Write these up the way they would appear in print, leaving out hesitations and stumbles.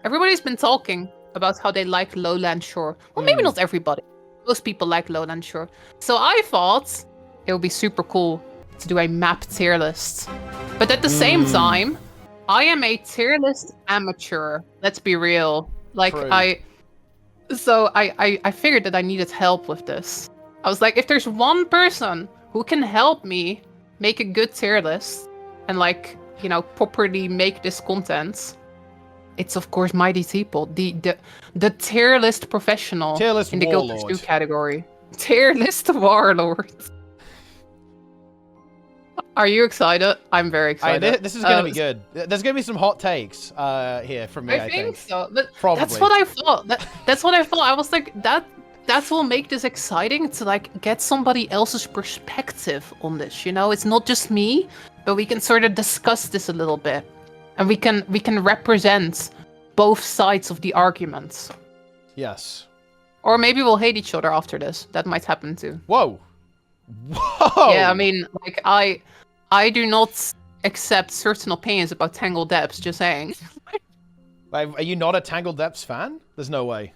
everybody's been talking about how they like Lowland Shore. Well, maybe not everybody. Most people like Lowland Shore. So I thought it would be super cool to do a map tier list. But at the same time, I am a tier list amateur. Let's be real. Like, True. I figured that I needed help with this. I was like, if there's one person who can help me make a good tier list and, like, you know, properly make this content, it's of course MightyTeapot, the tier list professional in the Guild 2 category. Tier list warlord. Are you excited? I'm very excited. This is going to be good. There's going to be some hot takes here from me, I think. So. But Probably. That's what I thought. That's what I thought. I was like, that will make this exciting to, like, get somebody else's perspective on this, you know? It's not just me, but we can sort of discuss this a little bit. And we can represent both sides of the arguments. Yes. Or maybe we'll hate each other after this. That might happen too. Whoa. Whoa! Yeah, I mean, like, I do not accept certain opinions about Tangled Depths, just saying. Are you not a Tangled Depths fan? There's no way.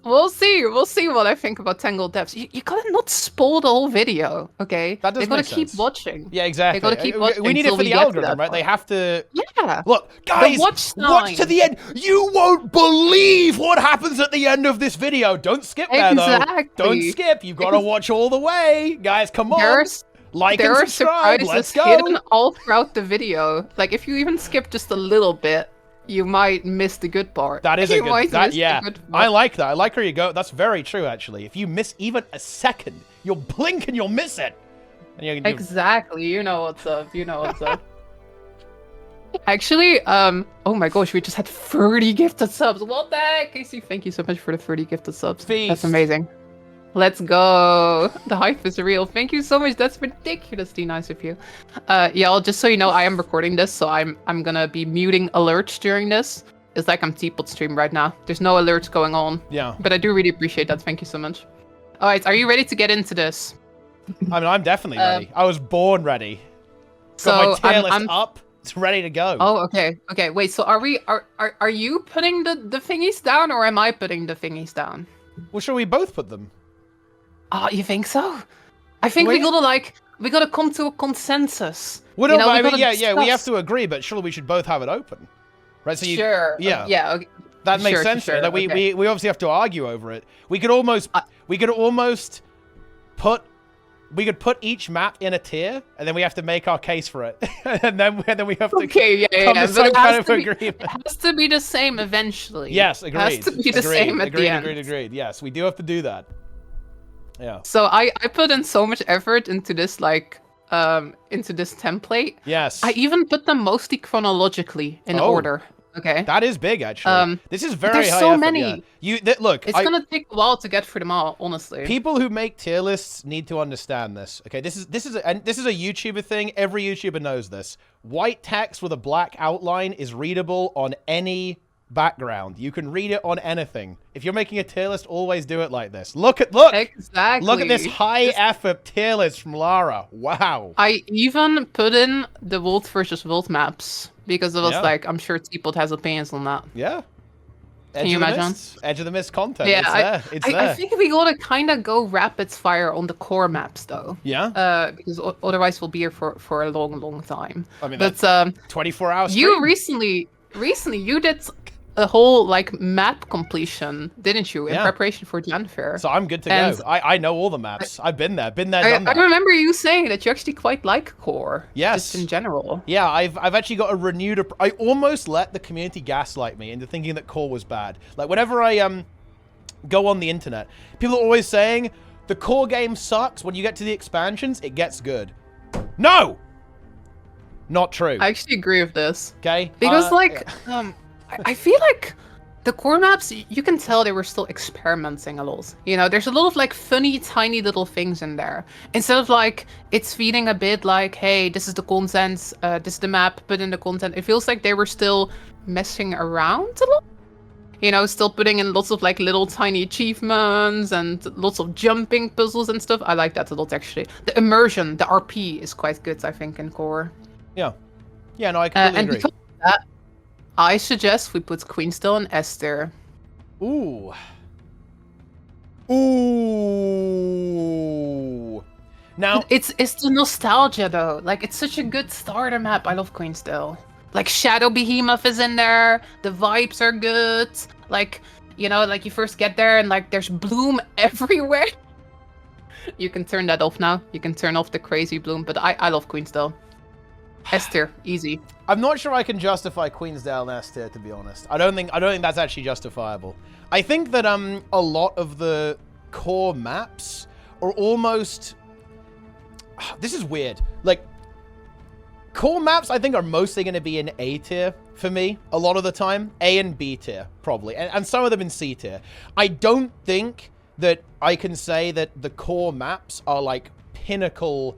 We'll see. We'll see what I think about Tangled Depths. You gotta not spoil the whole video, okay? That does They gotta make sense. keep watching. Yeah, exactly. They gotta keep watching. We need it for the algorithm, right? They have to... Yeah. Look, guys, watch to the end. You won't believe what happens at the end of this video. Don't skip there, though. Don't skip. You've got to watch all the way. Guys, come on. Like and subscribe. Let's go. Hidden all throughout the video. Like, if you even skip just a little bit, you might miss the good part. That is a good... Yeah, I like that. I like where you go. That's very true, actually. If you miss even a second, you'll blink and you'll miss it. And you can do... Exactly. You know what's up. You know what's up. Actually, oh my gosh, we just had 30 gifted subs. What the heck? Casey, thank you so much for the 30 gifted subs. Feast. That's amazing. Let's go. The hype is real. Thank you so much. That's ridiculously nice of you. Yeah, just so you know, I am recording this, so I'm gonna be muting alerts during this. It's like I'm Teapot stream right now. There's no alerts going on. Yeah. But I do really appreciate that. Thank you so much. All right, are you ready to get into this? I mean, I'm definitely ready. I was born ready. So got my tier list up. It's ready to go. Oh, okay. Okay, wait, so are you putting the thingies down, or am I putting the thingies down? Well, shall we both put them? Oh, you think so? I think we gotta come to a consensus. Well, no, I mean, yeah, we have to agree, but surely we should both have it open, right? So Sure. Yeah. Okay. That makes sense. Sure. Like, we obviously have to argue over it. We could almost put each map in a tier, and then we have to make our case for it, and then we have to come to some kind of agreement. It has to be the same eventually. Yes, agreed. It has to be the same at the end. Agreed. Yes, we do have to do that. Yeah. So I put in so much effort into this, like, into this template. Yes. I even put them mostly chronologically in order. Okay. That is big, actually. This is very there's high so effort, many. Yeah. Look, it's gonna take a while to get through them all, honestly. People who make tier lists need to understand this. Okay, this is a YouTuber thing. Every YouTuber knows this. White text with a black outline is readable on any background. You can read it on anything. If you're making a tier list, always do it like this. Look! Exactly. Look at this high effort tier list from Lara. Wow. I even put in the World versus World maps because it was like, I'm sure Teapot has opinions on that. Yeah. Can you imagine? Edge of the Mist content. Yeah, it's there. I think we gotta kind of go rapid fire on the core maps though. Yeah. Because otherwise we'll be here for a long time. I mean, but 24 hours. You recently you did a whole, like, map completion, didn't you, in preparation for Janthir? So I'm good to go. I know all the maps. I've been there, done that. I remember you saying that you actually quite like core. Yes. Just in general. Yeah, I've actually got a renewed... I almost let the community gaslight me into thinking that core was bad. Like, whenever I go on the internet, people are always saying, the core game sucks. When you get to the expansions, it gets good. No! Not true. I actually agree with this. Okay? Because, I feel like the core maps, you can tell they were still experimenting a lot. You know, there's a lot of, like, funny, tiny little things in there. Instead of, like, it's feeling a bit like, hey, this is the content, this is the map, put in the content. It feels like they were still messing around a lot. You know, still putting in lots of, like, little tiny achievements and lots of jumping puzzles and stuff. I like that a lot, actually. The immersion, the RP is quite good, I think, in core. Yeah. Yeah, no, I completely agree. Because of that, I suggest we put Queensdale in S tier. Ooh. Ooh. Now It's the nostalgia though. Like it's such a good starter map. I love Queensdale. Like Shadow Behemoth is in there. The vibes are good. Like, you know, like you first get there and like there's bloom everywhere. You can turn that off now. You can turn off the crazy bloom, but I love Queensdale. S tier, easy. I'm not sure I can justify Queensdale in S tier, to be honest. I don't think that's actually justifiable. I think that a lot of the core maps are almost, this is weird. Like core maps I think are mostly going to be in A tier for me a lot of the time. A and B tier probably. And some of them in C tier. I don't think that I can say that the core maps are like pinnacle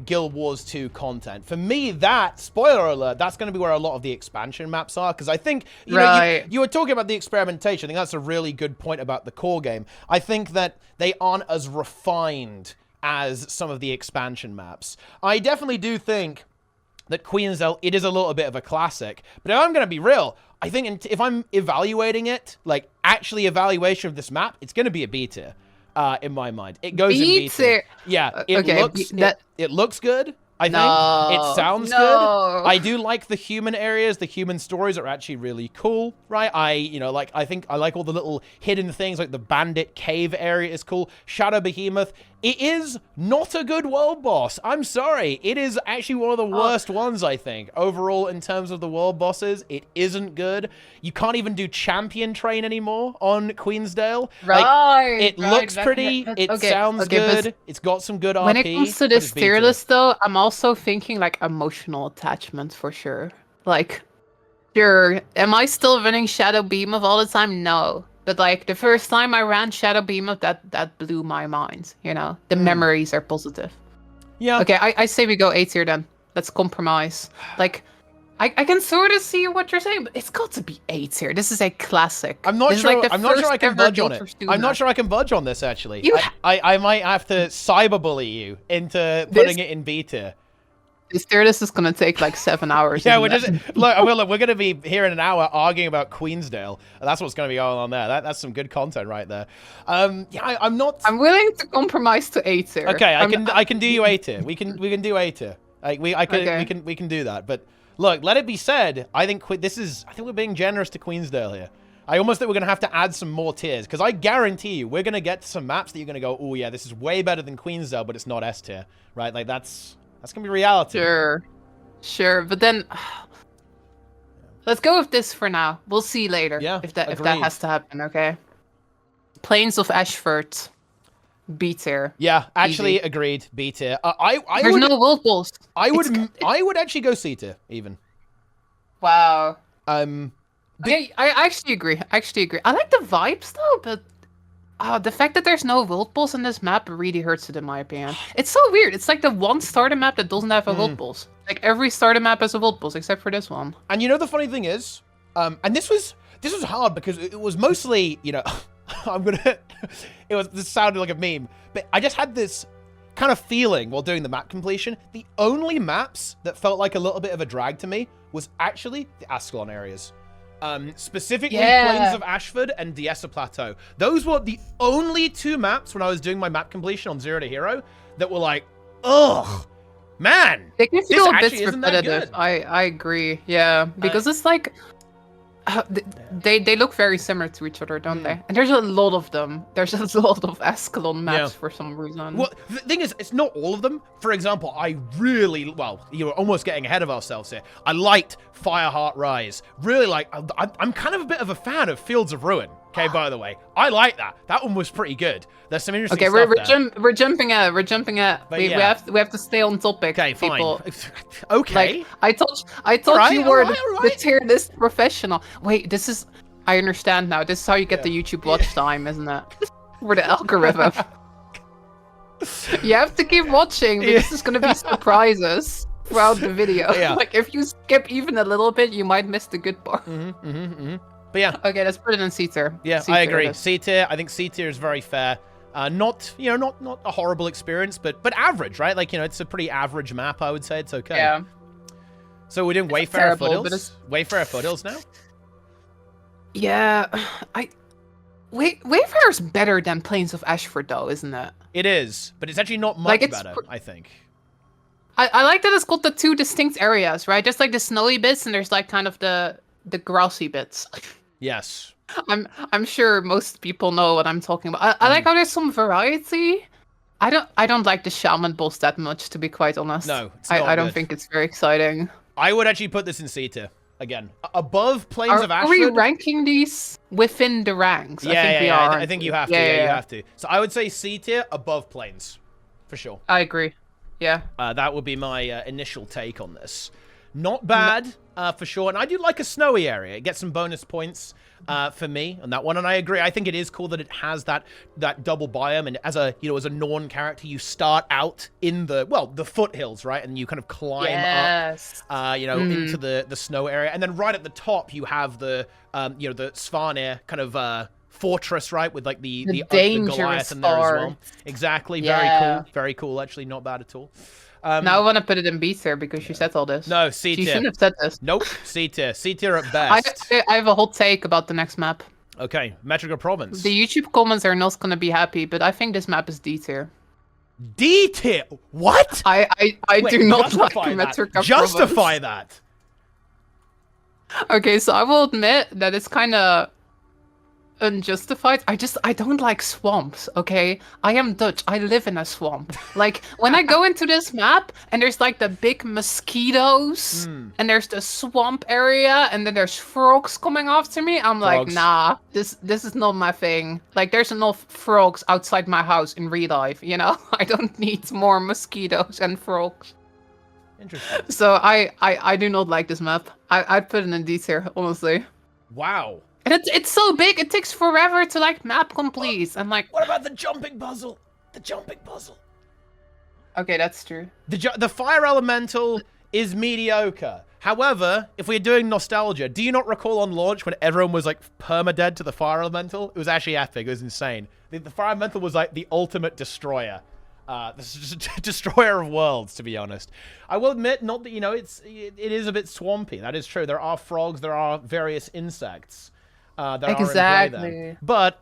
Guild Wars 2 content. For me, that, spoiler alert, that's going to be where a lot of the expansion maps are, because I think, you know, you were talking about the experimentation. I think that's a really good point about the core game. I think that they aren't as refined as some of the expansion maps. I definitely do think that Queensdale, it is a little bit of a classic, but if I'm going to be real, I think if I'm evaluating it, like, actually evaluation of this map, it's going to be a B tier. In my mind, it goes in B tier. Yeah, it looks good. I think it sounds good. I do like the human areas. The human stories are actually really cool, right? I think I like all the little hidden things, like the bandit cave area is cool. Shadow Behemoth. It is not a good world boss. I'm sorry. It is actually one of the worst ones, I think. Overall, in terms of the world bosses, it isn't good. You can't even do champion train anymore on Queensdale. Right. Like, it looks pretty. It sounds good. It's got some good RP. When it comes to this tier list, though, I'm also thinking, like, emotional attachment for sure. Like, sure, am I still running Shadow Behemoth all the time? No. But, like, the first time I ran Shadow Behemoth, that blew my mind, you know? The memories are positive. Yeah. Okay, I say we go A tier then. Let's compromise. Like, I can sort of see what you're saying, but it's got to be A tier. This is a classic. I'm not sure I can budge on it. I'm not sure I can budge on this, actually. I might have to cyberbully you into putting it in B tier. This tier list is going to take like 7 hours. Yeah, we're going to be here in an hour arguing about Queensdale. That's what's going to be going on there. That's some good content right there. Yeah, I'm willing to compromise to A tier. Okay, I can do you A tier. We can do A tier. Like we can do that. But look, let it be said. I think we're being generous to Queensdale here. I almost think we're going to have to add some more tiers, because I guarantee you we're going to get to some maps that you're going to go, oh yeah, this is way better than Queensdale, but it's not S tier, right? Like that's going to be reality. Sure. But then, let's go with this for now. We'll see later if that has to happen, okay? Plains of Ashford, B tier. Yeah, actually agreed, B tier. There's no world balls. I would actually go C tier, even. Wow. Okay, I actually agree. I like the vibes, though, but the fact that there's no world boss in this map really hurts it, in my opinion. It's so weird. It's like the one starter map that doesn't have a world boss. Like every starter map has a world boss except for this one. And you know the funny thing is, and this was hard because it was mostly, you know, this sounded like a meme, but I just had this kind of feeling while doing the map completion. The only maps that felt like a little bit of a drag to me was actually the Ascalon areas. Specifically Plains of Ashford and Diessa Plateau. Those were the only two maps when I was doing my map completion on Zero to Hero that were like, ugh, man, they can feel this a bit actually isn't that good. I agree, yeah, because it's like they look very similar to each other, don't they? And there's a lot of them. There's a lot of Ascalon maps for some reason. Well, the thing is, it's not all of them. For example, you're almost getting ahead of ourselves here. I liked Fireheart Rise. Really I'm kind of a bit of a fan of Fields of Ruin. Okay, by the way, I like that. That one was pretty good. There's some interesting stuff there. We're jumping at. We have to stay on topic. Okay, fine. People. Okay. Like, I thought you were the tier list professional. Wait, I understand now. This is how you get the YouTube watch time, isn't it? For the algorithm. You have to keep watching because there's gonna be surprises throughout the video. Yeah. Like if you skip even a little bit, you might miss the good part. But yeah. Okay, let's put it in C tier. Yeah, I agree. C tier. I think C tier is very fair. Not a horrible experience, but average, right? Like, you know, it's a pretty average map, I would say. It's okay. Yeah. So we're doing Wayfarer terrible, but Foothills? it's- Wayfarer Foothills now? Yeah, Wayfarer's better than Plains of Ashford, though, isn't it? It is, but it's actually not much Like, it's better, I think. I like that it's got the two distinct areas, right? There's like the snowy bits, and there's like kind of the grassy bits. Yes. I'm sure most people know what I'm talking about. I like how there's some variety. I don't like the shaman boss that much, to be quite honest. No, it's not I don't good. think it's very exciting. I would actually put this in C tier. Again, above Plains of Are Ashford. we ranking these within the ranks? Yeah, I think we yeah, are. I think you have to. Yeah, you have to. So I would say C tier above Plains, for sure. I agree. Yeah. That would be my initial take on this. Not bad, for sure. And I do like a snowy area. It gets some bonus points for me on that one. And I agree. I think it is cool that it has that double biome. And as a as a Norn character, you start out in the foothills, right? And you kind of climb up, into the snow area. And then right at the top, you have the the Svanir kind of fortress, right, with like the Goliath in there as well. Exactly. Very cool. Actually, not bad at all. Now I want to put it in B tier because you said all this. No, C tier. You shouldn't have said this. Nope, C tier. C tier at best. I have a hot take about the next map. Okay, Metrica Province. The YouTube comments are not going to be happy, but I think this map is D tier. D tier? What? I Wait, do not like that. Metrica Justify Province. that. Okay, so I will admit that it's kind of unjustified. I don't like swamps, okay? I am Dutch. I live in a swamp. Like, when I go into this map and there's like the big mosquitoes and there's the swamp area and then there's frogs coming after me, I'm like, nah, this is not my thing. Like, there's enough frogs outside my house in real life, you know? I don't need more mosquitoes and frogs. Interesting. So I do not like this map. I'd put it in D tier, honestly. Wow. And it's so big, it takes forever to like map complete. And like, what about the jumping puzzle? The jumping puzzle. Okay, that's true. The fire elemental is mediocre. However, if we're doing nostalgia, do you not recall on launch when everyone was like permadead to the fire elemental? It was actually epic. It was insane. The fire elemental was like the ultimate destroyer. Destroyer of worlds, to be honest. I will admit, not that it is a bit swampy. That is true. There are frogs. There are various insects. Exactly. But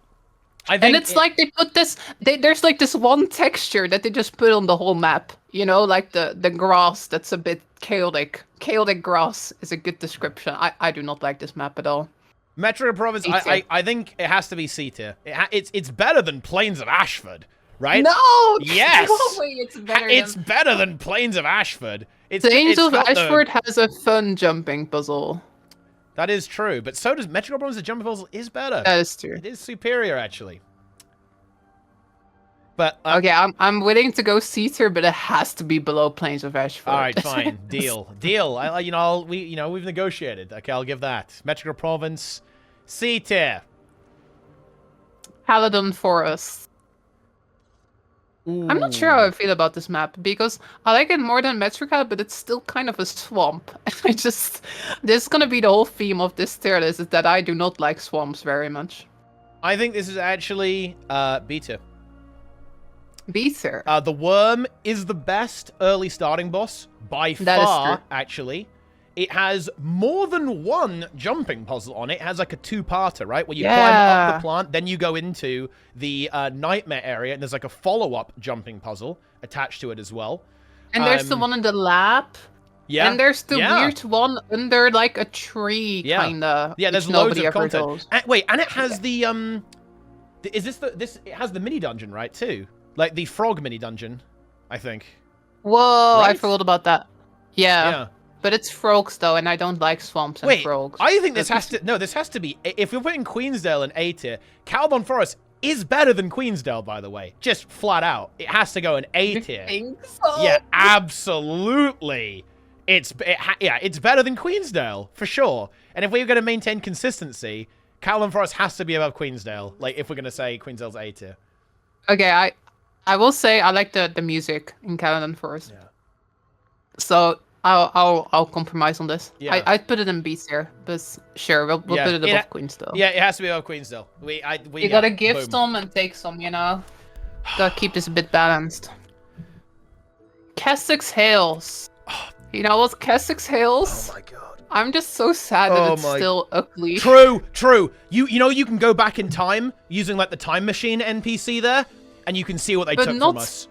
I think, and it's like they put this. There's like this one texture that they just put on the whole map. You know, like the grass that's a bit chaotic. Chaotic grass is a good description. I do not like this map at all. Metrica Province. I think it has to be C tier. It's better than Plains of Ashford, right? No. Yes. No way. It's better. It's better than Plains of Ashford. Plains of Ashford has a fun jumping puzzle. That is true, but so does Metrica Province. The jumping puzzle is better. That is true. It is superior, actually. But okay, I'm willing to go C tier, but it has to be below Plains of Ashford. All right, fine, deal. We've negotiated. Okay, I'll give that. Metrica Province, C tier. Paladin Forest. Ooh. I'm not sure how I feel about this map, because I like it more than Metrica, but it's still kind of a swamp. This is gonna be the whole theme of this tier list, is that I do not like swamps very much. I think this is actually B tier. B tier? The worm is the best early starting boss, by far, actually. It has more than one jumping puzzle on it. It has like a two-parter, right? Where you climb up the plant, then you go into the nightmare area, and there's like a follow-up jumping puzzle attached to it as well. And there's the one in the lab. Yeah. And there's the weird one under like a tree, kinda. Yeah, there's loads of content. And it has the is this it has the mini dungeon, right, too? Like the frog mini dungeon, I think. Whoa, right? I forgot about that. Yeah. But it's frogs though, and I don't like swamps and frogs. I think this has to be, if you're putting Queensdale in A tier, Calbon Forest is better than Queensdale, by the way. Just flat out. It has to go in A tier. You think so? Yeah, absolutely. It's better than Queensdale, for sure. And if we're going to maintain consistency, Calbon Forest has to be above Queensdale. Like, if we're going to say Queensdale's A tier. Okay, I will say I like the music in Calbon Forest. Yeah. So I'll compromise on this. Yeah. I'd put it in B tier, but sure, we'll put it above Queensdale. Yeah, it has to be above Queensdale. You gotta give some and take some, you know? Gotta keep this a bit balanced. Keswick's Hills. You know what's Keswick's Hills? Oh my god. I'm just so sad that it's still ugly. True. You know you can go back in time using like the time machine NPC there, and you can see what they took from us.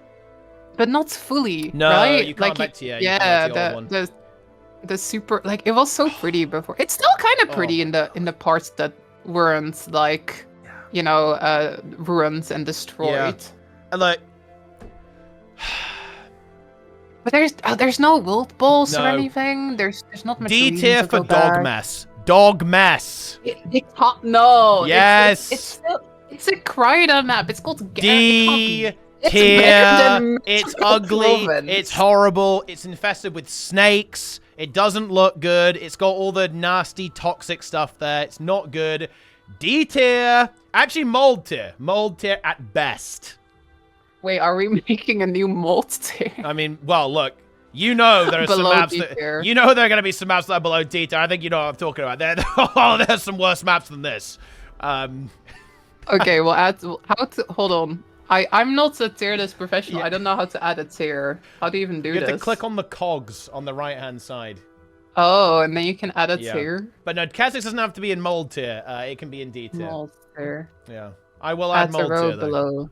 But not fully. No, right? you can't back to the super like it was so pretty before. It's still kind of pretty in the parts that weren't like, you know, ruined and destroyed. Yeah. And like. But there's no wild balls or anything. There's not much. D tier for dog mess. Dog mess. No. Yes. It's a Crida map. It's called D tier. It's ugly. It's horrible. It's infested with snakes. It doesn't look good. It's got all the nasty, toxic stuff there. It's not good. D tier. Actually, mold tier. Mold tier at best. Wait, are we making a new mold tier? I mean, well, look. You know there are some maps that... You know there are going to be some maps that are below D tier. I think you know what I'm talking about. There's some worse maps than this. Okay, well, hold on. I'm not a tier list professional. I don't know how to add a tier. How do you even do this? You have to click on the cogs on the right-hand side. Oh, and then you can add a tier? But no, Kha'Zix doesn't have to be in mold tier. It can be in D tier. Mold tier. Yeah. I will add mold tier, though. Below.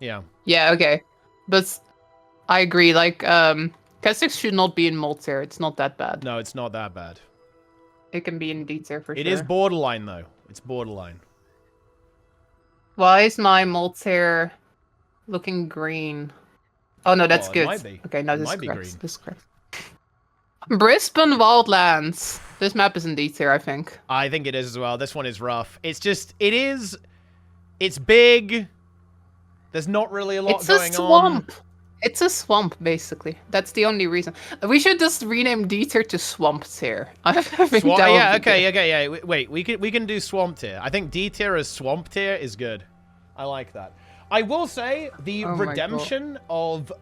Yeah. Yeah, okay. But I agree, like, Kha'Zix should not be in mold tier. It's not that bad. No, it's not that bad. It can be in D tier for sure. It is borderline, though. It's borderline. Why is my mold tier looking green? Oh, no, that's good. It might be. Okay, no, this might be green. This is correct. Brisbane Wildlands. This map is in D tier, I think. I think it is as well. This one is rough. It's just, it's big. There's not really a lot going on. It's a swamp. It's a swamp, basically. That's the only reason. We should just rename D tier to Swamp tier. I think okay. Wait, we can do Swamp tier. I think D tier as Swamp tier is good. I like that. I will say the redemption of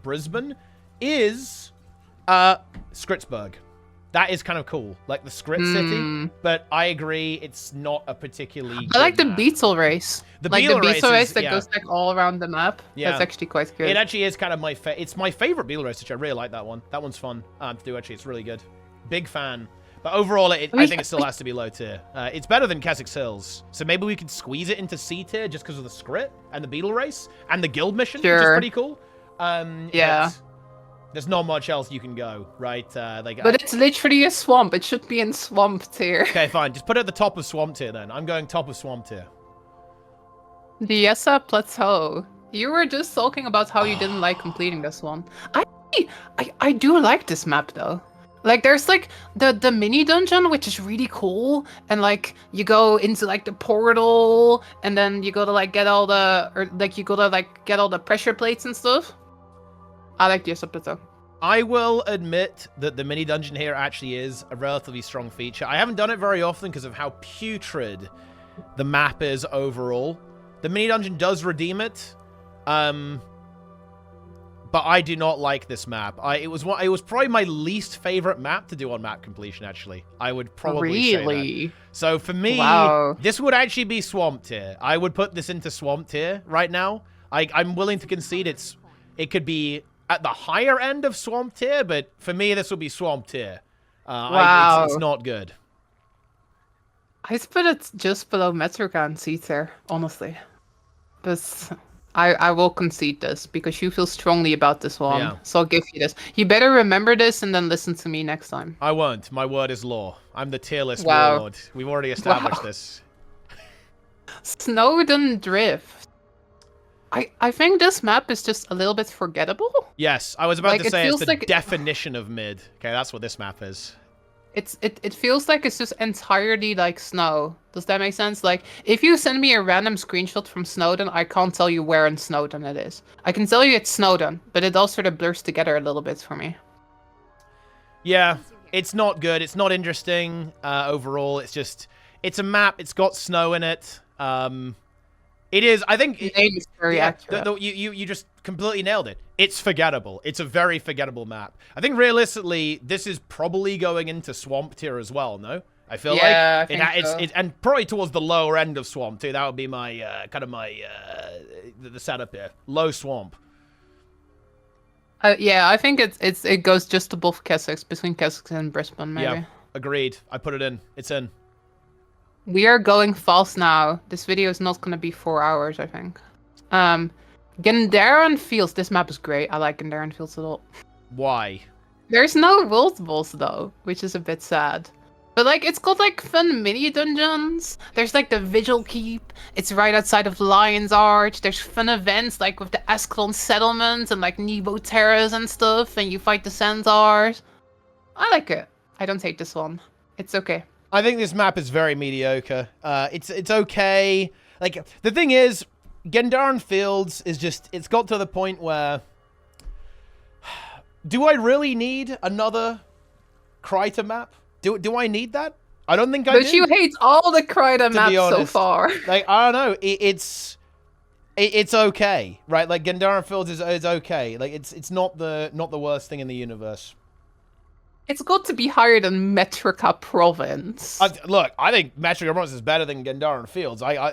Brisbane is Skritsburg. That is kind of cool, like the Skrit City. But I agree, it's not a particularly. I like the beetle race. The beetle race that goes like all around the map. Yeah, that's actually quite good. It actually is kind of it's my favorite beetle race, which I really like that one. That one's fun to do. Actually, it's really good. Big fan. But overall, I think it still has to be low tier. It's better than Kha'Zix Hills, so maybe we could squeeze it into C tier just because of the Skrit and the beetle race and the guild mission, which is pretty cool. Yeah. There's not much else you can go, right? But it's literally a swamp. It should be in Swamp tier. Okay, fine. Just put it at the top of Swamp tier, then. I'm going top of Swamp tier. The Yessa Plateau. You were just talking about how you didn't like completing this one. I do like this map, though. Like, there's, like, the mini dungeon, which is really cool. And, like, you go into, like, the portal. And then you go to, like, get all the pressure plates and stuff. I like the Yessa Plateau. I will admit that the mini dungeon here actually is a relatively strong feature. I haven't done it very often because of how putrid the map is overall. The mini dungeon does redeem it, but I do not like this map. It was probably my least favorite map to do on map completion. Actually, I would probably say that. So for me, this would actually be Swamp tier. I would put this into Swamp tier right now. I'm willing to concede it could be at the higher end of Swamp tier, but for me, this would be Swamp tier. It's not good. I put it just below Metrocan C tier, honestly. But I will concede this because you feel strongly about this one. Yeah. So I'll give you this. You better remember this and then listen to me next time. I won't. My word is law. I'm the tier list warlord. We've already established this. Snowden Drift. I think this map is just a little bit forgettable. Yes, I was about to say it's the definition of mid. Okay, that's what this map is. It feels like it's just entirely like snow. Does that make sense? Like, if you send me a random screenshot from Snowdon, I can't tell you where in Snowdon it is. I can tell you it's Snowdon, but it all sort of blurs together a little bit for me. Yeah, it's not good. It's not interesting overall. It's a map. It's got snow in it. It is, I think... The name is very accurate. You just completely nailed it. It's forgettable. It's a very forgettable map. I think realistically, this is probably going into Swamp tier as well, no? I feel like it's and probably towards the lower end of Swamp too. That would be my the setup here. Low Swamp. Yeah, I think it goes just above Keswick, between Keswick and Brisbane, maybe. Yeah, agreed. I put it in. It's in. We are going fast now. This video is not gonna be 4 hours, I think. Janthir Fields. This map is great. I like Janthir Fields a lot. Why? There's no world boss though, which is a bit sad. But like, it's got like fun mini dungeons. There's like the Vigil Keep. It's right outside of Lion's Arch. There's fun events like with the Ascalon settlements and like Nebo Terrace and stuff. And you fight the centaurs. I like it. I don't hate this one. It's okay. I think this map is very mediocre. It's okay. Like, the thing is, Janthir Fields is just, it's got to the point where, do I really need another Kryta map? Do I need that? I don't think I do. But you hate all the Kryta maps so far. Like, I don't know. It's okay, right? Like, Janthir Fields is okay. Like, it's not the worst thing in the universe. It's got to be higher than Metrica Province. Look, I think Metrica Province is better than Janthir Fields. I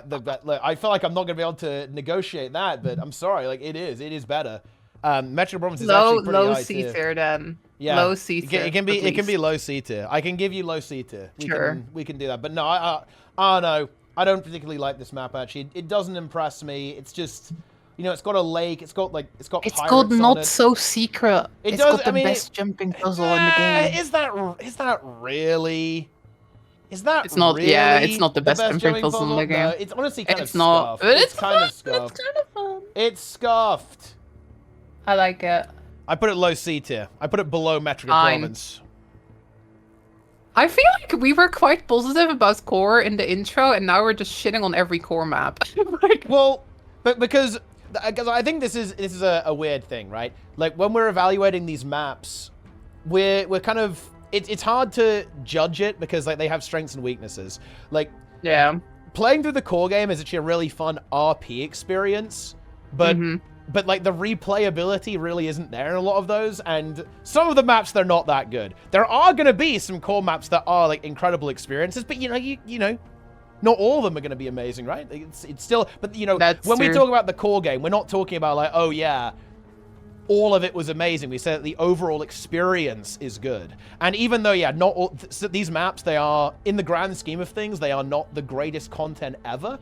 feel like I'm not going to be able to negotiate that, but I'm sorry. Like, it is better. Metrica Province is actually pretty low high C tier. tier then. Yeah, low C tier. It can be low C tier. I can give you low C tier. We can do that. But no, I don't know. I don't particularly like this map actually. It doesn't impress me. It's just, you know, it's got a lake. It's got pirates got on not it. so secret. It's got the best jumping puzzle in the game. Is that really? Is that it's not. really Yeah, it's not the best jumping puzzle in the game. No, it's honestly kind of not. scuffed. But it's kind fun. of scuffed. It's kind of fun. It's scuffed. I like it. I put it low C tier. I put it below Metrica Province. I feel like we were quite positive about core in the intro, and now we're just shitting on every core map. Like, well, but because I think this is a weird thing, right? Like, when we're evaluating these maps, we're kind of it's hard to judge it because like they have strengths and weaknesses. Like, yeah, playing through the core game is actually a really fun RP experience, but. But, like, the replayability really isn't there in a lot of those, and some of the maps, they're not that good. There are going to be some core maps that are, like, incredible experiences, but, you know, not all of them are going to be amazing, right? It's still, but, you know, when we talk about the core game, we're not talking about, like, oh, yeah, all of it was amazing. We said that the overall experience is good. And even though, yeah, not all, these maps, they are, in the grand scheme of things, they are not the greatest content ever.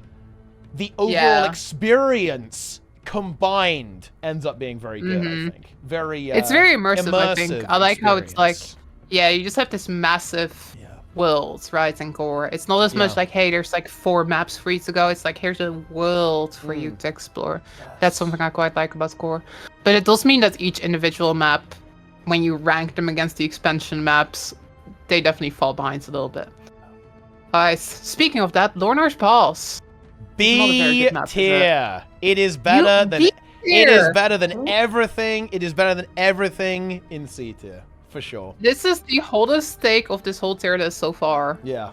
The overall experience combined ends up being very good, I think. Very it's very immersive, I think. I like how it's like, yeah, you just have this massive world, right, in core. It's not as much like, hey, there's like 4 maps for you to go. It's like, here's a world for you to explore. That's something I quite like about core. But it does mean that each individual map, when you rank them against the expansion maps, they definitely fall behind a little bit. Speaking of that, Lornar's Pass. B tier. It is better than everything. It is better than everything in C tier, for sure. This is the hottest take of this whole tier list so far. Yeah.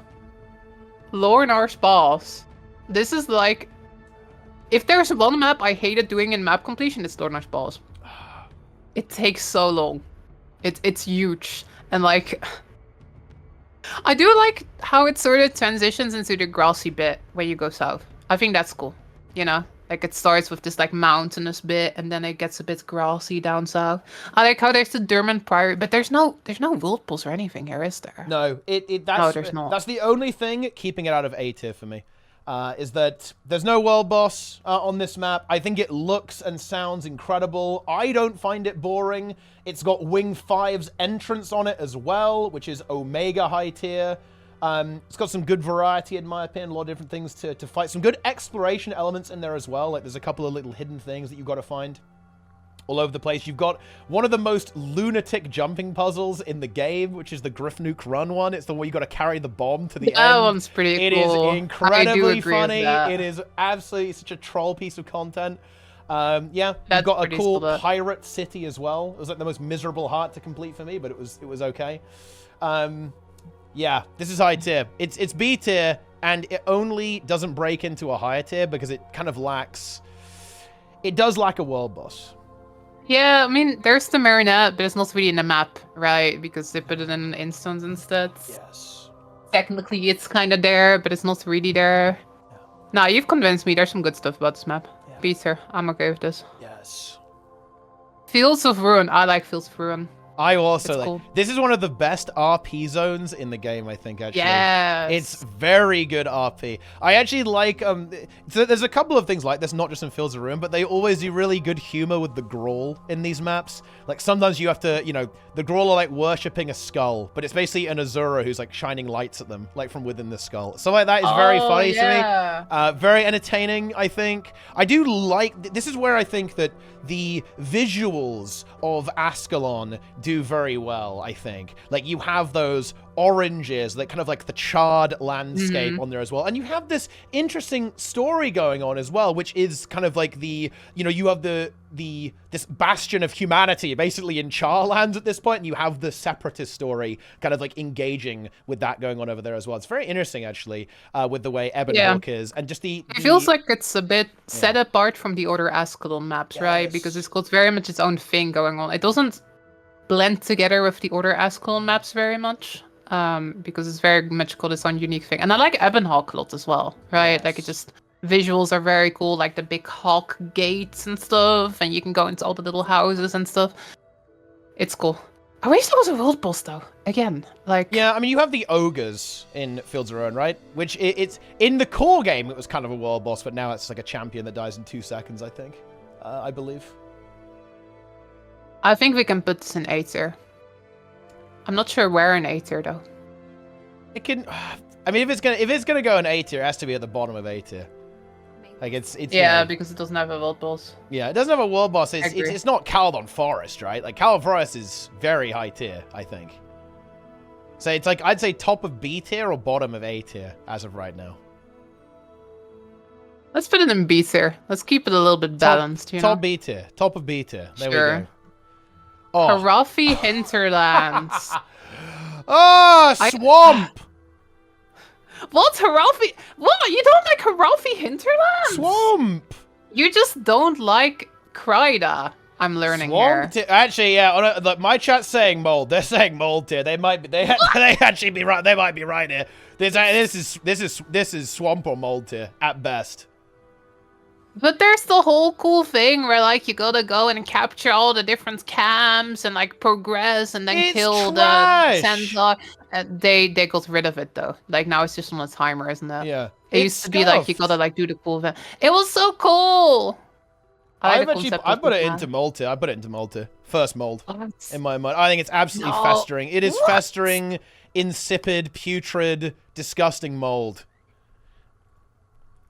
Lornar's Pass. This is like, if there's one map I hated doing in map completion, it's Lornar's Pass. It takes so long. It's huge, and like, I do like how it sort of transitions into the grassy bit when you go south. I think that's cool, you know? Like, it starts with this, like, mountainous bit, and then it gets a bit grassy down south. I like how there's the Dermot Priory, but there's no world pulse or anything here, is there? No, no, there's not. That's the only thing keeping it out of A tier for me, is that there's no world boss on this map. I think it looks and sounds incredible. I don't find it boring. It's got Wing 5's entrance on it as well, which is Omega high tier. It's got some good variety, in my opinion, a lot of different things to fight. Some good exploration elements in there as well. Like, there's a couple of little hidden things that you've got to find all over the place. You've got one of the most lunatic jumping puzzles in the game, which is the Griffnuke Run one. It's the one you got to carry the bomb to the end. That one's pretty cool. It is incredibly funny. It is absolutely such a troll piece of content. Yeah, you've got a cool pirate city as well. It was like the most miserable heart to complete for me, but it was okay. Yeah, this is high tier. It's B tier, and it only doesn't break into a higher tier because it kind of lacks... It does lack a world boss. Yeah, I mean, there's the Marionette, but it's not really in the map, right? Because they put it in an instance instead. Yes. Technically, it's kind of there, but it's not really there. Yeah. Nah, you've convinced me. There's some good stuff about this map. Yeah. B tier. I'm okay with this. Yes. Fields of Ruin. I like Fields of Ruin. I also It's like cool. this is one of the best RP zones in the game, I think, actually. Yes. It's very good RP. I actually like so there's a couple of things like this, not just in Fields of Ruin, but they always do really good humor with the Grawl in these maps. Like sometimes you have to, you know, the Grawl are like worshipping a skull, but it's basically an Azura who's like shining lights at them, like from within the skull. So like that is very funny to me. Very entertaining, I think. I do like this is where I think that the visuals of Ascalon do very well, I think. Like, you have those oranges, like kind of like the charred landscape on there as well. And you have this interesting story going on as well, which is kind of like the, you know, you have this bastion of humanity basically in Charlands at this point, and you have the separatist story kind of like engaging with that going on over there as well. It's very interesting, actually, with the way Ebonhawk is, and just the... It feels like it's a bit set apart from the other Ascalon maps, right? Because it's got very much its own thing going on. It doesn't blend together with the other Ascalon maps very much, because it's very much got its own unique thing. And I like Ebonhawk a lot as well, right? Like, it just... Visuals are very cool, like the big hawk gates and stuff, and you can go into all the little houses and stuff. It's cool. I wish there was a world boss, though. Again, like... Yeah, I mean, you have the ogres in Fields of Ruin, right? Which, it's... In the core game, it was kind of a world boss, but now it's like a champion that dies in 2 seconds, I think. I believe. I think we can put this in A tier. I'm not sure where in A tier, though. It can... I mean, if it's gonna go in A tier, it has to be at the bottom of A tier. Like, it's yeah, you know, because it doesn't have a world boss. Yeah, it doesn't have a world boss. It's not Caledon Forest, right? Like, Caledon Forest is very high tier, I think. So it's like, I'd say top of B tier or bottom of A tier as of right now. Let's put it in B tier. Let's keep it a little bit balanced, you know? Top B tier. Top of B tier. There we go. Oh. Harafi Hinterlands. Oh, swamp! What? Harafi? What? You don't like Harafi Hinterlands? Swamp! You just don't like Kryda. I'm learning swamp here. Actually, yeah. Look, my chat's saying mold. They're saying mold tier. They might be. They actually be right. They might be right here. This is swamp or mold tier at best. But there's the whole cool thing where, like, you gotta go and capture all the different camps and, like, progress and then kill the centaur. They got rid of it, though. Like, now it's just on a timer, isn't it? Yeah. It used to be, like, you gotta, like, do the cool event. It was so cool! I put it into mold tier. I put it into mold tier. First mold. In my mind. I think it's absolutely festering. It is festering, insipid, putrid, disgusting mold.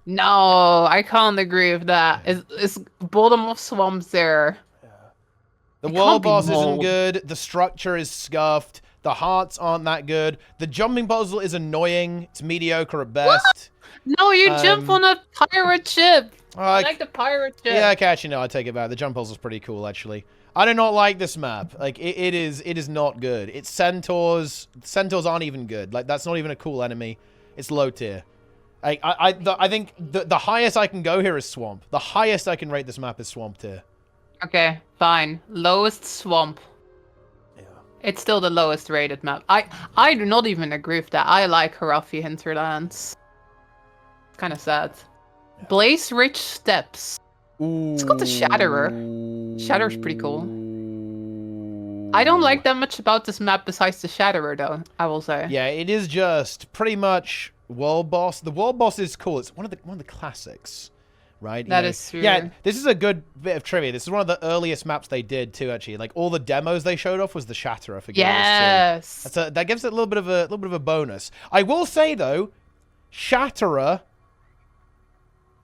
No, I can't agree with that. It's bottom of swamps there. Yeah. The world boss isn't good. The structure is scuffed. The hearts aren't that good. The jumping puzzle is annoying. It's mediocre at best. What? No, you jump on a pirate ship. I like the pirate ship. Yeah, okay, actually, no, I take it back. The jump puzzle is pretty cool, actually. I do not like this map. Like, it is not good. It's centaurs. Centaurs aren't even good. Like, that's not even a cool enemy. It's low tier. I think the highest I can go here is swamp. The highest I can rate this map is swamp tier. Okay, fine. Lowest swamp. Yeah. It's still the lowest rated map. I do not even agree with that. I like Harafi Hinterlands. It's kind of sad. Yeah. Blaze Rich Steps. Ooh. It's got the Shatterer. Shatterer's pretty cool. I don't like that much about this map besides the Shatterer, though, I will say. Yeah, it is just pretty much world boss. The world boss is cool. It's one of the classics, right? That is true. Yeah, this is a good bit of trivia. This is one of the earliest maps they did too. Actually, like all the demos they showed off was the Shatterer for Guild Wars 2. That gives it a little bit of a bonus. I will say though, Shatterer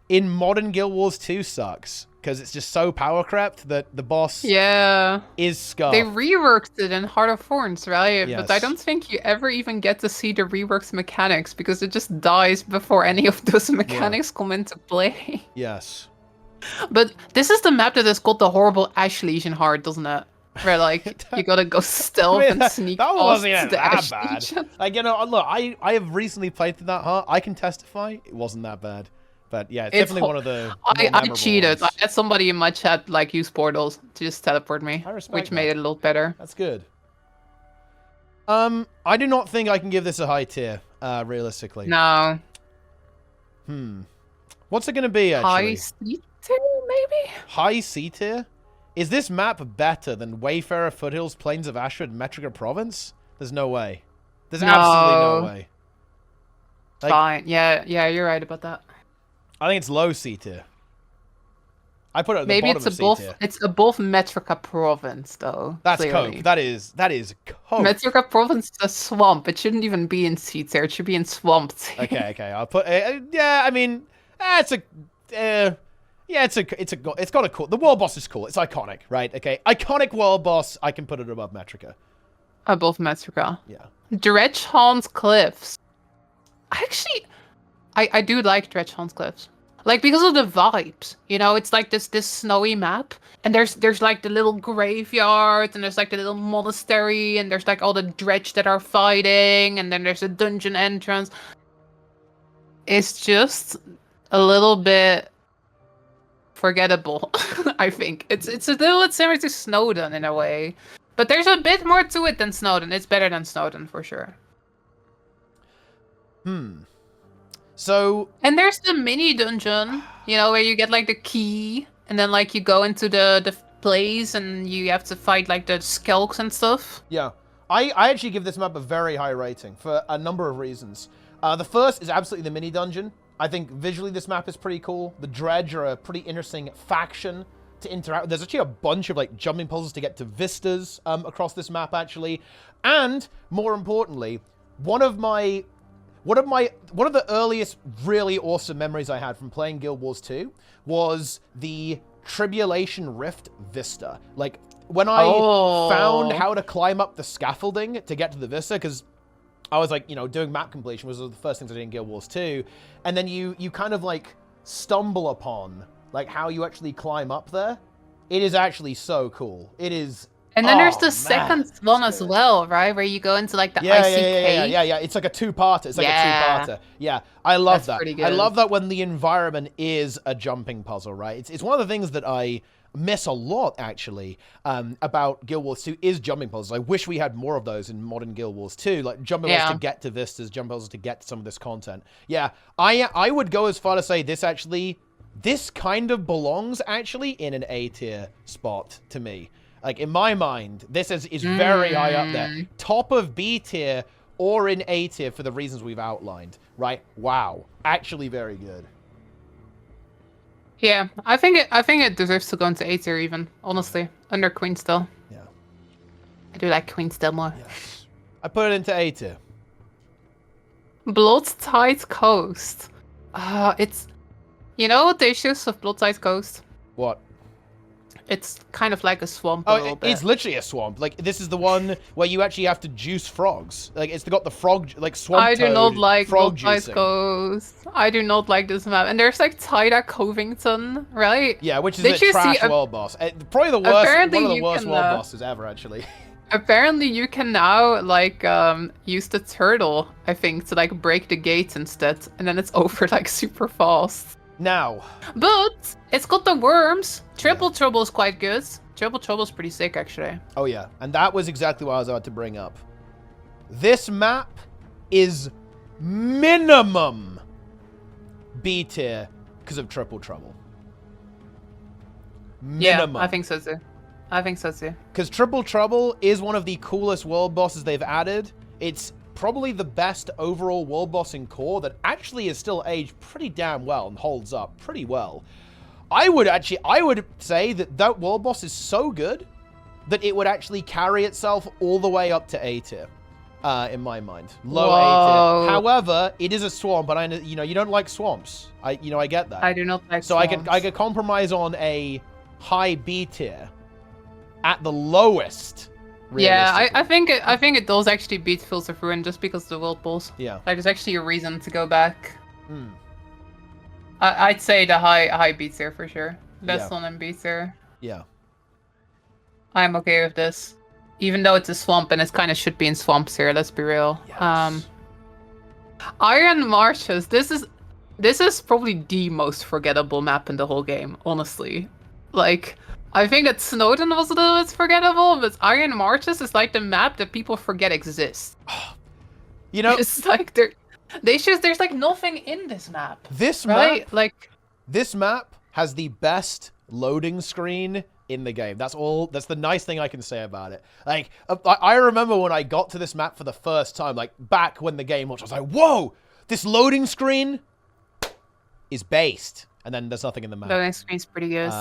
in modern Guild Wars 2 sucks. Because it's just so power crept that the boss is scuffed. They reworked it in Heart of Thorns, right? Yes. But I don't think you ever even get to see the reworked mechanics because it just dies before any of those mechanics come into play. Yes. But this is the map that has got the horrible Ash Legion heart, doesn't it? Where, like, you gotta go stealth and sneak that wasn't even the that Ash bad. Legion. Like, you know, look, I have recently played through that heart. I can testify it wasn't that bad. But yeah, it's definitely one of the I cheated. Ones. I had somebody in my chat like use portals to just teleport me, which made it a little better. That's good. I do not think I can give this a high tier, realistically. No. What's it going to be, actually? High C tier, maybe? High C tier? Is this map better than Wayfarer, Foothills, Plains of Ashford, and Metrica Province? There's no way. There's absolutely no way. Like, Fine. Yeah, you're right about that. I think it's low C tier. I put it at the Maybe bottom it's of above. C tier. It's above Metrica Province, though. That's clearly. coke. That is coke. Metrica Province is a swamp. It shouldn't even be in C tier. It should be in swamp tier. Okay. I'll put. Yeah, I mean, it's a. Yeah, it's got a cool. The world boss is cool. It's iconic, right? Okay, iconic world boss. I can put it above Metrica. Above Metrica. Yeah. Dredgehawn's Cliffs. Actually, I do like Dredgehawn's Cliffs. Like, because of the vibes, you know, it's like this snowy map, and there's like the little graveyard, and there's like the little monastery, and there's like all the dredge that are fighting, and then there's a dungeon entrance. It's just a little bit forgettable. I think it's a little bit similar to Snowdon in a way, but there's a bit more to it than Snowdon. It's better than Snowdon for sure. So, and there's the mini dungeon, you know, where you get like the key, and then like you go into the place, and you have to fight like the skelks and stuff. Yeah, I actually give this map a very high rating for a number of reasons. The first is absolutely the mini dungeon. I think visually this map is pretty cool. The Dredge are a pretty interesting faction to interact with. There's actually a bunch of like jumping puzzles to get to vistas across this map actually. And more importantly, one of the earliest really awesome memories I had from playing Guild Wars 2 was the Tribulation Rift Vista. Like, when I found how to climb up the scaffolding to get to the Vista, because I was like, you know, doing map completion was one of the first things I did in Guild Wars 2, and then you kind of like stumble upon like how you actually climb up there. It is actually so cool. It is. And then there's the second one as well, right? Where you go into like the icy cave. Yeah. It's like a two-parter. It's like a two-parter. Yeah, I love that. Pretty good. I love that when the environment is a jumping puzzle, right? It's one of the things that I miss a lot, actually, about Guild Wars 2 is jumping puzzles. I wish we had more of those in modern Guild Wars 2, like jumping puzzles to get to vistas, jumping puzzles to get to some of this content. Yeah, I would go as far to say this kind of belongs actually in an A tier spot to me. Like, in my mind, this is very high up there. Top of B tier or in A tier for the reasons we've outlined, right? Wow. Actually very good. Yeah, I think it deserves to go into A tier even, honestly. Under Queen still. Yeah. I do like Queen still more. Yes. I put it into A tier. Bloodtide Coast. It's... You know what the issues of Bloodtide Coast? What? It's kind of like a swamp a little bit. It's literally a swamp. Like, this is the one where you actually have to juice frogs. Like, it's got the frog, like, swamp I do not like Bloodtide Coast. I do not like this map. And there's, like, Tida Covington, right? Yeah, which is a trash world boss. Probably the worst, one of the worst world bosses ever, actually. Apparently, you can now, like, use the turtle, I think, to, like, break the gates instead. And then it's over, like, super fast. Now. But it's got the worms. Triple Trouble is quite good. Triple Trouble is pretty sick, actually. Oh, yeah. And that was exactly what I was about to bring up. This map is minimum B tier because of Triple Trouble. Minimum. Yeah, I think so too. Because Triple Trouble is one of the coolest world bosses they've added. It's probably the best overall world boss in core that actually is still aged pretty damn well and holds up pretty well. I would say that world boss is so good that it would actually carry itself all the way up to A tier, in my mind. Low A tier. However, it is a swamp, and you don't like swamps. I get that. I do not like swamps. So I could compromise on a high B tier at the lowest. Yeah, I think it does actually beat Fields of Ruin just because of the world boss. Yeah. Like, there's actually a reason to go back. I'd say the high B tier for sure. Best one in B tier. Yeah. I'm okay with this. Even though it's a swamp and it kind of should be in swamps here, let's be real. Yes. Iron Marshes. This is probably the most forgettable map in the whole game, honestly. Like, I think that Snowdon was a little bit forgettable, but Iron Marshes is like the map that people forget exists. You know, it's like there's like nothing in this map. This map has the best loading screen in the game. That's all. That's the nice thing I can say about it. Like, I remember when I got to this map for the first time, like back when the game launched, I was like, whoa, this loading screen is based. And then there's nothing in the map. Loading screen's pretty good.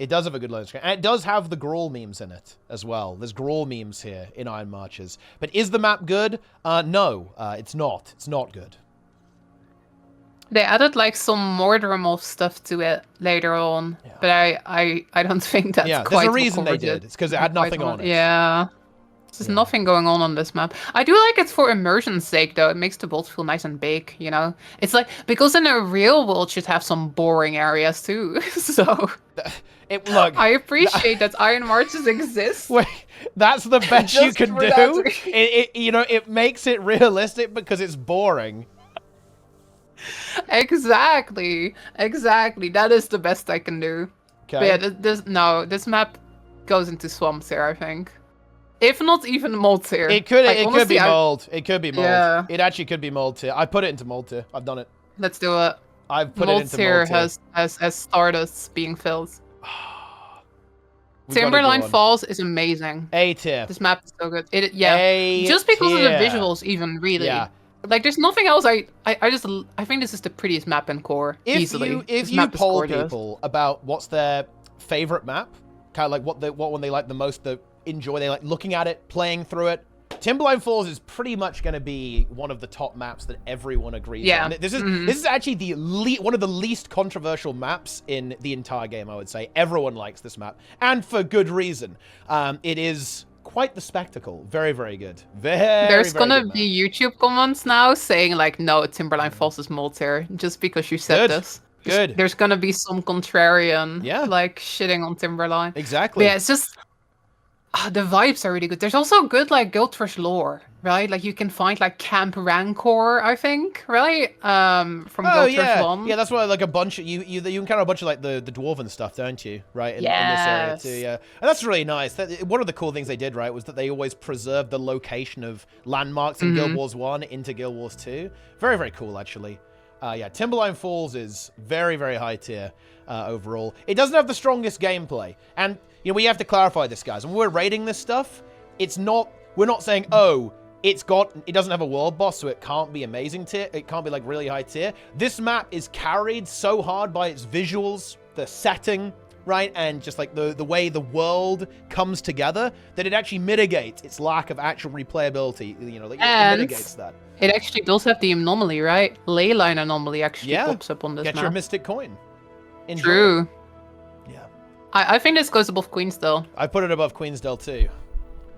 It does have a good loading screen. And it does have the Grawl memes in it as well. There's Grawl memes here in Iron Marches. But is the map good? No, it's not. It's not good. They added like some Mordormorph stuff to it later on, but I don't think that's quite. There's a reason they did. It's because it had nothing on it. Yeah. There's nothing going on this map. I do like it for immersion's sake, though. It makes the world feel nice and big, you know? It's like, because in a real world should have some boring areas, too. So, look, I appreciate that Iron Marches exist. Wait, that's the best you can do? It makes it realistic because it's boring. Exactly. That is the best I can do. Okay. But yeah, this map goes into swamps here, I think. If not even mold tier. It could be mold. It could be mold. Yeah. It actually could be mold tier. I put it into mold tier. I've done it. Let's do it. I've put it into mold tier. has Stardust being filled. Timberline Falls is amazing. A tier. This map is so good. Just because of the visuals, even really. Yeah. Like, there's nothing else. I think this is the prettiest map in core. Easily. If you poll people about what's their favorite map, kind of like what one they like the most, enjoy, they like looking at it, playing through it, Timberline Falls is pretty much going to be one of the top maps that everyone agrees on. This is actually one of the least controversial maps in the entire game, I would say. Everyone likes this map, and for good reason. It is quite the spectacle. Very, very good. There's gonna be YouTube comments now saying like, no, Timberline Falls is mold tier, just because you said this. Good. There's gonna be some contrarian, like shitting on Timberline. Exactly. But yeah, it's just the vibes are really good. There's also good like Guild Rush lore, right? Like you can find like Camp Rancor, I think, right? From Guild Rush 1. Yeah, that's why like a bunch of you can kind of a bunch of like the dwarven stuff, don't you? Right? In this area too, yeah. And that's really nice. One of the cool things they did, right, was that they always preserved the location of landmarks in Guild Wars 1 into Guild Wars 2. Very, very cool, actually. Yeah, Timberline Falls is very, very high tier overall. It doesn't have the strongest gameplay. And, you know, we have to clarify this, guys. When we're rating this stuff, we're not saying, oh, it doesn't have a world boss, so it can't be amazing tier. It can't be, like, really high tier. This map is carried so hard by its visuals, the setting, right? And just, like, the way the world comes together, that it actually mitigates its lack of actual replayability. You know, like, it mitigates that. It actually does have the anomaly, right? Leyline anomaly actually pops up on this map. Get your mystic coin. Enjoy. True. Yeah. I think this goes above Queensdale. I put it above Queensdale too.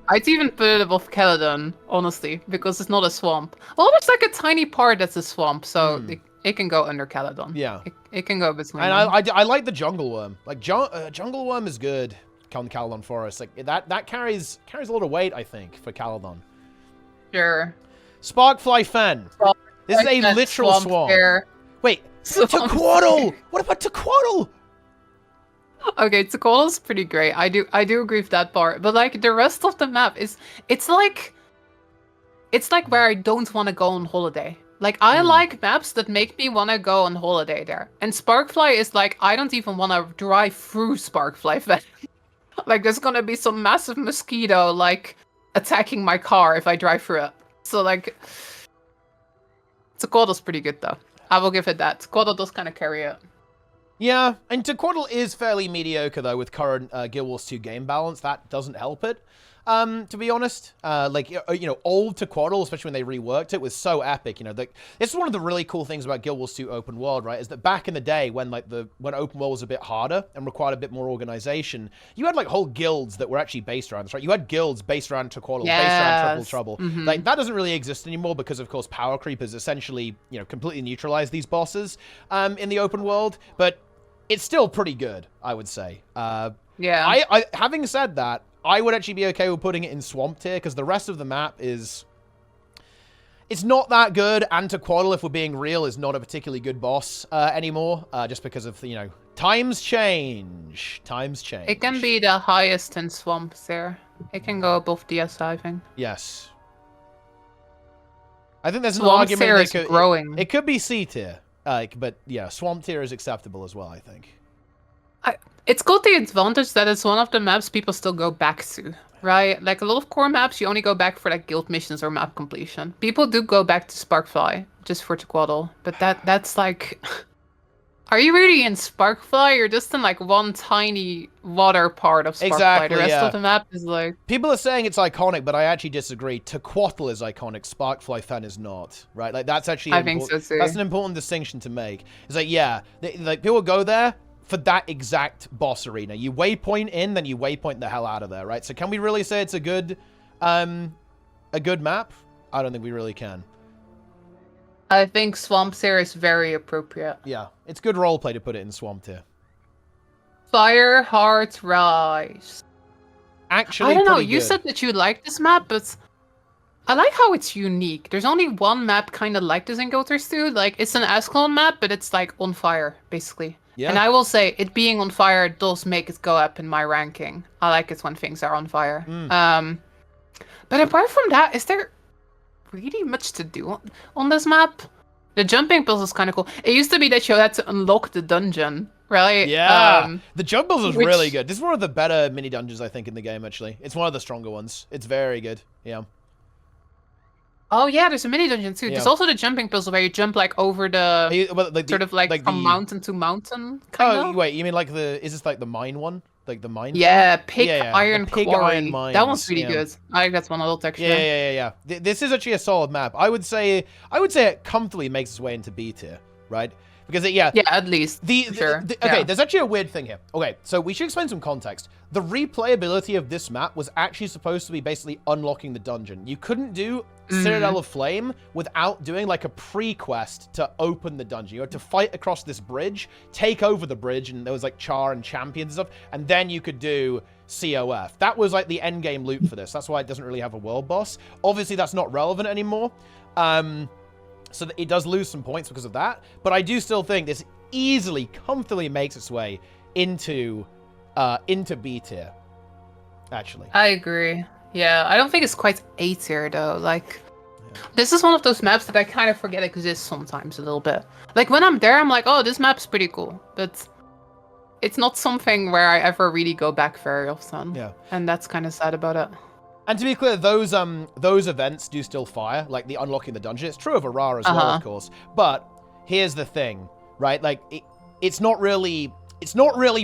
I'd even put it above Caledon, honestly, because it's not a swamp. Well, there's like a tiny part that's a swamp, so it can go under Caledon. Yeah. It can go between And I like the Jungle Worm. Like, Jungle Worm is good on Caledon Forest. Like, that carries a lot of weight, I think, for Caledon. Sure. Sparkfly Fen. This is a literal swamp. Wait, Tequaddle! What about Tequaddle? Okay, Tequaddle's pretty great. I do agree with that part. But like the rest of the map it's like where I don't want to go on holiday. Like I like maps that make me want to go on holiday there. And Sparkfly is like I don't even want to drive through Sparkfly Fen. Like there's gonna be some massive mosquito like attacking my car if I drive through it. So like Tequaddle's pretty good though. I will give it that. Tequaddle does kind of carry it. Yeah, and Tequaddle is fairly mediocre, though, with current Guild Wars 2 game balance. That doesn't help it, to be honest. Like, you know, old Tequaddle, especially when they reworked it, was so epic, you know. This is one of the really cool things about Guild Wars 2 Open World, right, is that back in the day when, like, when Open World was a bit harder and required a bit more organization, you had, like, whole guilds that were actually based around this, right? You had guilds based around Tequaddle, based around Triple Trouble. Like, that doesn't really exist anymore because, of course, Power Creep has essentially, you know, completely neutralized these bosses in the Open World, but it's still pretty good, I would say. Yeah. Having said that, I would actually be okay with putting it in Swamp tier, because the rest of the map is... It's not that good, and Tequaddle, if we're being real, is not a particularly good boss anymore, just because of, you know, times change. Times change. It can be the highest in Swamps there. It can go above DS, I think. Yes. I think there's an Swamp argument tier is growing. It could be C tier. But yeah, Swamp tier is acceptable as well, I think. It's got the advantage that it's one of the maps people still go back to, right? Like a lot of core maps, you only go back for like guild missions or map completion. People do go back to Sparkfly just for Tequaddle, but that's like, are you really in Sparkfly? You're just in like one tiny water part of Sparkfly. Exactly, The rest yeah. of the map is like... People are saying it's iconic, but I actually disagree. Tequaddle is iconic. Sparkfly Fen is not, right? Like, that's actually I think so too. That's an important distinction to make. It's like, yeah, like people go there for that exact boss arena. You waypoint in, then you waypoint the hell out of there, right? So can we really say it's a good map? I don't think we really can. I think Swamp Tier is very appropriate. Yeah, it's good roleplay to put it in Swamp Tier. Fire Heart Rise. Actually, I don't know. pretty You good. said that you like this map, but I like how it's unique. There's only one map kind of like this in Goters 2. Like, it's an Ascalon map, but it's like on fire, basically. Yeah. And I will say, it being on fire does make it go up in my ranking. I like it when things are on fire. But apart from that, is there really much to do on this map? The jumping puzzle is kind of cool. It used to be that you had to unlock the dungeon, right? Yeah, the jump puzzle is which- really good. This is one of the better mini dungeons, I think, in the game, actually. It's one of the stronger ones. It's very good, yeah. Oh yeah, there's a mini dungeon too. Yeah. There's also the jumping puzzle where you jump like over the sort of like from mountain to mountain. Oh wait, you mean like is this like the mine one? Like the mine? Yeah, Pig Yeah, Iron Pig Quarry. Iron Mines, That one's really yeah. good. I think that's one of the texture. Yeah. This is actually a solid map. I would say it comfortably makes its way into B tier, right? Because yeah, at least. Sure. Okay, there's actually a weird thing here. Okay, so we should explain some context. The replayability of this map was actually supposed to be basically unlocking the dungeon. You couldn't do Citadel of Flame without doing like a pre-quest to open the dungeon. You had to fight across this bridge, take over the bridge, and there was like char and champions and stuff, and then you could do COF. That was like the end game loop for this. That's why it doesn't really have a world boss. Obviously, that's not relevant anymore. So that it does lose some points because of that. But I do still think this easily, comfortably makes its way into B tier, actually. I agree. Yeah, I don't think it's quite A tier though. Like, this is one of those maps that I kind of forget exists sometimes a little bit. Like when I'm there, I'm like, oh, this map's pretty cool, but it's not something where I ever really go back very often. Yeah, and that's kind of sad about it. And to be clear, those events do still fire, like the unlocking the dungeon. It's true of Arara as well, of course. But here's the thing, right? Like it's not really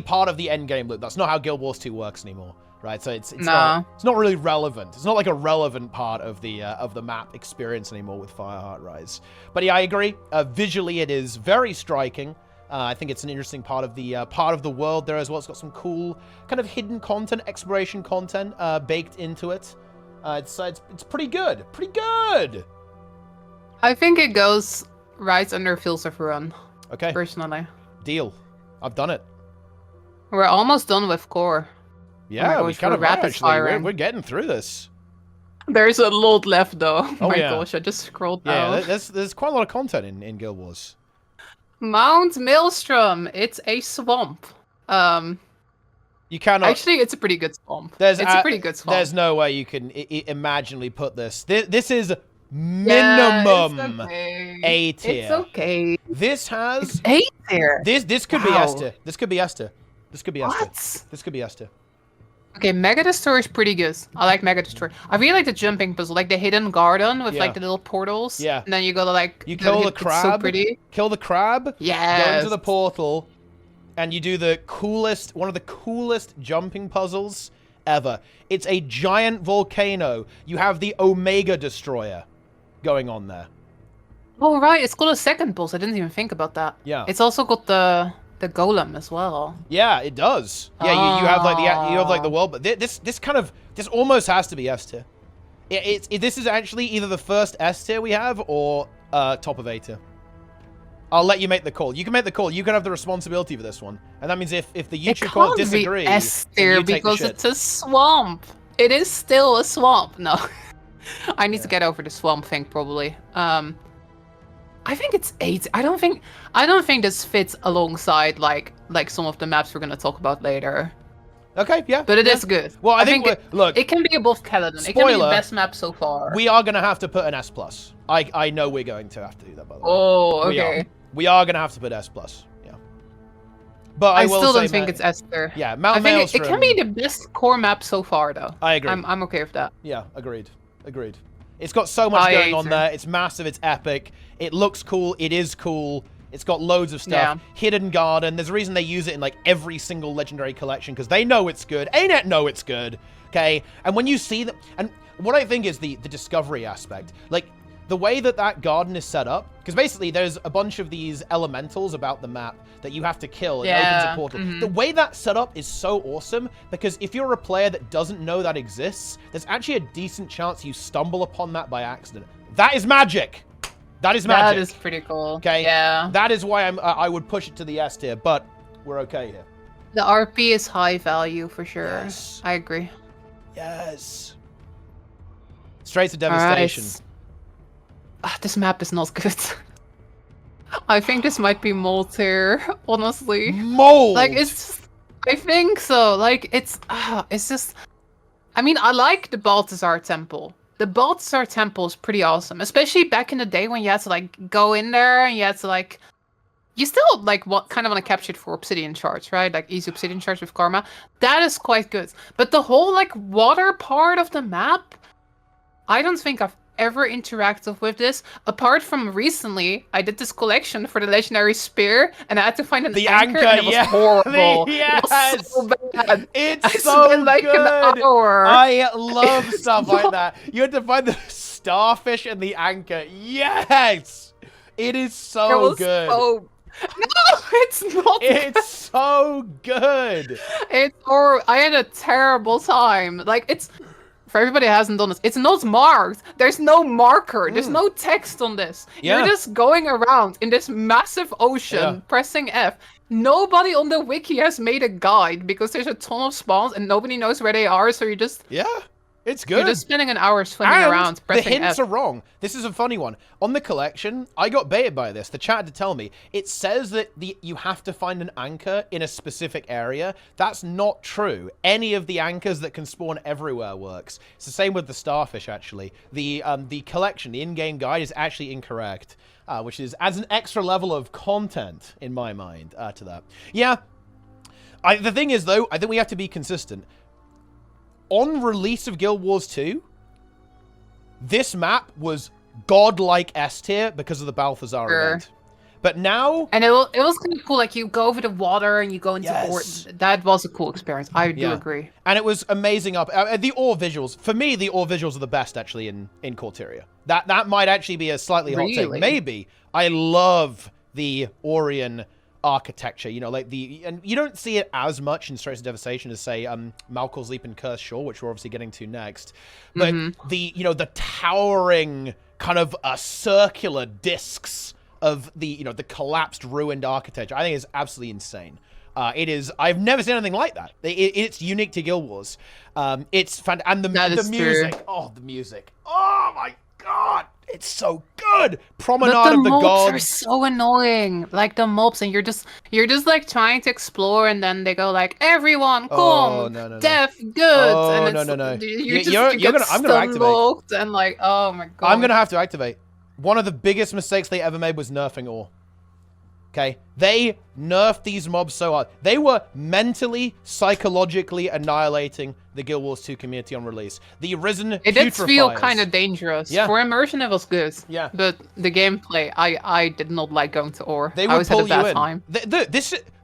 part of the end game loop. That's not how Guild Wars 2 works anymore, right? So it's not really relevant. It's not like a relevant part of the map experience anymore with Fireheart Rise. But yeah, I agree. Visually, it is very striking. I think it's an interesting part of the world there as well. It's got some cool kind of hidden content, exploration content baked into it. It's pretty good. Pretty good. I think it goes right under Fields of Run. Okay. Personally. Deal. I've done it. We're almost done with core. Yeah, we kind of rapid actually. firing. We're getting through this. There's a lot left though. Oh, My yeah. gosh, I just scrolled down. Yeah, there's quite a lot of content in Guild Wars. Mount Maelstrom. It's a swamp. You cannot. Actually, it's a pretty good swamp. It's a pretty good swamp. There's no way you can imaginably put this. This is minimum A tier. It's okay. This has A tier. This could be S tier. This could be S tier. This could be S tier. What? This could be S tier. Okay, Mega Destroyer is pretty good. I like Mega Destroyer. I really like the jumping puzzle, like the hidden garden with like the little portals. Yeah. And then you gotta like You kill the crab. It's so pretty. Kill the crab. Yes. Go into the portal, and you do one of the coolest jumping puzzles ever. It's a giant volcano. You have the Omega Destroyer going on there. Oh right, it's got a second boss. I didn't even think about that. Yeah. It's also got the golem as well. Yeah, it does. Yeah, you have like the world, but this almost has to be S tier. This is actually either the first S tier we have or top of A tier. I'll let you make the call. You can make the call. You can have the responsibility for this one, and that means if the YouTube court disagrees, S tier because it's a swamp. It is still a swamp. No, I need to get over the swamp thing probably. I think it's 8. I don't think this fits alongside like some of the maps we're gonna talk about later. Okay, yeah. But it is good. Well, I think look, it can be above Caledon. It can be the best map so far. We are gonna have to put an S plus. I know we're going to have to do that, by the way. Oh, okay. We are gonna have to put S plus. Yeah. But I will still say don't think it's S tier. Yeah, I Mount think Maelstrom. it can be the best core map so far, though. I agree. I'm okay with that. Yeah, agreed. Agreed. It's got so much going on there. It's massive. It's epic. It looks cool. It is cool. It's got loads of stuff. Yeah. Hidden Garden. There's a reason they use it in like every single legendary collection because they know it's good. ArenaNet know it's good. Okay. And when you see that, and what I think is the discovery aspect, like the way that garden is set up, because basically there's a bunch of these elementals about the map that you have to kill and opens a portal. The way that's set up is so awesome because if you're a player that doesn't know that exists, there's actually a decent chance you stumble upon that by accident. That is magic. That is magic. That is pretty cool. Okay. Yeah. That is why I would push it to the S tier, but we're okay here. The RP is high value for sure. Yes. I agree. Yes. Straight to devastation. This map is not good. I think this might be mold tier, honestly. Mold. Like I think so. Like it's just. I mean, I like the Balthazar Temple. The Balthazar Temple is pretty awesome, especially back in the day when you had to like go in there and you had to like. You still like kind of want to capture it for obsidian shards, right? Like easy obsidian shards with karma. That is quite good. But the whole like water part of the map, I don't think I've ever interacted with this apart from recently. I did this collection for the legendary spear and I had to find an anchor and it was horrible. Yes. It was so bad. It's so spent like good. an hour. I love stuff like that. You had to find the starfish and the anchor. Yes. It is so good. No, it's not. It's so good. I had a terrible time. Like it's for everybody that hasn't done this, it's not marked. There's no marker. There's no text on this. Yeah. You're just going around in this massive ocean, pressing F. Nobody on the wiki has made a guide because there's a ton of spawns and nobody knows where they are. So It's good. You're just spending an hour swimming around, pressing the hints F. are wrong. This is a funny one. On the collection, I got baited by this. The chat had to tell me. It says that you have to find an anchor in a specific area. That's not true. Any of the anchors that can spawn everywhere works. It's the same with the starfish, actually. The collection, the in-game guide, is actually incorrect, which adds an extra level of content, in my mind, to that. Yeah. The thing is, though, I think we have to be consistent. On release of Guild Wars 2, this map was godlike S tier because of the Balthazar event. But now... And it was kind of cool, like you go over the water and you go into ore. That was a cool experience. I do agree. And it was amazing the ore visuals. For me, the ore visuals are the best, actually, in Corteria. That might actually be a slightly hot take. Maybe. I love the Orion architecture, you know, like and you don't see it as much in Straits of Devastation as say Malcolm's Leap and Cursed Shore, which we're obviously getting to next, but the towering kind of circular discs of the collapsed ruined architecture, I think is absolutely insane. I've never seen anything like that. It's unique to Guild Wars. It's fantastic. And the music, the music, oh my god, it's so good. Promenade of the Gods. The mobs are so annoying. Like the mobs, and you're just like trying to explore, and then they go like, "Everyone, come, deaf, good." And no. I'm gonna activate. And like, oh my god. I'm gonna have to activate. One of the biggest mistakes they ever made was nerfing ore. Okay, they nerfed these mobs so hard. They were mentally, psychologically annihilating the Guild Wars 2 community on release. The Risen It did feel kind of dangerous. Yeah. For immersion, it was good. Yeah. But the gameplay, I did not like going to ore. They I always would had a pull bad you in. time.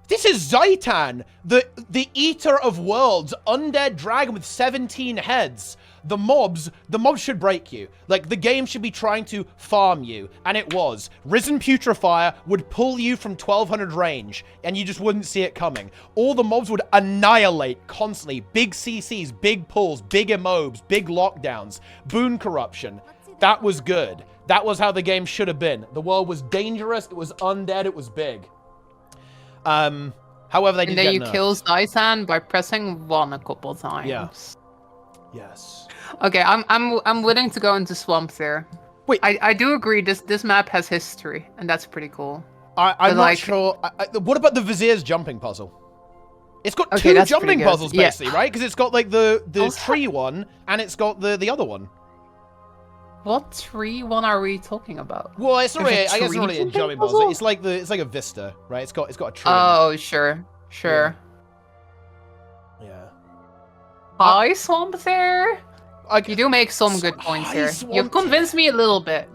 This is Zaitan, the Eater of Worlds, undead dragon with 17 heads. The mobs should break you. Like, the game should be trying to farm you, and it was. Risen Putrefier would pull you from 1200 range, and you just wouldn't see it coming. All the mobs would annihilate constantly. Big CCs, big pulls, big immobes, big lockdowns, boon corruption. That was good. That was how the game should have been. The world was dangerous, it was undead, it was big. However, they did get nerfed. And then you kill Zaitan by pressing 1 a couple times. Yeah. Yes. Okay, I'm willing to go into swamps here. Wait, I do agree. This map has history, and that's pretty cool. I'm not sure. What about the Vizier's jumping puzzle? It's got two jumping puzzles basically, right? Because it's got like the tree one, and it's got the other one. What tree one are we talking about? Well, it's not really. I guess it's not really a jumping puzzle. It's like a vista, right? It's got a tree. Oh, sure. Sure. Yeah. High swamp there. I, You do make some good points here. swamp You've convinced me a little bit.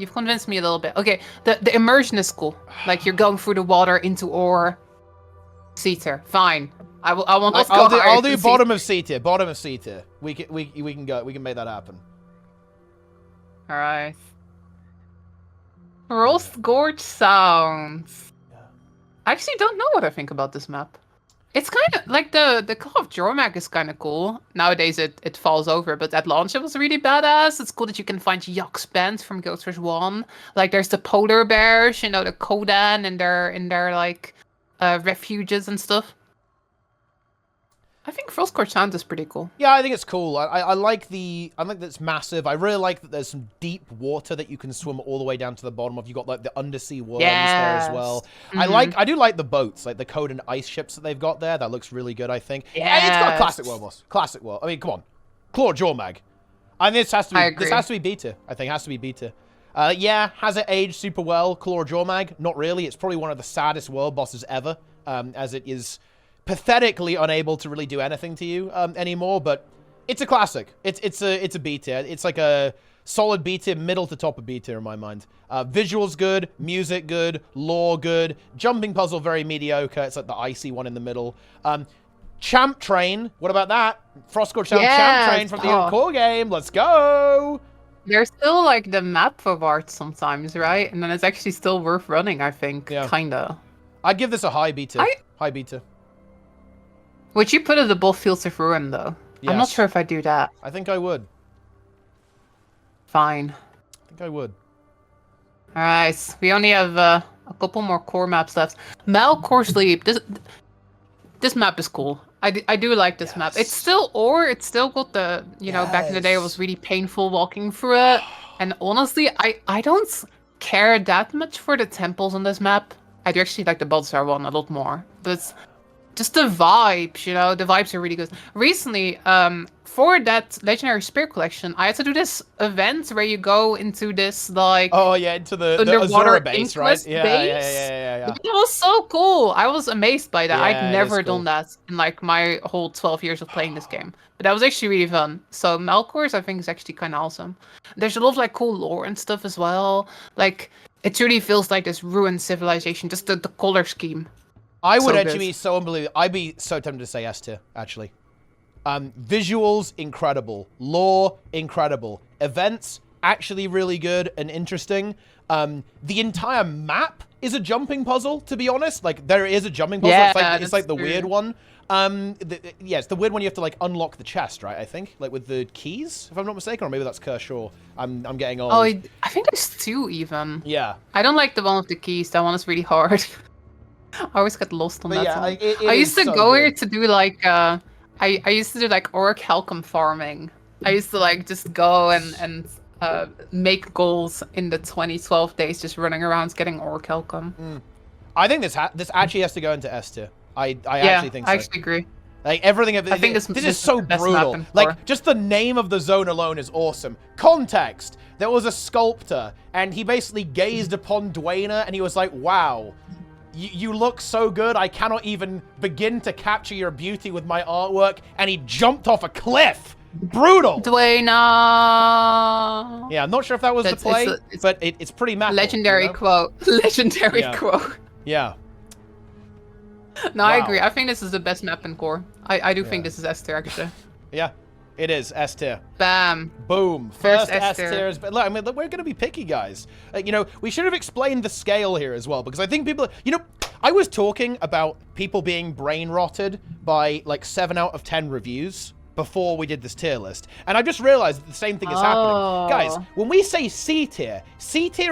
Okay, the immersion is cool. Like you're going through the water into ore. C tier, fine. I want us to go higher. I'll do bottom of C tier. Bottom of C tier. We can go. We can make that happen. All right. Rust Gorge Sounds. I actually don't know what I think about this map. It's kind of like the Call of Jormag is kind of cool. Nowadays it falls over, but at launch it was really badass. It's cool that you can find Yox Band from Guild Wars 1. Like there's the polar bears, you know, the Kodan in their like refuges and stuff. I think Frostcore Sound is pretty cool. Yeah, I think it's cool. I like that it's massive. I really like that there's some deep water that you can swim all the way down to the bottom of. You got like the undersea worms there as well. I do like the boats, like the code and ice ships that they've got there. That looks really good, I think. Yeah, it's got a classic world boss. Classic world. I mean, come on. Claw Jormag. And this has to be beta. I think it has to be beta. Yeah, has it aged super well? Claw Jormag? Not really. It's probably one of the saddest world bosses ever, as it is pathetically unable to really do anything to you anymore, but it's a classic. It's a B tier. It's like a solid B tier, middle to top of B tier in my mind. Visuals good, music good, lore good, jumping puzzle very mediocre. It's like the icy one in the middle. Champ Train, what about that? Frostcore Champ Train from the core game. Let's go! There's still like the map of art sometimes, right? And then it's actually still worth running, I think. Yeah. Kinda. I'd give this a high B tier. High B tier. Would you put it above Fields of Ruin, though? Yes. I'm not sure if I do that. I think I would. Fine. I think I would. Alright, we only have a couple more core maps left. Malcore Sleep. This map is cool. I do like this map. It's still ore. It's still got the, you know, back in the day it was really painful walking through it. And honestly, I don't care that much for the temples on this map. I do actually like the Balthazar one a lot more. But just the vibes, you know, the vibes are really good. Recently, for that Legendary Spear collection, I had to do this event where you go into this, like... Oh, yeah, into the underwater Azura base, right? Yeah. It was so cool. I was amazed by that. I'd never done that in, like, my whole 12 years of playing this game. But that was actually really fun. So, Malcore's, I think, is actually kind of awesome. There's a lot of, like, cool lore and stuff as well. Like, it really feels like this ruined civilization. Just the color scheme. I would actually be so unbelievable. I'd be so tempted to say S tier, actually. Visuals, incredible. Lore, incredible. Events, actually really good and interesting. The entire map is a jumping puzzle, to be honest. Like, there is a jumping puzzle. Yeah, it's like the weird one. Yeah, it's the weird one you have to, like, unlock the chest, right, I think? Like, with the keys, if I'm not mistaken? Or maybe that's Kershaw. I'm getting old. Oh, I think there's two, even. Yeah. I don't like the one with the keys. That one is really hard. I always get lost on that one. Like, I used to go here to do, like, I used to do, like, Orc Halcom farming. I used to, like, just go and make goals in the 2012 days, just running around getting Orc Halcom. I think this actually has to go into S tier. I actually think so. I actually agree. Like, everything... I think this is so brutal. Like, just the name of the zone alone is awesome. Context! There was a sculptor, and he basically gazed upon Dwayna, and he was like, wow... You look so good, I cannot even begin to capture your beauty with my artwork, and he jumped off a cliff! Brutal! Dwayna! Yeah, I'm not sure if that was the play, but it's pretty massive. Legendary quote. Legendary quote. Yeah. No, I agree. I think this is the best map in core. I do think this is S tier, actually. Yeah. It is S tier. Bam. Boom. First S tier. But look, I mean, we're going to be picky, guys. You know, we should have explained the scale here as well, because I think people, you know, I was talking about people being brain rotted by like 7 out of 10 reviews before we did this tier list. And I just realized that the same thing is happening. Guys, when we say C tier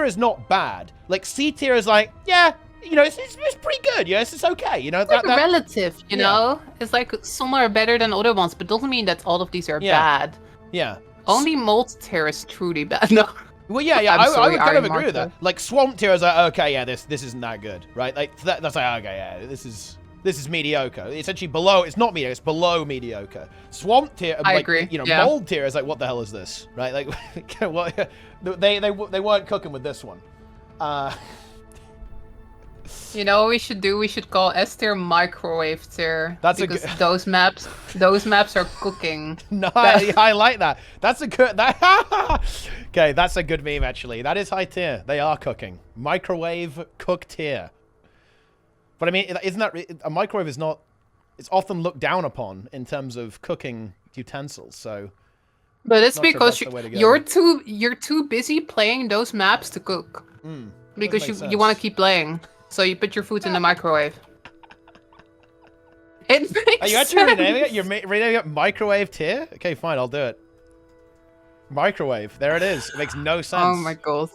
is not bad. Like, C tier is like, yeah, you know, it's pretty good. Yeah, it's okay. You know, it's like relative. You know, it's like some are better than other ones, but doesn't mean that all of these are bad. Yeah. Only mold tier is truly bad. No. Well, yeah. I would kind of agree with that. Like, swamp tier is like, okay, yeah, this isn't that good, right? Like that's like, okay, yeah, this is mediocre. It's actually below. It's not mediocre. It's below mediocre. Swamp tier, I like, agree. You know, mold tier is like, what the hell is this, right? Like, what? They weren't cooking with this one. You know what we should do? We should call S tier microwave tier. That's because a good... those maps are cooking. No, I like that. That's a good... Okay, that's a good meme, actually. That is high tier. They are cooking. Microwave cook tier. But I mean, isn't that... A microwave is not... It's often looked down upon in terms of cooking utensils, so... But it's because sure you're too busy playing those maps to cook. Because you want to keep playing. So you put your food in the microwave. It makes Are you actually renaming it? You're renaming it microwave tier? Okay, fine, I'll do it. Microwave. There it is. It makes no sense. Oh my god.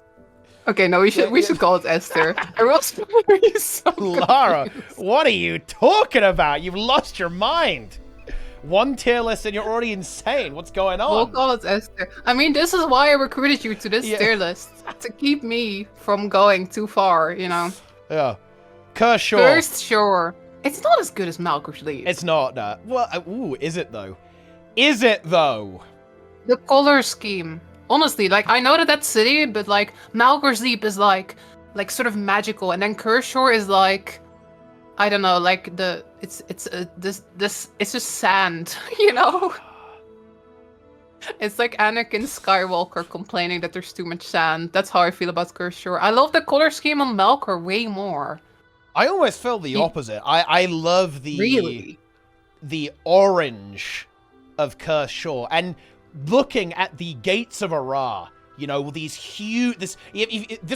Okay, no, we should call it Esther. Or else you're so Lara, confused. what are you talking about? You've lost your mind. One tier list and you're already insane. What's going on? We'll call it Esther. I mean, this is why I recruited you to this tier list. To keep me from going too far, you know? Yeah. Kershaw. Cursed Shore. It's not as good as Malcolm's Leaf. It's not, no. Well, ooh, is it though? Is it though? The color scheme. Honestly, like, I know that that's city, but like, Malcolm's Leap is like sort of magical, and then Kershaw is like, I don't know, like it's just sand, you know? It's like Anakin Skywalker complaining that there's too much sand. That's how I feel about Kershaw. I love the color scheme on Melkor way more. I almost feel the opposite. I love the orange of Kershaw, and looking at the gates of Ara, you know, these huge... This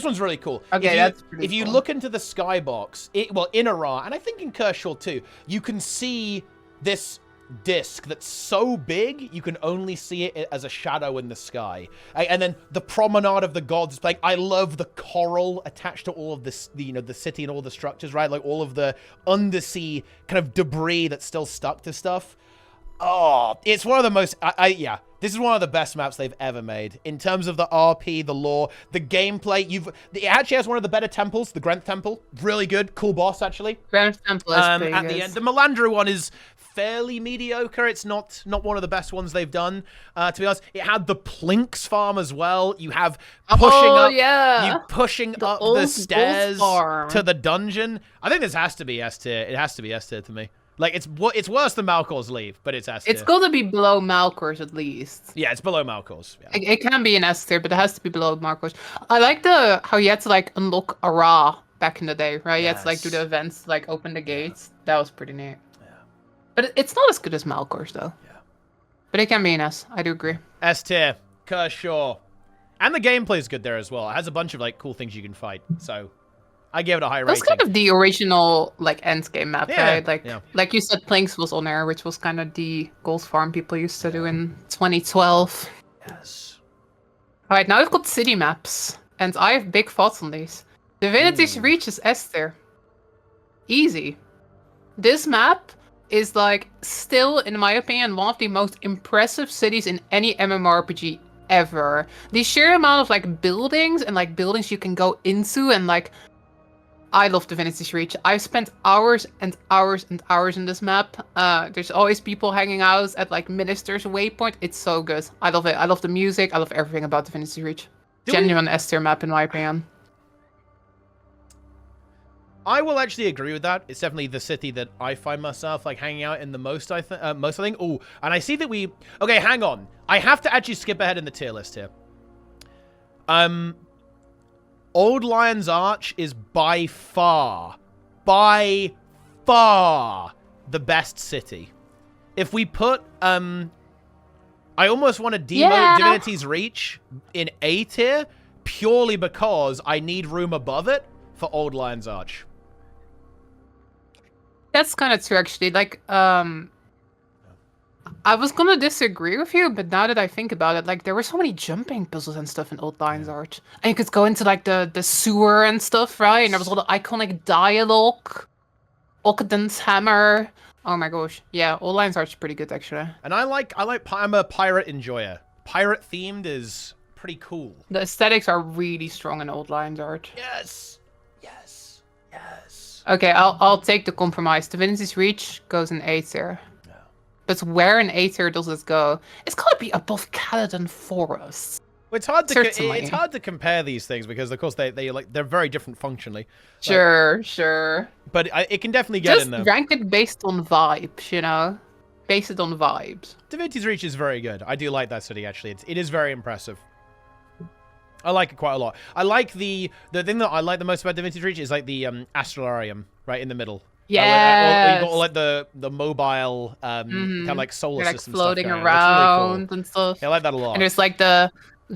one's really cool. Okay, that's pretty If you cool. look into the skybox, in Ara, and I think in Kershaw too, you can see this disc that's so big, you can only see it as a shadow in the sky. And then the Promenade of the Gods, like, I love the coral attached to all of this, you know, the city and all the structures, right? Like, all of the undersea kind of debris that's still stuck to stuff. Oh, it's one of the most... yeah, this is one of the best maps they've ever made. In terms of the RP, the lore, the gameplay, it actually has one of the better temples, the Grenth Temple. Really good. Cool boss, actually. Grenth Temple is pretty at the good. end. The Melandra one is fairly mediocre. It's not one of the best ones they've done. To be honest, it had the Plinks farm as well. You have pushing up the stairs to the dungeon. I think this has to be S tier. It has to be S tier to me. Like, it's worse than Malkor's Leave, but it's S tier. It's got to be below Malkor's at least. Yeah, it's below Malkor's. Yeah. It can be an S tier, but it has to be below Malkor's. I like how you had to like unlock Ara back in the day, right? You had to like do the events, like open the gates. That was pretty neat. Yeah. But it's not as good as Malkor's though. Yeah. But it can be an S. I do agree. S tier. Kershaw. And the gameplay is good there as well. It has a bunch of like cool things you can fight. So I give it a high rating. That's kind of the original like end game map, right? Like you said, Plinks was on there, which was kind of the gold farm people used to do in 2012. Yes. All right, now we've got city maps, and I have big thoughts on these. Divinity's Reach is S tier. Easy. This map is like still, in my opinion, one of the most impressive cities in any MMORPG ever. The sheer amount of like buildings you can go into, and like, I love Divinity's Reach. I've spent hours and hours and hours in this map. There's always people hanging out at like Minister's Waypoint. It's so good. I love it. I love the music. I love everything about Divinity's Reach. Genuine S tier map in my opinion. I will actually agree with that. It's definitely the city that I find myself like hanging out in the most. I think. Oh, and I see that we. Okay, hang on. I have to actually skip ahead in the tier list here. Old Lion's Arch is by far the best city. If we put I almost want to demote Divinity's Reach in A tier purely because I need room above it for Old Lion's Arch. That's kind of true, actually. Like, I was gonna disagree with you, but now that I think about it, like, there were so many jumping puzzles and stuff in Old Lion's Arch. And you could go into, like, the sewer and stuff, right? And there was all the iconic dialogue. Okadon's Hammer. Oh my gosh. Yeah, Old Lion's Arch is pretty good, actually. And I'm a pirate enjoyer. Pirate themed is pretty cool. The aesthetics are really strong in Old Lion's Arch. Yes. Okay, I'll take the compromise. Divinity's Reach goes in A tier. But where in A tier does this go? It's gotta be above Caledon Forest. It's hard to Certainly. it's hard to compare these things because of course they're very different functionally. Sure. But it can definitely get Just in there. rank it based on vibes, you know? Base it on vibes. Divinity's Reach is very good. I do like that city actually. It is very impressive. I like it quite a lot. I like the thing that I like the most about Divinity's Reach is like the Astrolarium right in the middle. Yeah. You got all like the mobile kind of like solar You're, like, system floating stuff going around on. It's really cool. and stuff. Yeah, I like that a lot. And there's like the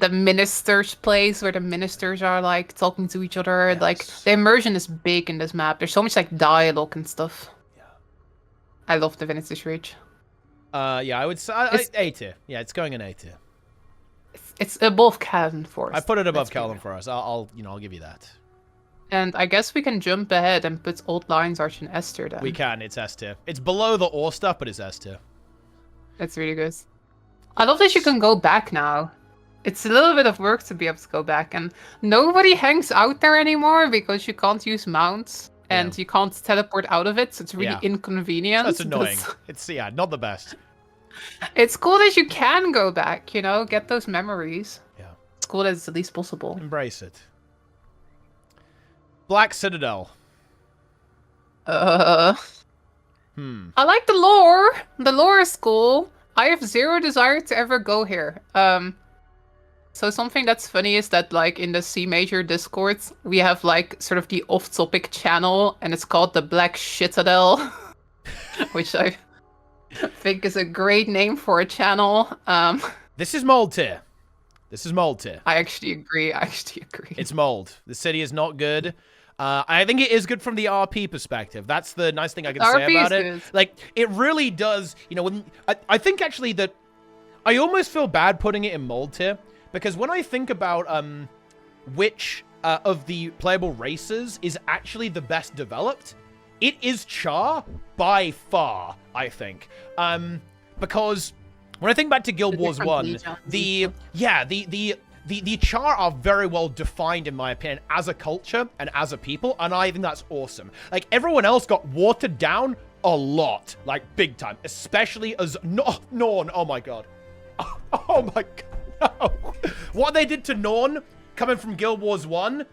minister's place where the ministers are like talking to each other. Yes. Like the immersion is big in this map. There's so much like dialogue and stuff. Yeah. I love Divinity's Reach. Yeah, I would say A tier. Yeah, it's going in A tier. It's above Cavern Forest. I put it above Cavern Forest. I'll give you that. And I guess we can jump ahead and put Old Lion's Arch in S tier then. We can. It's S tier. It's below the ore stuff, but it's S tier. That's really good. I love that you can go back now. It's a little bit of work to be able to go back, and nobody hangs out there anymore because you can't use mounts and you can't teleport out of it, so it's really inconvenient. That's annoying. It's not the best. It's cool that you can go back, you know, get those memories. Yeah. It's cool that it's the least possible. Embrace it. Black Citadel. I like the lore. The lore is cool. I have zero desire to ever go here. So something that's funny is that like in the C Major Discord, we have like sort of the off-topic channel, and it's called the Black Citadel, which I think is a great name for a channel. This is mold tier. This is mold tier. I actually agree. It's mold. The city is not good. I think it is good from the RP perspective. That's the nice thing I can say about it. Good. Like, it really does, you know, when I think actually that I almost feel bad putting it in mold tier, because when I think about which of the playable races is actually the best developed, it is Char by far, I think. Because when I think back to Guild Wars 1, the Char are very well defined, in my opinion, as a culture and as a people, and I think that's awesome. Like, everyone else got watered down a lot, like, big time, especially as Norn. Oh my god. Oh my god. No. What they did to Norn coming from Guild Wars 1?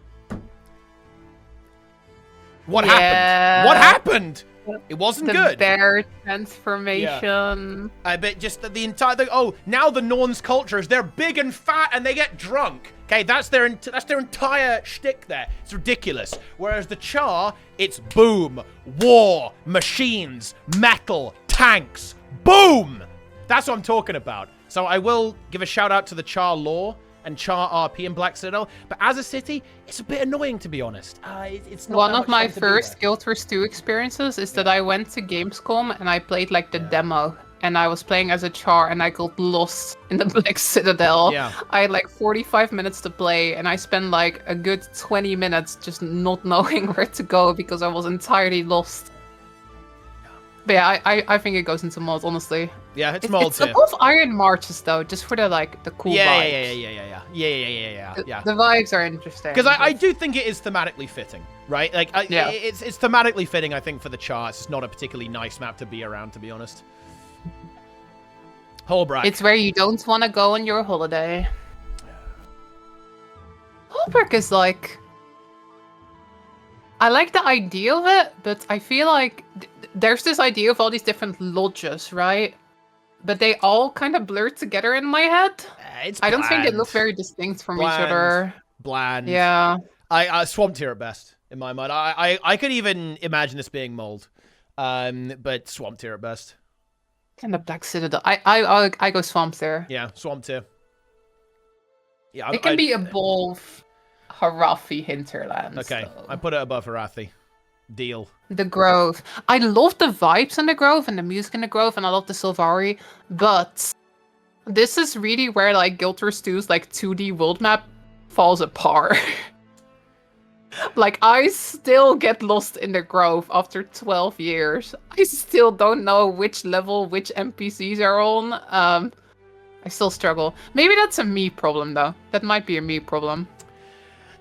What happened? What happened? It wasn't good. The bear transformation. I bet just the entire thing. Oh, now the Norns culture is they're big and fat and they get drunk. Okay, that's their entire shtick there. It's ridiculous. Whereas the Char, it's boom, war, machines, metal, tanks, boom. That's what I'm talking about. So I will give a shout out to the Char lore and Char RP in Black Citadel, but as a city, it's a bit annoying, to be honest. It's not One of my first Guild Wars 2 experiences is that I went to Gamescom and I played like the demo, and I was playing as a Char and I got lost in the Black Citadel. Yeah. I had like 45 minutes to play and I spent like a good 20 minutes just not knowing where to go because I was entirely lost. But yeah, I think it goes into mods, honestly. Yeah, it's mold tier. It's above Iron Marches though, just for the the cool vibes. Yeah. The vibes are interesting. Because I do think it is thematically fitting, right? Like, it's thematically fitting, I think, for the Char. It's just not a particularly nice map to be around, to be honest. Holbrook. It's where you don't want to go on your holiday. Holbrook is like... I like the idea of it, but I feel like there's this idea of all these different lodges, right? But they all kind of blur together in my head. I don't think they look very distinct from each other. Bland. Yeah. I Swamp Tier at best, in my mind. I could even imagine this being mold. But Swamp Tier at best. And the Black Citadel. I go Swamp Tier. Yeah, Swamp Tier. Yeah, it can be above Harathi Hinterlands. Okay, though. I put it above Harathi. Deal. The Grove. I love the vibes in the Grove and the music in the Grove, and I love the Sylvari, but this is really where like Guild Wars 2's like 2D world map falls apart. Like, I still get lost in the Grove after 12 years. I still don't know which level which NPCs are on. I still struggle. Maybe that's a me problem though. That might be a me problem.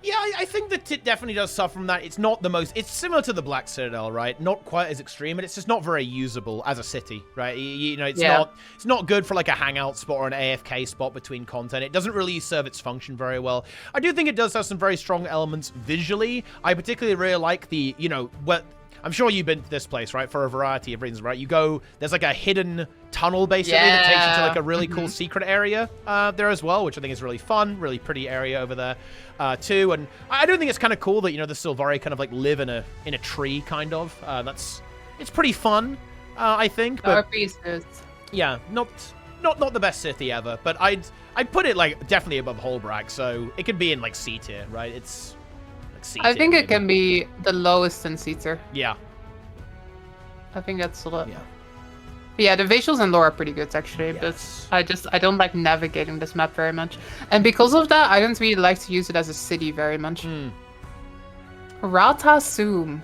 Yeah, I think that it definitely does suffer from that. It's not the most... It's similar to the Black Citadel, right? Not quite as extreme, but it's just not very usable as a city, right? You know, it's not good for like a hangout spot or an AFK spot between content. It doesn't really serve its function very well. I do think it does have some very strong elements visually. I particularly really like the, you know, what... I'm sure you've been to this place, right? For a variety of reasons, right? You go, there's like a hidden tunnel, basically, that takes you to like a really cool secret area there as well, which I think is really fun, really pretty area over there too. And I do think it's kind of cool that, you know, the Silvari kind of like live in a tree, kind of. It's pretty fun, I think. But yeah, not the best city ever, but I'd put it like definitely above Holbrag, so it could be in like C tier, right? It's I think it can be the lowest in C tier. Yeah. I think that's solid. Yeah. But yeah, the visuals and lore are pretty good, actually. Yes. But I don't like navigating this map very much. And because of that, I don't really like to use it as a city very much. Rata Sum.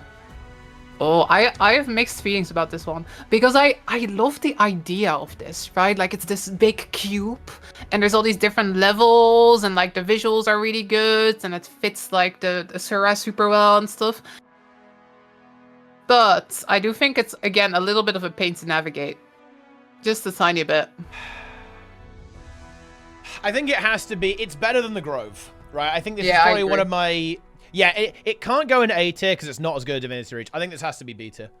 Oh, I have mixed feelings about this one. Because I love the idea of this, right? Like, it's this big cube, and there's all these different levels, and, like, the visuals are really good, and it fits, like, the Sura super well and stuff. But I do think it's, again, a little bit of a pain to navigate. Just a tiny bit. I think it has to be... It's better than the Grove, right? I think this is probably one of my... Yeah, it can't go into A tier because it's not as good as Divinity Reach. I think this has to be B tier.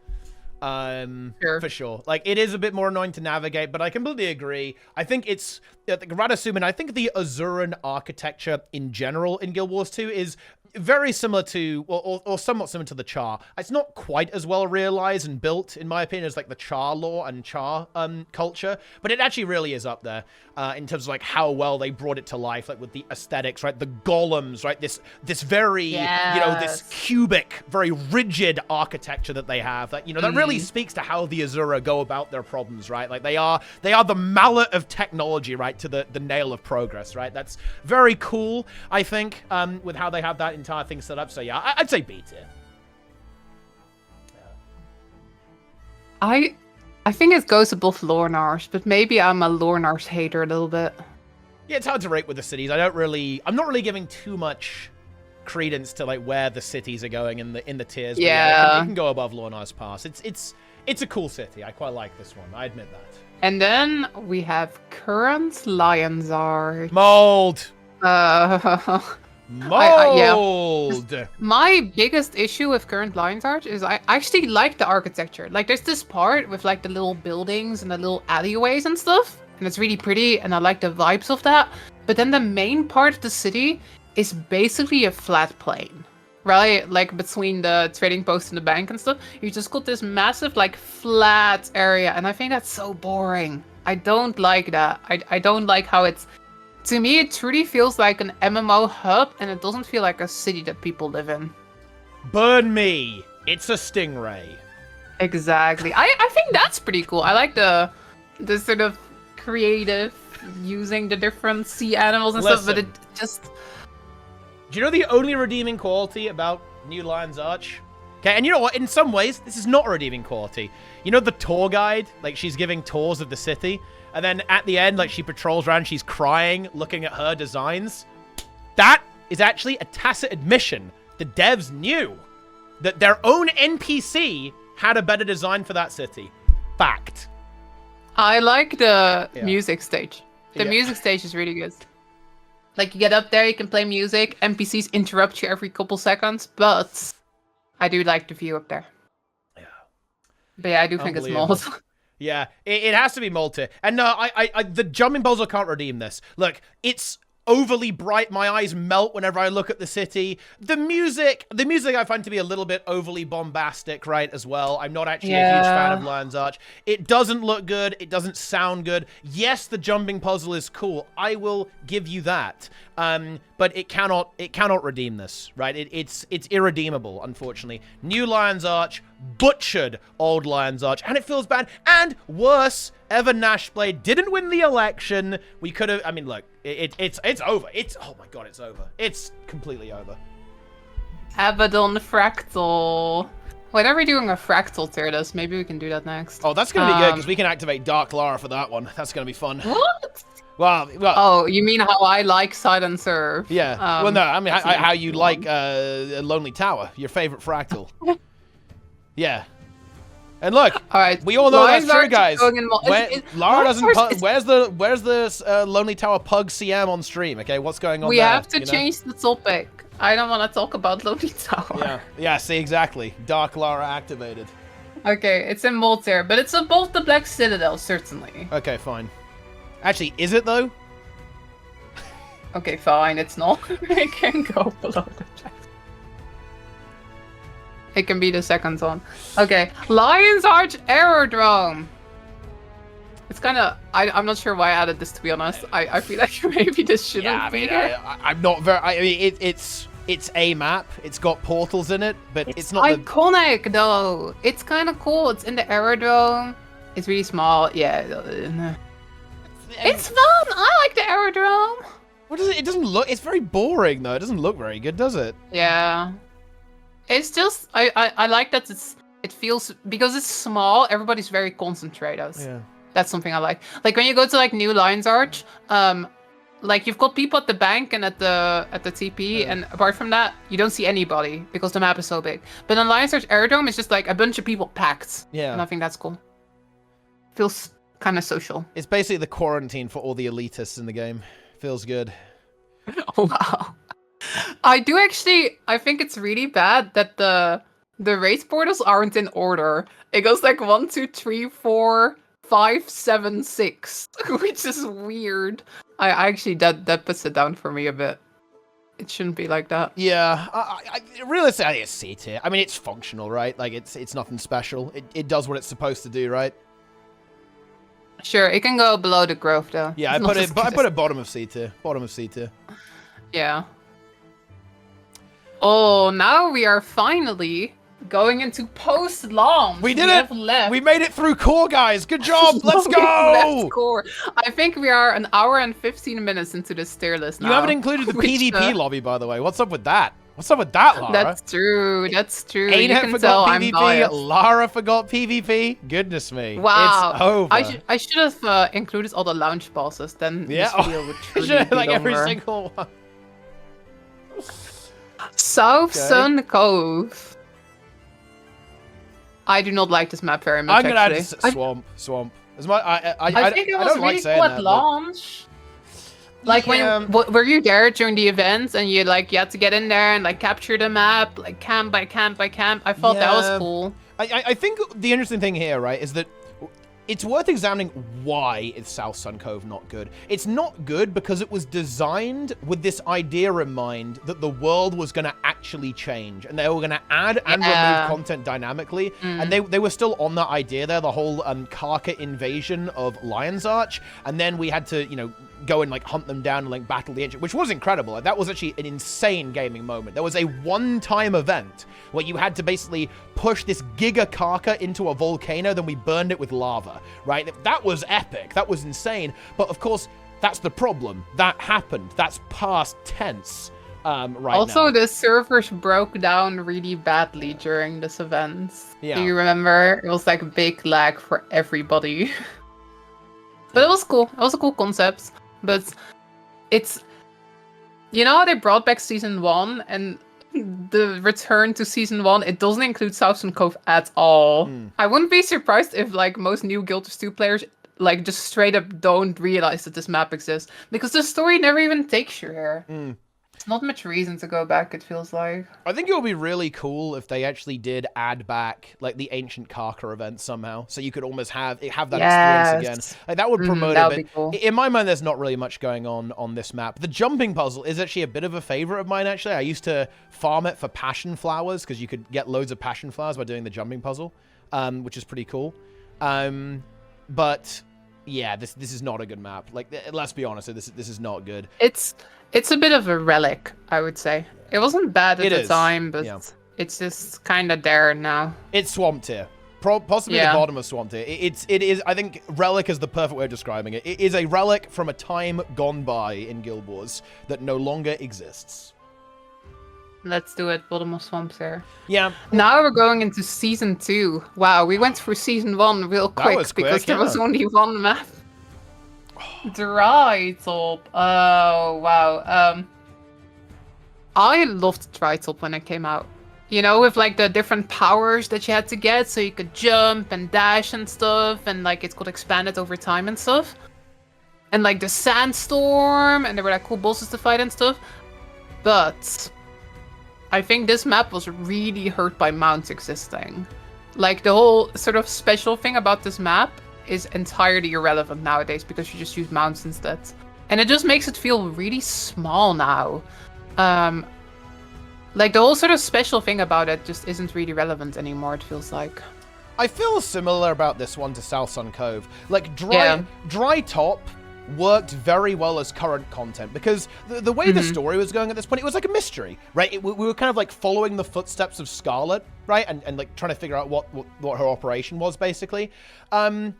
For sure. Like, it is a bit more annoying to navigate, but I completely agree. I think it's... Radasumin, I think the Azuran architecture in general in Guild Wars 2 is very similar to, or somewhat similar to the Char. It's not quite as well realized and built, in my opinion, as like the Char lore and Char culture, but it actually really is up there in terms of like how well they brought it to life, like with the aesthetics, right? The golems, right? This very, you know, this cubic, very rigid architecture that they have. That, you know, that really speaks to how the Azura go about their problems, right? Like they are the mallet of technology, right, to the nail of progress, right? That's very cool, I think, with how they have that entire thing set up. So yeah, I'd say B tier. I think it goes above Lornars, but maybe I'm a Lornars hater a little bit. Yeah, it's hard to rate with the cities. I'm not really giving too much credence to like where the cities are going in the tiers. But yeah, it can go above Lornar's Pass. It's a cool city. I quite like this one. I admit that. And then we have Current Lion's Arch. Mold. My biggest issue with Current Lion's Arch is I actually like the architecture. Like, there's this part with like the little buildings and the little alleyways and stuff, and it's really pretty, and I like the vibes of that. But then the main part of the city is basically a flat plain, right? Like between the trading post and the bank and stuff, you just got this massive like flat area, and I think that's so boring. I don't like that. I don't like how it's... To me, it truly feels like an MMO hub, and it doesn't feel like a city that people live in. Burn me! It's a stingray. Exactly. I think that's pretty cool. I like the sort of creative using the different sea animals and stuff, but it just... Do you know the only redeeming quality about New Lion's Arch? Okay, and you know what? In some ways, this is not a redeeming quality. You know the tour guide? Like, she's giving tours of the city, and then at the end, like, she patrols around, she's crying, looking at her designs. That is actually a tacit admission. The devs knew that their own NPC had a better design for that city. Fact. I like the music stage. The music stage is really good. Like, you get up there, you can play music, NPCs interrupt you every couple seconds, but I do like the view up there. Yeah. But yeah, I do think it's mold. Yeah, it has to be Malta. And no, the jumping puzzle can't redeem this. Look, it's overly bright. My eyes melt whenever I look at the city. The music I find to be a little bit overly bombastic, right, as well. I'm not actually a huge fan of Lion's Arch. It doesn't look good. It doesn't sound good. Yes, the jumping puzzle is cool. I will give you that. But it cannot redeem this, right? It's irredeemable, unfortunately. New Lion's Arch butchered old Lion's Arch, and it feels bad. And worse, Evan Nashblade didn't win the election. We could have. I mean, look, it's over. Oh my god, it's over. It's completely over. Abaddon Fractal. Whenever we're doing a Fractal tier list, maybe we can do that next. Oh, that's gonna be good because we can activate Dark Lara for that one. That's gonna be fun. What? Well. Oh, you mean how I like Side and Serve? Yeah. Well, no, I mean how you like Lonely Tower, your favorite fractal. Yeah. And look, all right, we all know Lions that's true, Arch guys. Lara doesn't. Where's the Lonely Tower pug CM on stream? Okay, what's going on? We there, have to change the topic. I don't want to talk about Lonely Tower. Yeah. See, exactly. Dark Lara activated. Okay, it's in Moltair, but it's above the Black Citadel, certainly. Okay, fine. Actually, is it though? Okay, fine. It's not. It can go below the Black. It can be the second one. Okay, Lions Arch Aerodrome. It's kind of. I'm not sure why I added this, to be honest. I feel like maybe this shouldn't be there. I'm not very. I mean, it's a map. It's got portals in it, but it's not iconic though. It's kind of cool. It's in the aerodrome. It's really small. Yeah. It's fun. I like the aerodrome. What is it? It doesn't look. It's very boring though. It doesn't look very good, does it? Yeah. It's just. I like that it feels, because it's small. Everybody's very concentrated. Yeah. That's something I like. Like when you go to like New Lions Arch, like you've got people at the bank and at the TP, and apart from that, you don't see anybody because the map is so big. But on Lions Arch Aerodrome, it's just like a bunch of people packed. Yeah. And I think that's cool. Feels kind of social. It's basically the quarantine for all the elitists in the game. Feels good. Oh wow. I think it's really bad that the race portals aren't in order. It goes like 1, 2, 3, 4, 5, 7, 6, which is weird. I actually that puts it down for me a bit. It shouldn't be like that. Yeah, realistically, I think it's C tier. I mean, it's functional, right? Like it's nothing special. It does what it's supposed to do, right? Sure, it can go below the Grove though. Yeah, I put it bottom of C tier. Bottom of C tier. Yeah. Oh, now we are finally going into post-launch. We did it! We made it through core, guys. Good job. Let's go! Core. I think we are an hour and 15 minutes into this tier list now. You haven't included the PvP lobby, by the way. What's up with that? What's up with that, Lara? That's true. ArenaNet forgot PvP. Lara forgot PvP. Goodness me. Wow. It's over. I should have included all the launch bosses. Then this video would truly be like longer. every single one. South Sun Cove. I do not like this map very much. I'm gonna add swamp. As much, I think it was really cool at launch. Like were you there during the events and you had to get in there and like capture the map like camp by camp by camp? I thought that was cool. I think the interesting thing here, right, is that it's worth examining why is South Sun Cove not good. It's not good because it was designed with this idea in mind that the world was going to actually change and they were going to add and remove content dynamically. And they were still on that idea there, the whole Karka invasion of Lion's Arch. And then we had to, go and like hunt them down and like battle the engine, which was incredible. Like, that was actually an insane gaming moment. There was a one-time event where you had to basically push this Giga Karka into a volcano, then we burned it with lava, right? That was epic. That was insane. But of course, that's the problem. That happened. That's past tense right also, now. the servers broke down really badly during this event. Yeah. Do you remember? It was like big lag for everybody. But it was cool. It was a cool concept. But it's... how they brought back Season 1 and the return to Season 1, it doesn't include South Sun Cove at all. I wouldn't be surprised if like most new Guild Wars 2 players like just straight up don't realize that this map exists. Because the story never even takes you here. It's not much reason to go back, it feels like. I think it would be really cool if they actually did add back like the ancient Karka event somehow, so you could almost have that experience again. Like, that would promote it. But cool. In my mind, there's not really much going on this map. The jumping puzzle is actually a bit of a favorite of mine. Actually, I used to farm it for passion flowers because you could get loads of passion flowers by doing the jumping puzzle, which is pretty cool. But yeah, this is not a good map. Like, let's be honest, this is not good. It's a bit of a relic, I would say. It wasn't bad at the time, but it's just kind of there now. It's swamp tier. Possibly the bottom of swamp tier. It is, I think, relic is the perfect way of describing it. It is a relic from a time gone by in Guild Wars that no longer exists. Let's do it, bottom of swamp tier. Yeah. Now we're going into Season 2. Wow, we went through Season 1 real quick because there was only one map. Dry top. Oh wow. I loved Dry top when it came out. You know, with like the different powers that you had to get, so you could jump and dash and stuff, and like it got expanded over time and stuff. And like the sandstorm, and there were like cool bosses to fight and stuff. But I think this map was really hurt by mounts existing. Like the whole sort of special thing about this map is entirely irrelevant nowadays because you just use mounts instead. And it just makes it feel really small now. Like the whole sort of special thing about it just isn't really relevant anymore, it feels like. I feel similar about this one to South Sun Cove. Like Dry Top worked very well as current content because the way the story was going at this point, it was like a mystery, right? We were kind of like following the footsteps of Scarlet, right? And like trying to figure out what her operation was basically. And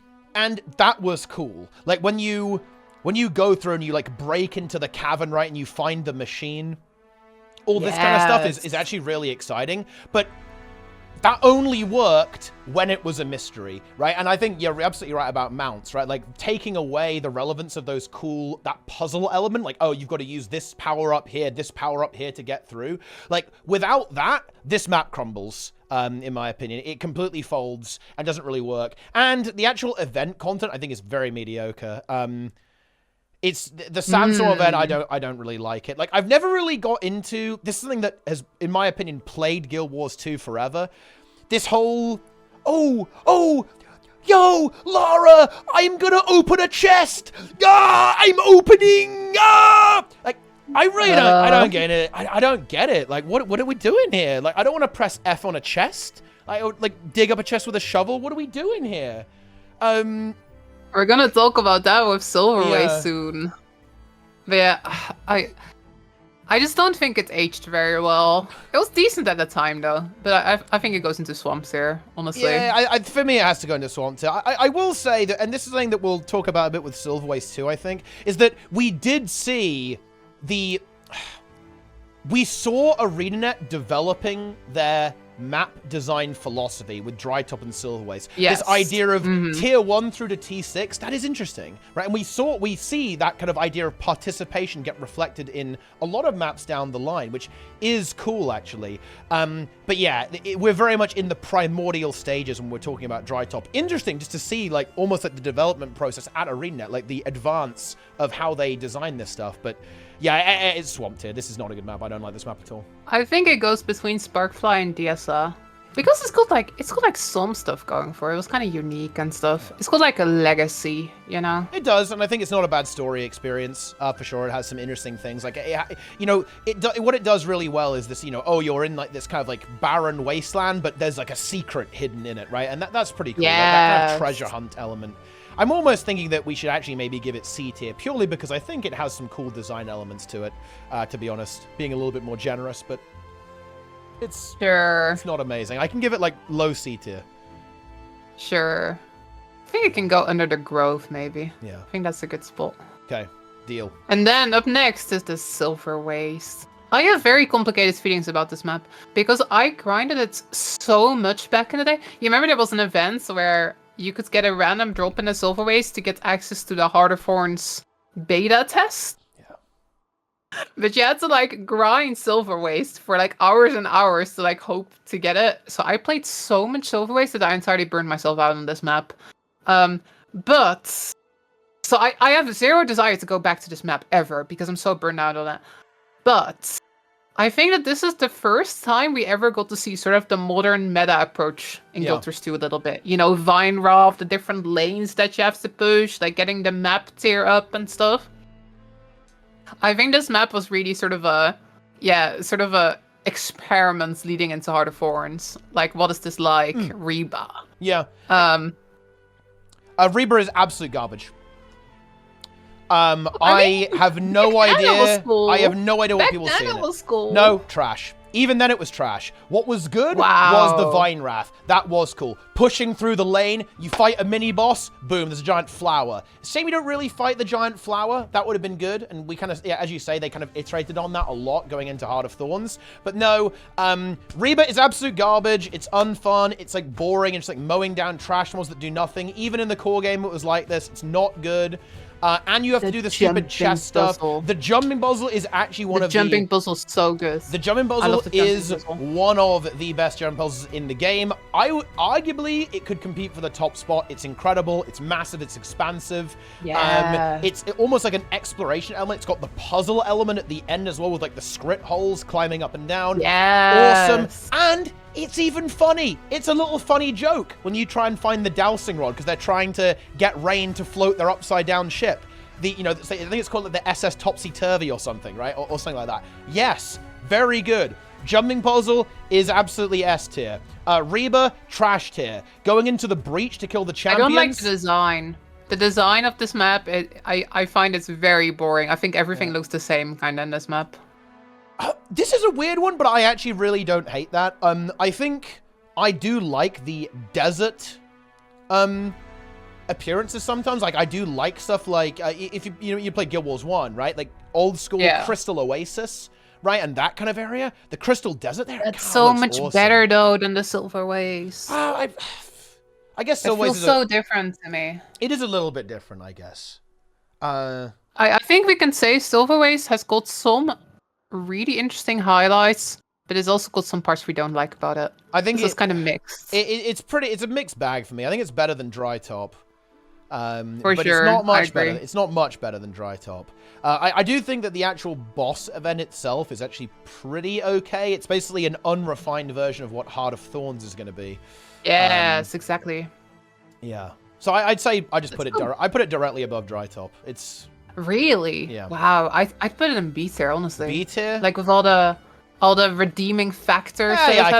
that was cool. Like when you go through and you like break into the cavern, right? And you find the machine, all this kind of stuff is actually really exciting. But that only worked when it was a mystery, right? And I think you're absolutely right about mounts, right? Like taking away the relevance of those that puzzle element, like, oh, you've got to use this power up here to get through. Like without that, this map crumbles, in my opinion. It completely folds and doesn't really work. And the actual event content, I think, is very mediocre. It's the Sandstorm event. I don't really like it. Like I've never really got into this. Is something that has, in my opinion, plagued Guild Wars 2 forever. This whole yo, Lara, I'm gonna open a chest. I'm opening. Like I really I don't get it. I don't get it. Like what are we doing here? Like I don't want to press F on a chest. Like dig up a chest with a shovel. What are we doing here? We're gonna talk about that with Silverway soon. But yeah, I just don't think it aged very well. It was decent at the time though, but I think it goes into swamps here, honestly. Yeah, for me it has to go into swamps here. I will say that, and this is something that we'll talk about a bit with Silverways too, I think, is that we did see we saw ArenaNet developing their map design philosophy with Dry Top and Silverways. Yes. This idea of tier 1 through to T6, that is interesting, right? And we see that kind of idea of participation get reflected in a lot of maps down the line, which is cool actually. But yeah, we're very much in the primordial stages when we're talking about Dry Top. Interesting just to see like almost like the development process at ArenaNet, like the advance of how they design this stuff. But yeah, it's swamped here. This is not a good map. I don't like this map at all. I think it goes between Sparkfly and DSR. Because it's got like some stuff going for it. It was kind of unique and stuff. It's got like a legacy, you know? It does, and I think it's not a bad story experience, for sure. It has some interesting things. Like, you know, what it does really well is this, you know, oh, you're in like this kind of like barren wasteland, but there's like a secret hidden in it, right? And that's pretty cool. Yeah. That kind of treasure hunt element. I'm almost thinking that we should actually maybe give it C tier, purely because I think it has some cool design elements to it, to be honest. Being a little bit more generous, but it's not amazing. I can give it like low C tier. Sure. I think it can go under the growth, maybe. Yeah. I think that's a good spot. Okay, deal. And then up next is the Silver Waste. I have very complicated feelings about this map because I grinded it so much back in the day. You remember there was an event where you could get a random drop in the Silver Waste to get access to the Heart of Thorns beta test? But you had to like grind Silver Waste for like hours and hours to like hope to get it. So I played so much Silver Waste that I entirely burned myself out on this map. But so I have zero desire to go back to this map ever because I'm so burned out on it. But I think that this is the first time we ever got to see sort of the modern meta approach in Guild Wars 2 a little bit. You know, Vine Raft, the different lanes that you have to push, like getting the map tier up and stuff. I think this map was really sort of a experiment leading into Heart of Thorns. Like, what is this like? Reba. Yeah. Reba is absolute garbage. I have no idea. I have no idea what people say. Back then it was cool. No, trash. Even then it was trash. What was good was the Vine Wrath. That was cool. Pushing through the lane, you fight a mini boss, boom, there's a giant flower. Shame we don't really fight the giant flower. That would have been good. And we kind of, yeah, as you say, they kind of iterated on that a lot going into Heart of Thorns. But no, Reba is absolute garbage. It's unfun. It's like boring and just like mowing down trash ones that do nothing. Even in the core game, it was like this. It's not good. And you have to do the stupid chest stuff. The jumping puzzle is actually one of the... The jumping puzzle's so good. The jumping puzzle is one of the best jumping puzzles in the game. Arguably, it could compete for the top spot. It's incredible. It's massive. It's expansive. Yeah. It's almost like an exploration element. It's got the puzzle element at the end as well, with like the script holes climbing up and down. Yes. Awesome. And it's even funny. It's a little funny joke when you try and find the dowsing rod because they're trying to get Rain to float their upside down ship. I think it's called the SS Topsy Turvy or something, right? Or something like that. Yes, very good. Jumping puzzle is absolutely S tier. Reba, trash tier. Going into the breach to kill the champions. I don't like the design. The design of this map, I find it's very boring. I think everything looks the same kind of in this map. This is a weird one, but I actually really don't hate that. I think I do like the desert appearances sometimes. Like, I do like stuff like if you play Guild Wars 1, right? Like old school Crystal Oasis, right? And that kind of area. The Crystal Desert there. That's so much better though than the Silver Waste. I guess Silver Waste is so different to me. It is a little bit different, I guess. I think we can say Silver Waste has got some really interesting highlights, but it's also got some parts we don't like about it. I think it's kind of mixed. It's a mixed bag for me. I think it's better than Dry Top. For but sure, it's not much better. It's not much better than Dry Top. I do think that the actual boss event itself is actually pretty okay. It's basically an unrefined version of what Heart of Thorns is going to be. Yes, exactly. Yeah. So I'd say I just put it directly above Dry Top. It's really wow. I'd put it in B tier, honestly. B tier, like with all the redeeming factors,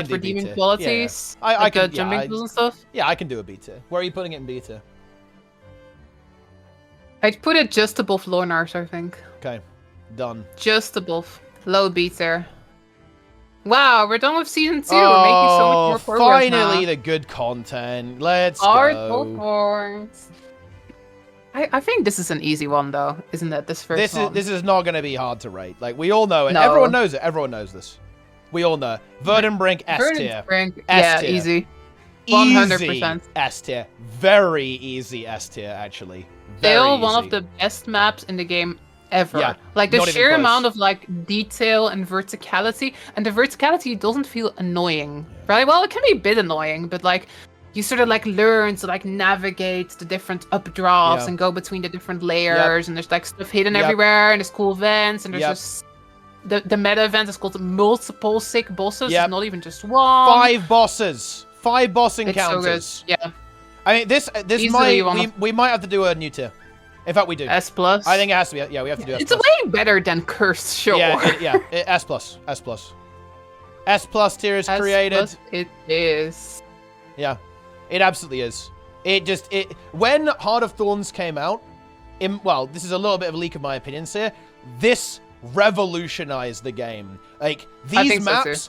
redeeming qualities, like the jumping tools and stuff. Yeah, I can do a B tier. Where are you putting it in B tier? I'd put it just above Lornart, I think. Okay, done. Just above. Low B tier. Wow, we're done with season 2. We're making so much more progress finally now. the good content. Let's go. Thorns. I think this is an easy one, though, isn't it? This is not going to be hard to rate. Like, we all know it. No. Everyone knows it. Everyone knows this. We all know. Verdant S tier. Yeah, easy. 100%. S tier. Very easy S tier, actually. Still one of the best maps in the game ever. Yeah, like the sheer amount of like detail and verticality, and the verticality doesn't feel annoying, right? Well, it can be a bit annoying, but like you sort of like learn to like navigate the different updrafts and go between the different layers, and there's like stuff hidden everywhere, and there's cool vents, and there's just the meta event is called multiple sick bosses. It's not even just one. 5 bosses. 5 boss encounters. So good. Yeah. I mean, this we might have to do a new tier. In fact, we do. S+. I think it has to be. Yeah, we have to do S+. It's way better than Cursed, sure. Yeah, S+. S+ tier is created. It is. Yeah, it absolutely is. When Heart of Thorns came out, this is a little bit of a leak of my opinions here. This revolutionized the game. Like, these maps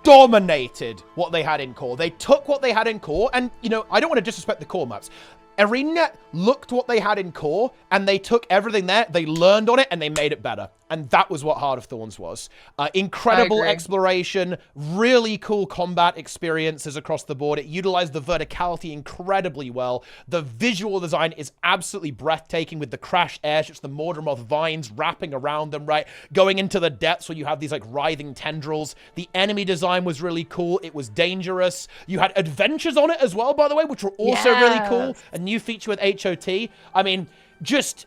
dominated what they had in core. They took what they had in core, and, I don't want to disrespect the core maps. ArenaNet looked what they had in core, and they took everything there, they learned on it, and they made it better. And that was what Heart of Thorns was. Incredible exploration, really cool combat experiences across the board. It utilized the verticality incredibly well. The visual design is absolutely breathtaking with the crashed airships, the Mordramoth vines wrapping around them, right? Going into the depths where you have these like writhing tendrils. The enemy design was really cool. It was dangerous. You had adventures on it as well, by the way, which were also really cool. A new feature with HOT. I mean, just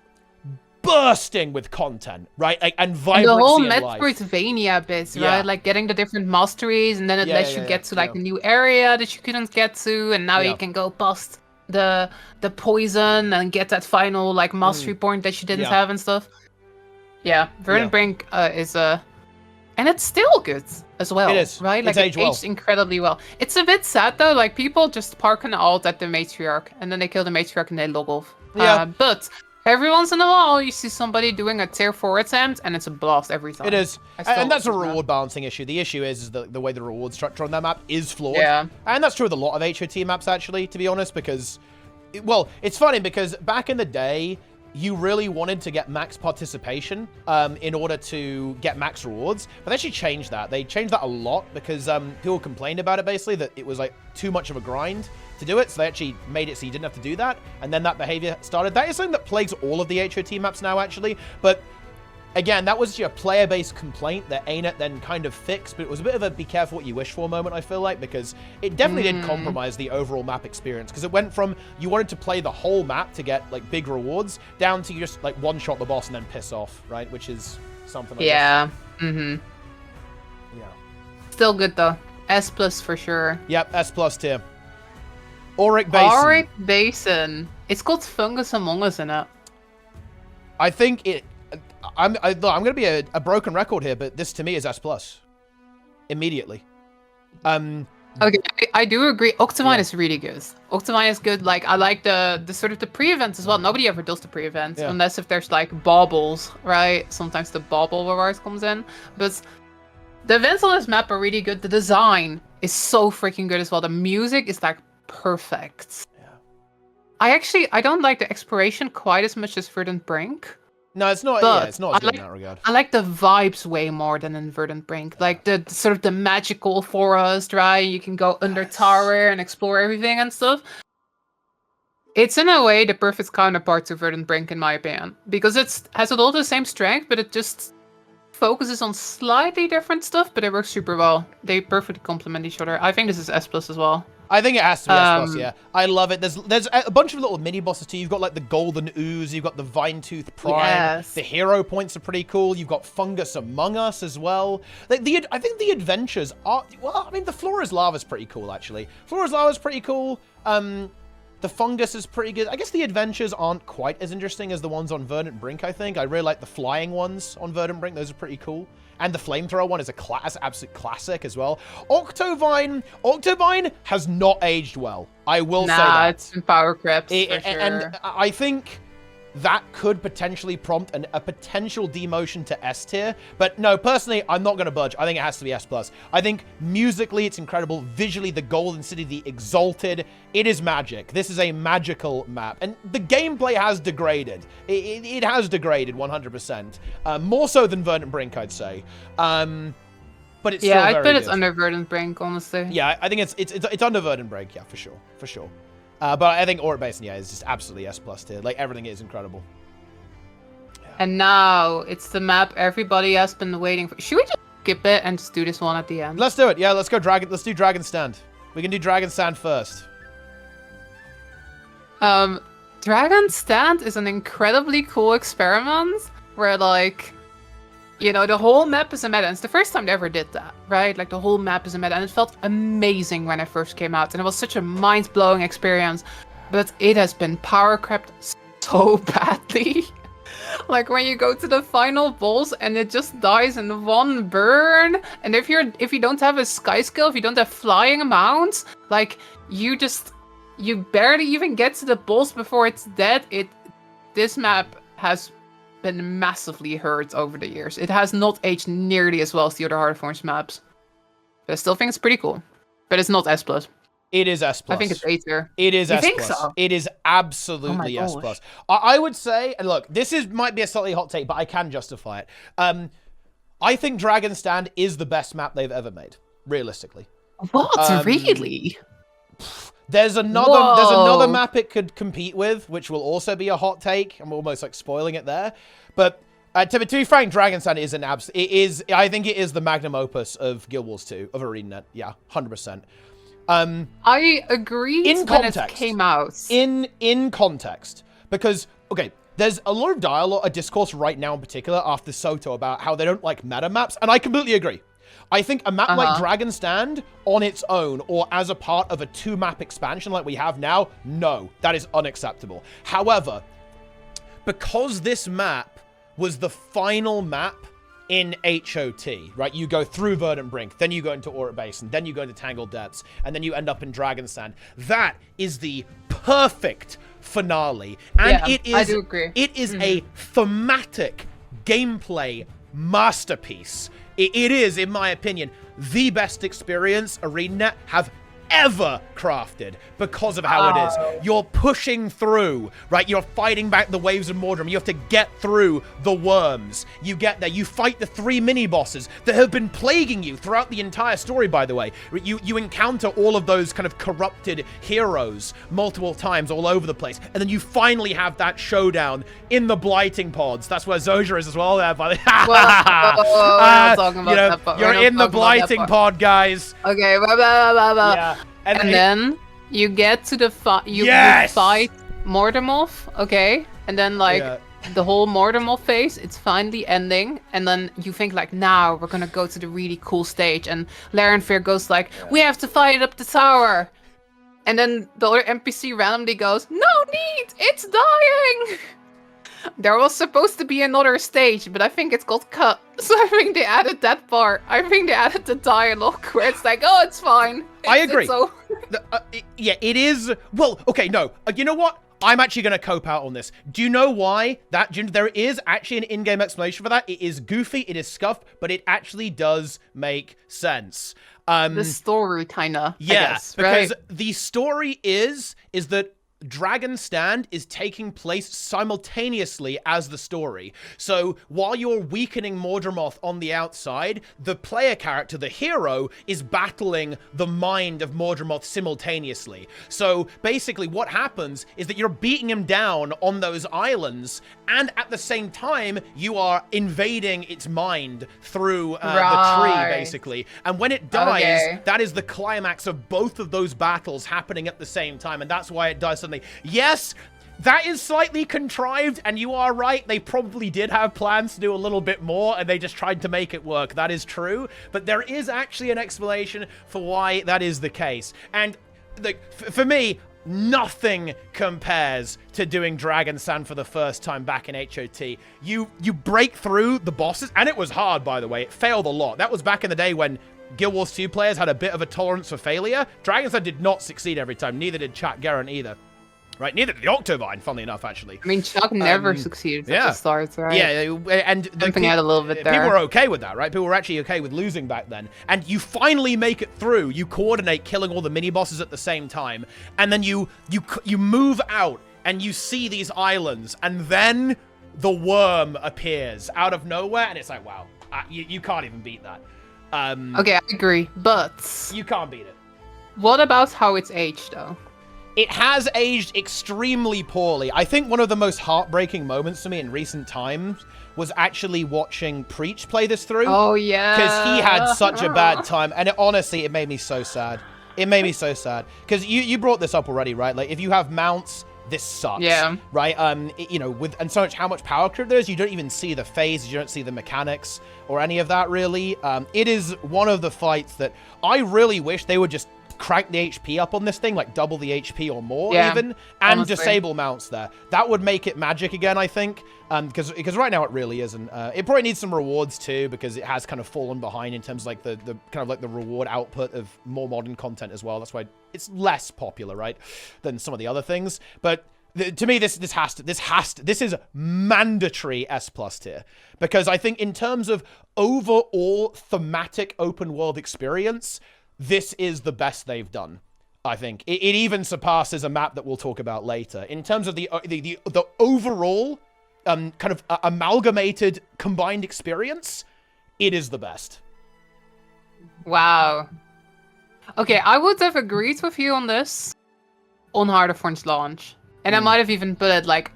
bursting with content, right? And vibrancy. And the whole Metroidvania bits, right? Like getting the different masteries, and then it lets you get to like a new area that you couldn't get to, and now you can go past the poison and get that final like mastery point that you didn't have and stuff. Yeah, Verdant Brink is and it's still good as well. It is, right? Like it's aged incredibly well. It's a bit sad though, like people just park an alt at the matriarch, and then they kill the matriarch and they log off. But every once in a while, you see somebody doing a tier 4 attempt, and it's a blast every time. It is. And that's a reward balancing issue. The issue is the way the reward structure on that map is flawed. Yeah. And that's true with a lot of HOT maps, actually, to be honest, because... Well, it's funny, because back in the day, you really wanted to get max participation in order to get max rewards. But they actually changed that. They changed that a lot because people complained about it, basically, that it was like too much of a grind to do it. So they actually made it so you didn't have to do that. And then that behavior started. That is something that plagues all of the HOT maps now, actually. But again, that was a player-based complaint that ArenaNet then kind of fixed, but it was a bit of a be careful what you wish for moment, I feel like, because it definitely did compromise the overall map experience, because it went from you wanted to play the whole map to get, like, big rewards, down to you just, like, one-shot the boss and then piss off, right? Which is something like Yeah. Yeah. Still good, though. S+ for sure. Yep, S+ tier. Auric Basin. Auric Basin. It's got Fungus Among Us in it. I think it... I'm going to be a broken record here, but this to me is S+. Immediately. Okay, I do agree. Octavine is really good. Octavine is good. Like, I like the sort of the pre-events as well. Nobody ever does the pre-events unless if there's like baubles, right? Sometimes the bauble reward comes in. But the events on this map are really good. The design is so freaking good as well. The music is like perfect. Yeah. I don't like the exploration quite as much as Verdant Brink. No, it's not. Yeah, it's not as good in that regard. I like the vibes way more than in Verdant Brink. Like the sort of the magical forest, right? You can go under tower and explore everything and stuff. It's in a way the perfect counterpart to Verdant Brink, in my opinion, because it has a lot of the same strength, but it just focuses on slightly different stuff. But it works super well. They perfectly complement each other. I think this is S+ as well. I think it has to be S+, yeah. I love it. There's a bunch of little mini-bosses too. You've got, like, the Golden Ooze. You've got the Vine-Tooth Prime. Yes. The hero points are pretty cool. You've got Fungus Among Us as well. Like, I think the adventures are... Well, I mean, the Flora's Lava's pretty cool, actually. Flora's Lava's pretty cool. The Fungus is pretty good. I guess the adventures aren't quite as interesting as the ones on Verdant Brink, I think. I really like the flying ones on Verdant Brink. Those are pretty cool. And the flamethrower one is an absolute classic as well. Octavine has not aged well. I will say that. It's been power crept, for sure. And I think that could potentially prompt a potential demotion to S tier. But no, personally, I'm not going to budge. I think it has to be S+. I think musically, it's incredible. Visually, the Golden City, the Exalted, it is magic. This is a magical map. And the gameplay has degraded. It has degraded 100%. More so than Verdant Brink, I'd say. But it's still very good. Yeah, I bet it's under Verdant Brink, honestly. Yeah, I think it's under Verdant Brink, yeah, for sure. For sure. But I think Auric Basin, yeah, is just absolutely S+ tier. Like, everything is incredible. Yeah. And now, it's the map everybody has been waiting for. Should we just skip it and just do this one at the end? Let's do it. Yeah, let's do Dragon Stand. We can do Dragon Stand first. Dragon Stand is an incredibly cool experiment where, like, you know, the whole map is a meta. And it's the first time they ever did that, right? Like, the whole map is a meta. And it felt amazing when it first came out. And it was such a mind-blowing experience. But it has been power crept so badly. Like, when you go to the final boss and it just dies in one burn. And if you don't have a sky skill, if you don't have flying mounts, like, you barely even get to the boss before it's dead. This map has been massively hurt over the years. It has not aged nearly as well as the other Heart of Thorns maps. But I still think it's pretty cool. But it's not S+. It is S+. I think it's A tier. It is you S+. think so? It is absolutely S+. I would say, and look, this might be a slightly hot take, but I can justify it. I think Dragon Stand is the best map they've ever made, realistically. What? Really? There's another map it could compete with, which will also be a hot take. I'm almost like spoiling it there. But to be frank, Dragon Stand is I think it is the magnum opus of Guild Wars 2, of ArenaNet. Yeah, 100%. I agree when it came out. In context. Because, okay, there's a lot of dialogue, a discourse right now in particular after SotO about how they don't like meta maps, and I completely agree. I think a map like Dragon Stand on its own or as a part of a 2-map expansion like we have now, no, that is unacceptable. However, because this map was the final map in HOT, right? You go through Verdant Brink, then you go into Auric Basin, then you go into Tangled Depths, and then you end up in Dragon Stand. That is the perfect finale. And I do agree. It is a thematic gameplay masterpiece. It is, in my opinion, the best experience ArenaNet have ever crafted because of how it is. You're pushing through, right? You're fighting back the waves of Mordor. You have to get through the worms. You get there. You fight the 3 mini-bosses that have been plaguing you throughout the entire story, by the way. You encounter all of those kind of corrupted heroes multiple times all over the place. And then you finally have that showdown in the Blighting Pods. That's where Zoja is as well there, by the way. We're not talking about that part. You're in the Blighting Pod, guys. Okay, blah, blah, blah, blah. Yeah. And then you get to the you fight Mortemorph, okay? And then like the whole Mortemorph phase, it's finally ending. And then you think like, now we're gonna go to the really cool stage. And Lara and Fear goes like, we have to fight up the tower. And then the other NPC randomly goes, no need, it's dying. There was supposed to be another stage, but I think it's got cut. So I think they added that part. I think they added the dialogue where it's like, oh, it's fine. I agree. Yeah, it is. Well, okay, no. You know what? I'm actually going to cope out on this. Do you know why? There is actually an in-game explanation for that. It is goofy, it is scuffed, but it actually does make sense. The story, kind of, yeah, I guess, because right? the story is that Dragon's Stand is taking place simultaneously as the story. So while you're weakening Mortemorph on the outside, the player character, the hero, is battling the mind of Mortemorph simultaneously. So basically what happens is that you're beating him down on those islands, and at the same time, you are invading its mind through the tree, basically. And when it dies, that is the climax of both of those battles happening at the same time, and that's why it dies suddenly. Yes, that is slightly contrived, and you are right. They probably did have plans to do a little bit more, and they just tried to make it work. That is true, but there is actually an explanation for why that is the case. And for me, nothing compares to doing Dragon's Stand for the first time back in HOT. You break through the bosses, and it was hard, by the way. It failed a lot. That was back in the day when Guild Wars 2 players had a bit of a tolerance for failure. Dragon's Stand did not succeed every time. Neither did Chuck Garrett either. Right, neither did the Octovine, funnily enough, actually. I mean, Chuck never succeeded at the start, right? Yeah, and jumping out a little bit there. People were okay with that, right? People were actually okay with losing back then. And you finally make it through. You coordinate killing all the mini-bosses at the same time. And then you move out, and you see these islands. And then the worm appears out of nowhere. And it's like, wow, you can't even beat that. Okay, I agree, but you can't beat it. What about how it's aged, though? It has aged extremely poorly. I think one of the most heartbreaking moments to me in recent times was actually watching Preach play this through. Oh, yeah. Because he had such a bad time. And honestly, it made me so sad. It made me so sad. Because you brought this up already, right? Like, if you have mounts, this sucks. Yeah. Right? You know, and so much how much power creep there is, you don't even see the phases, you don't see the mechanics or any of that, really. It is one of the fights that I really wish they would just crank the HP up on this thing, like double the HP or more even, and honestly, disable mounts there. That would make it magic again, I think, because right now it really isn't. It probably needs some rewards too, because it has kind of fallen behind in terms of like the kind of like the reward output of more modern content as well. That's why it's less popular, right, than some of the other things. But to me, this is mandatory S+ tier, because I think in terms of overall thematic open world experience, this is the best they've done. I think it even surpasses a map that we'll talk about later in terms of the overall kind of amalgamated combined experience. It is the best. Wow. Okay, I would have agreed with you on this on Heart of Thorns launch, and I might have even put it like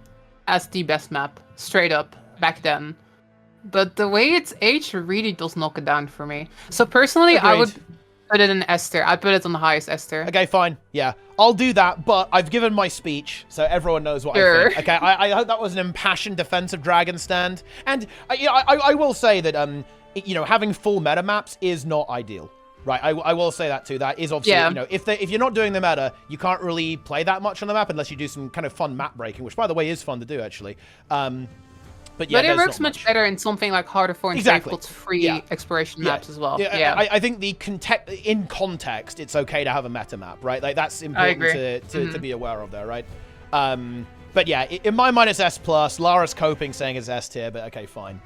as the best map straight up back then. But the way it's aged really does knock it down for me. So personally, agreed. I would put it in S tier. I'd put it on the highest S tier. Okay, fine. Yeah, I'll do that, but I've given my speech, so everyone knows what I think. Okay, I hope that was an impassioned defense of Dragon's Stand. And I will say that, you know, having full meta maps is not ideal. Right, I will say that too. That is obviously, you know, if you're not doing the meta, you can't really play that much on the map unless you do some kind of fun map breaking, which, by the way, is fun to do, actually. But yeah, it works much better in something like Heart of Thorns, exactly. Where you've got free exploration maps as well. I think in context, it's okay to have a meta map, right? Like that's important to be aware of there, right? But yeah, in my mind, it's S+. Lara's coping, saying it's S tier, but okay, fine.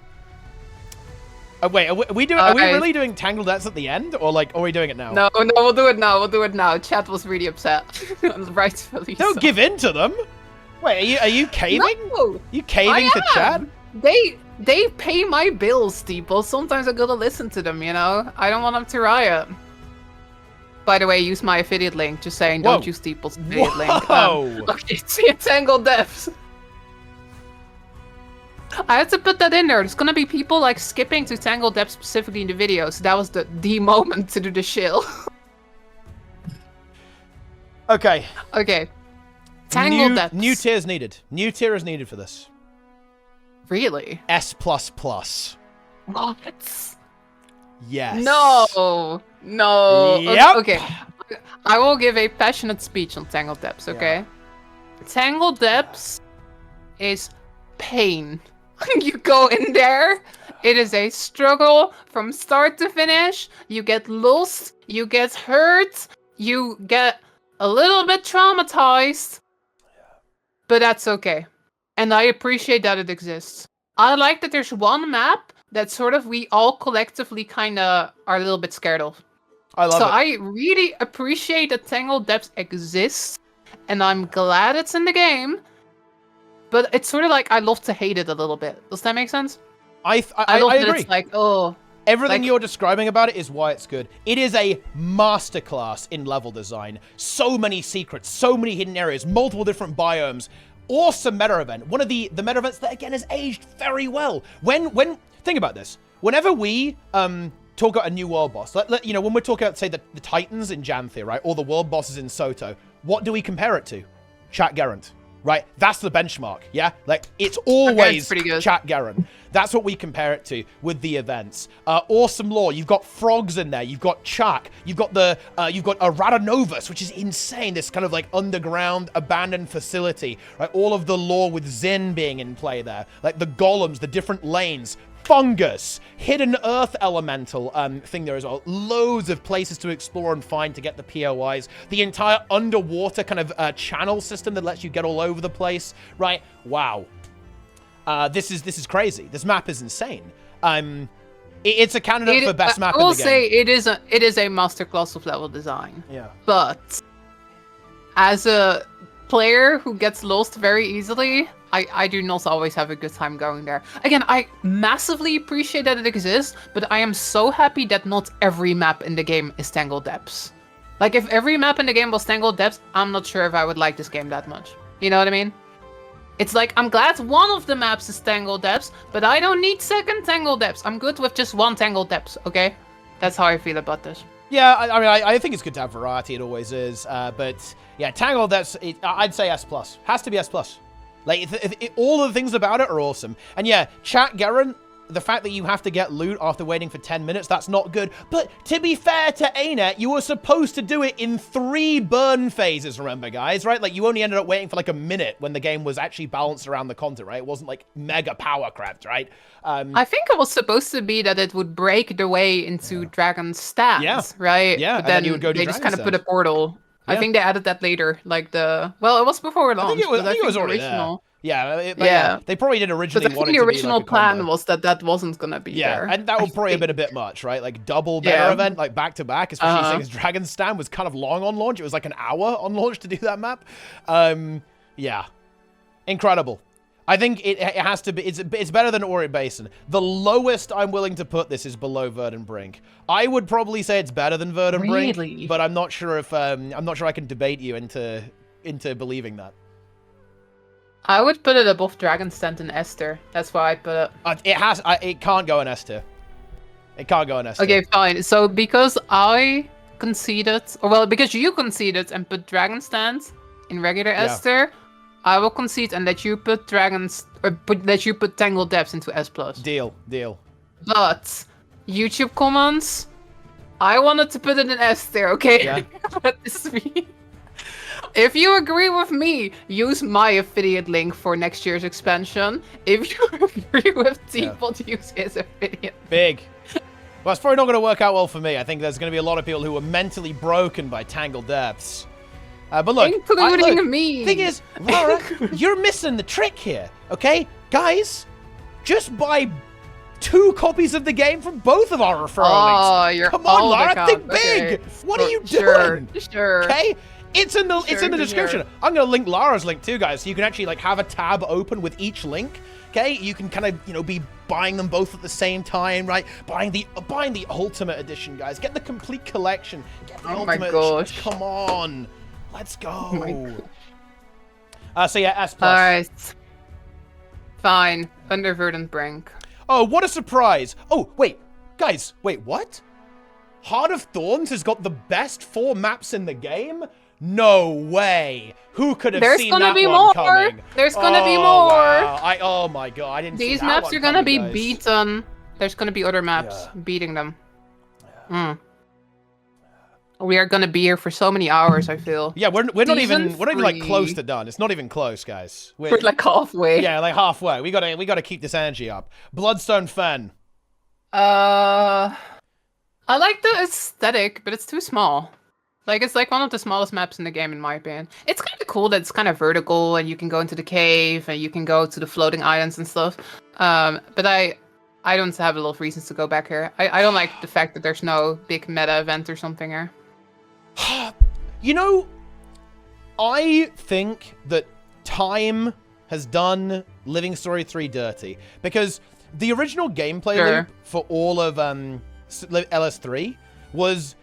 Wait, are we doing? Are we really doing Tangled Depths at the end, or like, are we doing it now? No, we'll do it now. We'll do it now. Chat was really upset. Rightfully so. Don't give in to them. Wait, are you caving? No, you caving to chat? They pay my bills, people. Sometimes I gotta listen to them, you know? I don't want them to riot. By the way, use my affiliate link. Just saying, don't use Steeple's affiliate link. Okay, it's Tangled Depths. I had to put that in there. There's gonna be people like skipping to Tangled Depths specifically in the video, so that was the moment to do the shill. Okay. Okay. Tangled Depths. New tier is needed. New tier is needed for this. Really? S++. What? Yes. No. Yep. Okay. I will give a passionate speech on Tangled Depths, okay? Yeah. Tangled Depths is pain. You go in there, it is a struggle from start to finish. You get lost, you get hurt, you get a little bit traumatized, but that's okay. And I appreciate that it exists. I like that there's one map that sort of we all collectively kind of are a little bit scared of. I love it. So I really appreciate that Tangled Depths exists, and I'm glad it's in the game. But it's sort of like I love to hate it a little bit. Does that make sense? I love that agree. It's like, oh, everything you're describing about it is why it's good. It is a masterclass in level design. So many secrets, so many hidden areas, multiple different biomes. Awesome meta event. One of the meta events that again has aged very well. When think about this. Whenever we talk about a new world boss, you know, when we're talking about say the Titans in Janthir, right, or the world bosses in SotO, what do we compare it to? Chat Garant. Right? That's the benchmark, yeah? Like, it's always Chat Garen. That's what we compare it to with the events. Awesome lore. You've got frogs in there. You've got Chak. You've got you've got a Radanovus, which is insane. This kind of like underground abandoned facility, right? All of the lore with Zin being in play there. Like the golems, the different lanes. Fungus, hidden earth elemental thing there as well. Loads of places to explore and find to get the POIs. The entire underwater kind of channel system that lets you get all over the place, right? Wow. This is crazy. This map is insane. It's a candidate for best map in the game. I will say it is a masterclass of level design. Yeah. But as a player who gets lost very easily, I do not always have a good time going there. Again, I massively appreciate that it exists, but I am so happy that not every map in the game is Tangled Depths. Like, if every map in the game was Tangled Depths, I'm not sure if I would like this game that much. You know what I mean? It's like, I'm glad one of the maps is Tangled Depths, but I don't need second Tangled Depths. I'm good with just one Tangled Depths, okay? That's how I feel about this. Yeah, I mean, I think it's good to have variety. It always is. But, yeah, Tangled Depths, I'd say S+. Has to be S+. Like, all of the things about it are awesome. And yeah, Chat Garen, the fact that you have to get loot after waiting for 10 minutes, that's not good. But to be fair to ArenaNet, you were supposed to do it in 3 burn phases, remember, guys, right? Like, you only ended up waiting for like a minute when the game was actually balanced around the content, right? It wasn't like mega power crapped, right? I think it was supposed to be that it would break the way into Dragon's stands, right? Yeah, but then you would go to they just Dragon's kind of put a portal. Yeah. I think they added that later, like well, it was before launch. I think it was already original. There. Yeah, they probably did originally. But I think the original plan was that wasn't gonna be there. Yeah, and that would probably have been a bit much, right? Like double meta event, like back to back, especially since Dragon's Stand was kind of long on launch. It was like an hour on launch to do that map. Yeah, incredible. I think it has to be. It's better than Ori Basin. The lowest I'm willing to put this is below Verdant Brink. I would probably say it's better than Verdant Brink, but I'm not sure if I'm not sure I can debate you into believing that. I would put it above Dragon's Stand and Esther. That's why I put it. It can't go in S tier. It can't go in S tier. Okay, fine. So because I conceded, or well, because you conceded and put Dragon's Stand in regular S tier, I will concede and let you put Tangled Depths into S+. Deal. But YouTube comments, I wanted to put it in S tier, okay? Yeah. This is me. If you agree with me, use my affiliate link for next year's expansion. If you agree with Teapot, use his affiliate. Big. Well, it's probably not going to work out well for me. I think there's going to be a lot of people who are mentally broken by Tangled Depths. But look, including me. Thing is, Lara, you're missing the trick here, okay? Guys, just by 2 copies of the game from both of our referral links. You're Come on, Lara, think okay. big. What are you doing? Sure. Okay, it's in the description. I'm gonna link Lara's link too, guys, so you can actually like have a tab open with each link. Okay, you can kind of be buying them both at the same time, right? Buying the Ultimate Edition, guys. Get the complete collection. Get the Ultimate Edition. Come on, let's go. So yeah, S+. All right. Fine. Thunder Verdant Brink. Oh, what a surprise! Oh, wait, guys, wait, what? Heart of Thorns has got the best 4 maps in the game? No way! Who could have seen that one coming? There's gonna be more! Wow. Oh my god, I didn't see that. These maps are gonna be guys. beaten. There's gonna be other maps beating them. We are gonna be here for so many hours, I feel. Yeah, we're not even like close to done. It's not even close, guys. We're like halfway. Yeah, like halfway. We gotta keep this energy up. Bloodstone Fen. I like the aesthetic, but it's too small. Like, it's like one of the smallest maps in the game, in my opinion. It's kind of cool that it's kind of vertical, and you can go into the cave, and you can go to the floating islands and stuff. But I don't have a lot of reasons to go back here. I don't like the fact that there's no big meta event or something here. You know, I think that time has done Living Story 3 dirty, because the original gameplay loop for all of LS3 was...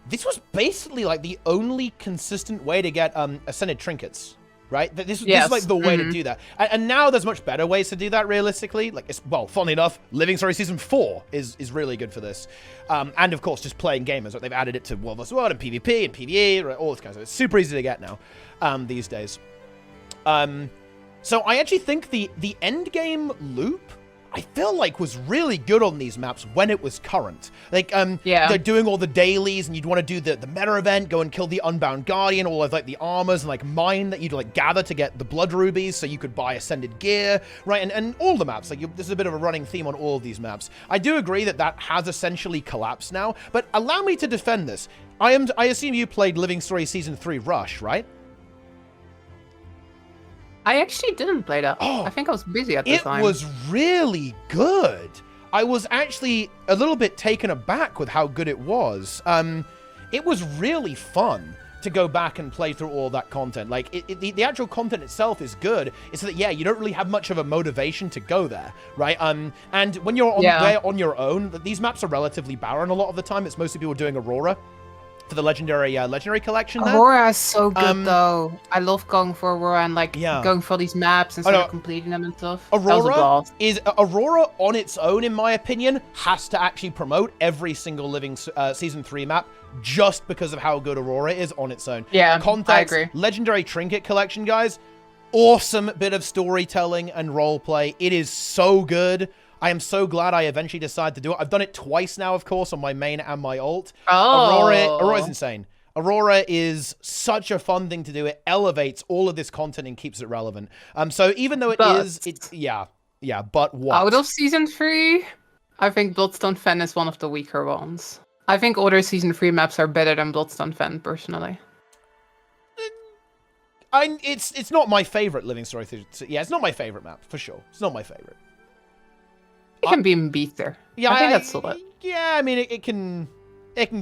This was basically like the only consistent way to get Ascended Trinkets, right? This is like the way to do that. And now there's much better ways to do that realistically. Like, well, funnily enough, Living Story Season 4 is really good for this. And of course, just playing gamers. Like, they've added it to World vs. World and PvP and PvE, right? All this kind of stuff. It's super easy to get now these days. So I actually think the end game loop, I feel like, was really good on these maps when it was current. Like, they're doing all the dailies, and you'd want to do the meta event, go and kill the Unbound Guardian, all of like the armors and like mine that you'd like gather to get the blood rubies, so you could buy ascended gear, right? And all the maps, like, this is a bit of a running theme on all of these maps. I do agree that has essentially collapsed now, but allow me to defend this. I assume you played Living Story Season 3 Rush, right? I actually didn't play that. Oh, I think I was busy at the time. It was really good. I was actually a little bit taken aback with how good it was. It was really fun to go back and play through all that content. Like, the actual content itself is good. It's that, yeah, you don't really have much of a motivation to go there, right? And when you're there on your own, these maps are relatively barren a lot of the time. It's mostly people doing Aurora for the legendary collection there. Aurora is so good, though. I love going for Aurora and like going for these maps instead of completing them and stuff. Aurora on its own, in my opinion, has to actually promote every single Living Season 3 map just because of how good Aurora is on its own. Yeah, Context, I agree. Legendary Trinket collection, guys. Awesome bit of storytelling and roleplay. It is so good. I am so glad I eventually decided to do it. I've done it twice now, of course, on my main and my ult. Oh. Aurora is insane. Aurora is such a fun thing to do. It elevates all of this content and keeps it relevant. So even though but what? Out of Season 3, I think Bloodstone Fen is one of the weaker ones. I think other Season 3 maps are better than Bloodstone Fen, personally. It's not my favorite Living Story. Yeah, it's not my favorite map, for sure. It's not my favorite. It can be in beta. Yeah, I think that's solid. Yeah, I mean, it can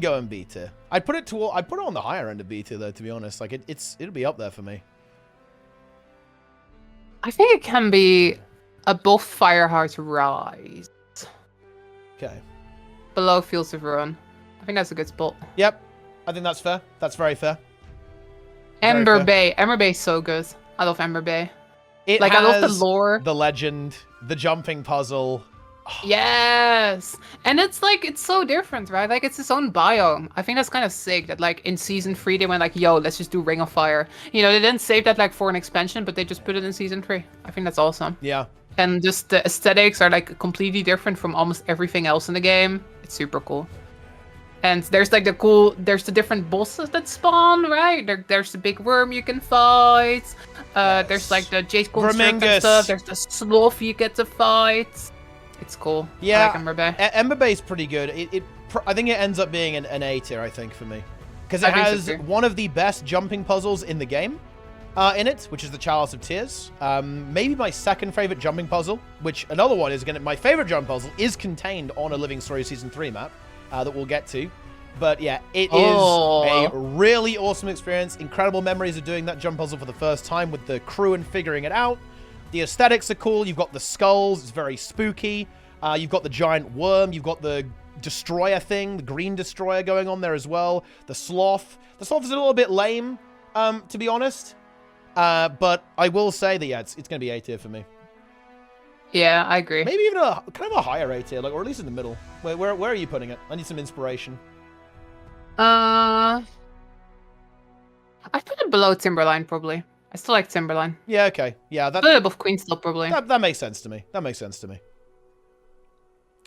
go in beta. I'd put it on the higher end of beta, though, to be honest. Like, it'll be up there for me. I think it can be above Fireheart Rise. Okay. Below Fields of Ruin. I think that's a good spot. Yep. I think that's fair. That's very fair. Ember Bay. Ember Bay is so good. I love Ember Bay. I love the lore. The legend. The jumping puzzle. Yes, and it's like, it's so different, right? Like, it's its own biome. I think that's kind of sick that like in Season 3 they went like, yo, let's just do Ring of Fire. You know, they didn't save that like for an expansion, but they just put it in Season 3. I think that's awesome. Yeah. And just the aesthetics are like completely different from almost everything else in the game. It's super cool. And there's like there's the different bosses that spawn, right? There's the big worm you can fight. There's like the Jade Construct and stuff. There's the sloth you get to fight. It's cool. Yeah, I like Ember Bay. Ember Bay is pretty good. I think it ends up being an A tier, I think, for me. Because it has one of the best jumping puzzles in the game. in it, which is the Chalice of Tears. Maybe my second favorite jumping puzzle, which another one is my favorite jump puzzle is contained on a Living Story Season 3 map that we'll get to. But yeah, it is a really awesome experience. Incredible memories of doing that jump puzzle for the first time with the crew and figuring it out. The aesthetics are cool. You've got the skulls. It's very spooky. You've got the giant worm. You've got the destroyer thing, the green destroyer going on there as well. The sloth. The sloth is a little bit lame, to be honest. But I will say that, yeah, it's going to be A tier for me. Yeah, I agree. Maybe even a kind of a higher A tier, like, or at least in the middle. Where are you putting it? I need some inspiration. I put it below Timberline, probably. I still like Timberline. Yeah, okay. Yeah, that, a little above Queenslip, probably. That makes sense to me. That makes sense to me.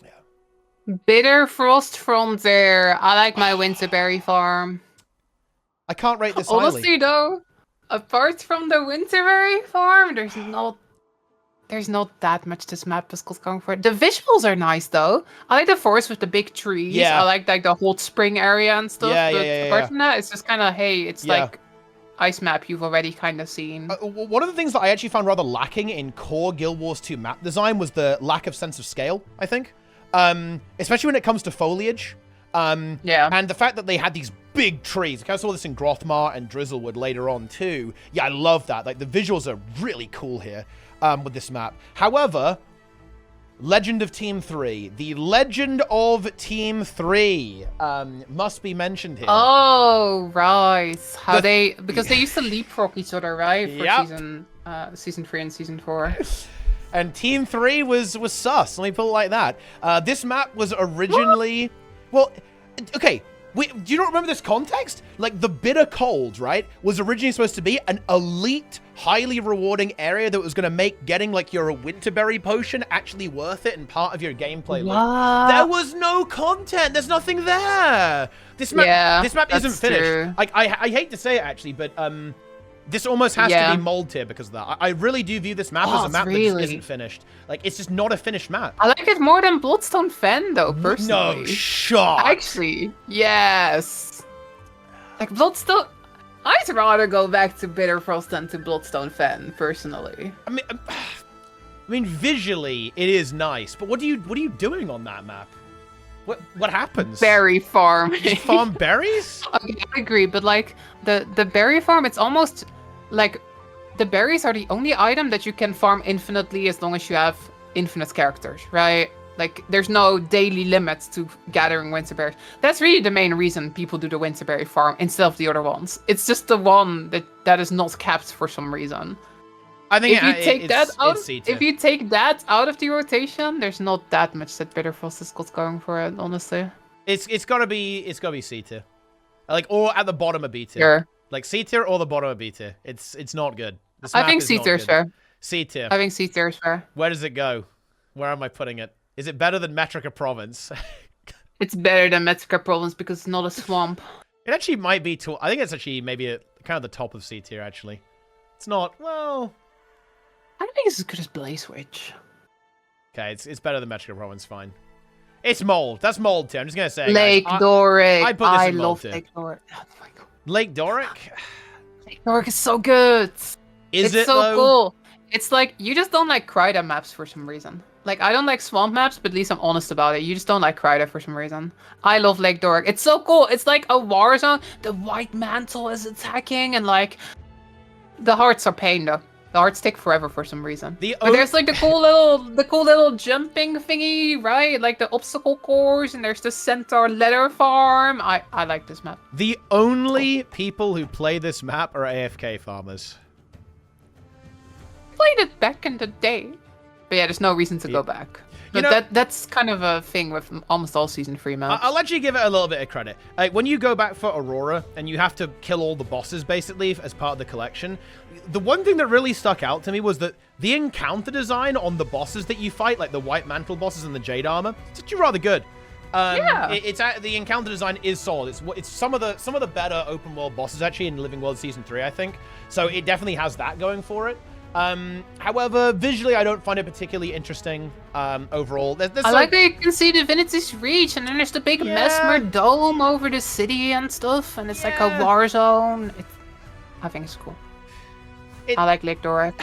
Yeah. Bitter Frost Frontier. I like my Winterberry farm. I can't rate this highly. Honestly, though, apart from the Winterberry farm, there's not that much this map is going for. The visuals are nice, though. I like the forest with the big trees. Yeah. I like the whole spring area and stuff. Yeah, but yeah, apart from that, it's just kind of, hey, it's like ice map you've already kind of seen. One of the things that I actually found rather lacking in core Guild Wars 2 map design was the lack of sense of scale, I think. Especially when it comes to foliage. Yeah. And the fact that they had these big trees. I saw this in Grothmar and Drizzlewood later on, too. Yeah, I love that. Like, the visuals are really cool here. With this map. However, Legend of Team 3. The Legend of Team 3 must be mentioned here. Oh, right. Because they used to leapfrog each other, right? For season 3 and season 4. And Team 3 was sus. Let me put it like that. This map was originally... Well, okay. Do you not remember this context? Like, the Bitter Cold, right, was originally supposed to be an elite, highly rewarding area that was going to make getting, like, your Winterberry potion actually worth it and part of your gameplay. Like, there was no content. There's nothing there. This map isn't finished. True. Like, I hate to say it, actually, but this almost has to be mold tier because of that. I really do view this map as a map that just isn't finished. Like, it's just not a finished map. I like it more than Bloodstone Fen, though, personally. No shot. Actually, yes. Like, Bloodstone... I'd rather go back to Bitterfrost than to Bloodstone Fen, personally. I mean, visually, it is nice, but what are you doing on that map? What happens? Berry farm. You farm berries? Okay, I agree, but like the berry farm, it's almost like the berries are the only item that you can farm infinitely as long as you have infinite characters, right? Like there's no daily limits to gathering winterberries. That's really the main reason people do the winterberry farm instead of the other ones. It's just the one that is not capped for some reason. I think if you take that out of the rotation, there's not that much that Bitterfrost has got going for it, honestly. It's gotta be C tier. Like, or at the bottom of B tier. Sure. Like C tier or the bottom of B tier. It's not good. I think C tier is fair. C tier. I think C tier is fair. Where does it go? Where am I putting it? Is it better than Metrica Province? It's better than Metrica Province because it's not a swamp. It actually might be I think it's actually maybe kind of the top of C tier, actually. It's not, well... I don't think it's as good as Blaze Witch. Okay, it's better than Metrica Province, fine. It's mold. That's mold tier. I'm just going to say, Lake guys, Doric. I put this in mold love tier. Lake Doric. Oh my god. Lake Doric? Lake Doric is so good. It's so though? Cool. It's like, you just don't like Kryda maps for some reason. Like, I don't like swamp maps, but at least I'm honest about it. You just don't like Kryda for some reason. I love Lake Doric. It's so cool. It's like a war zone. The white mantle is attacking, and like, the hearts are pain though. The hearts take forever for some reason. But there's like the cool little jumping thingy, right? Like the obstacle course, and there's the centaur leather farm. I like this map. The only people who play this map are AFK farmers. Played it back in the day. But yeah, there's no reason to go back. But that's kind of a thing with almost all Season 3 maps. I'll actually give it a little bit of credit. Like, when you go back for Aurora, and you have to kill all the bosses, basically, as part of the collection, the one thing that really stuck out to me was that the encounter design on the bosses that you fight, like the White Mantle bosses and the Jade Armor, it's actually rather good. The encounter design is solid. It's some of the better open world bosses, actually, in Living World Season 3, I think. So it definitely has that going for it. However, visually, I don't find it particularly interesting overall. I like that you can see Divinity's Reach, and then there's the big Mesmer dome over the city and stuff, and it's like a war zone. I think it's cool. I like Lake Doric.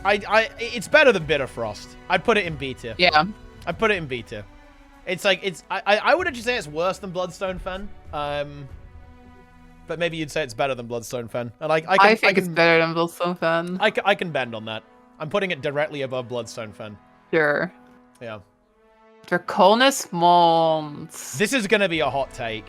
It's better than Bitterfrost. I'd put it in B tier. Yeah. I'd put it in B tier. It's like, I would actually say it's worse than Bloodstone Fen. But maybe you'd say it's better than Bloodstone Fen. And I think it's better than Bloodstone Fen. I can bend on that. I'm putting it directly above Bloodstone Fen. Sure. Yeah. Draconis Mons. This is going to be a hot take.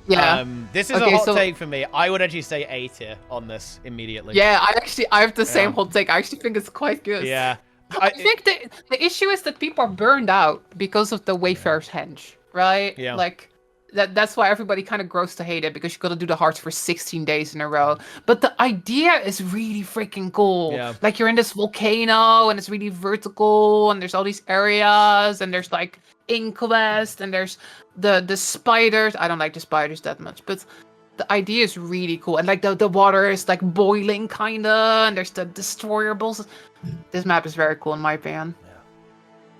Yeah. This is a hot take for me. I would actually say A tier on this immediately. Yeah, I have the same hot take. I actually think it's quite good. Yeah. I think the issue is that people are burned out because of the Wayfarer's Henge, right? Yeah. Like, that's why everybody kind of grows to hate it, because you got to do the hearts for 16 days in a row. But the idea is really freaking cool. Yeah. Like, you're in this volcano, and it's really vertical, and there's all these areas, and there's, like, Inquest, and there's the spiders. I don't like the spiders that much, but the idea is really cool. And, like, the water is, like, boiling, kind of, and there's the destroyer balls. This map is very cool, in my opinion.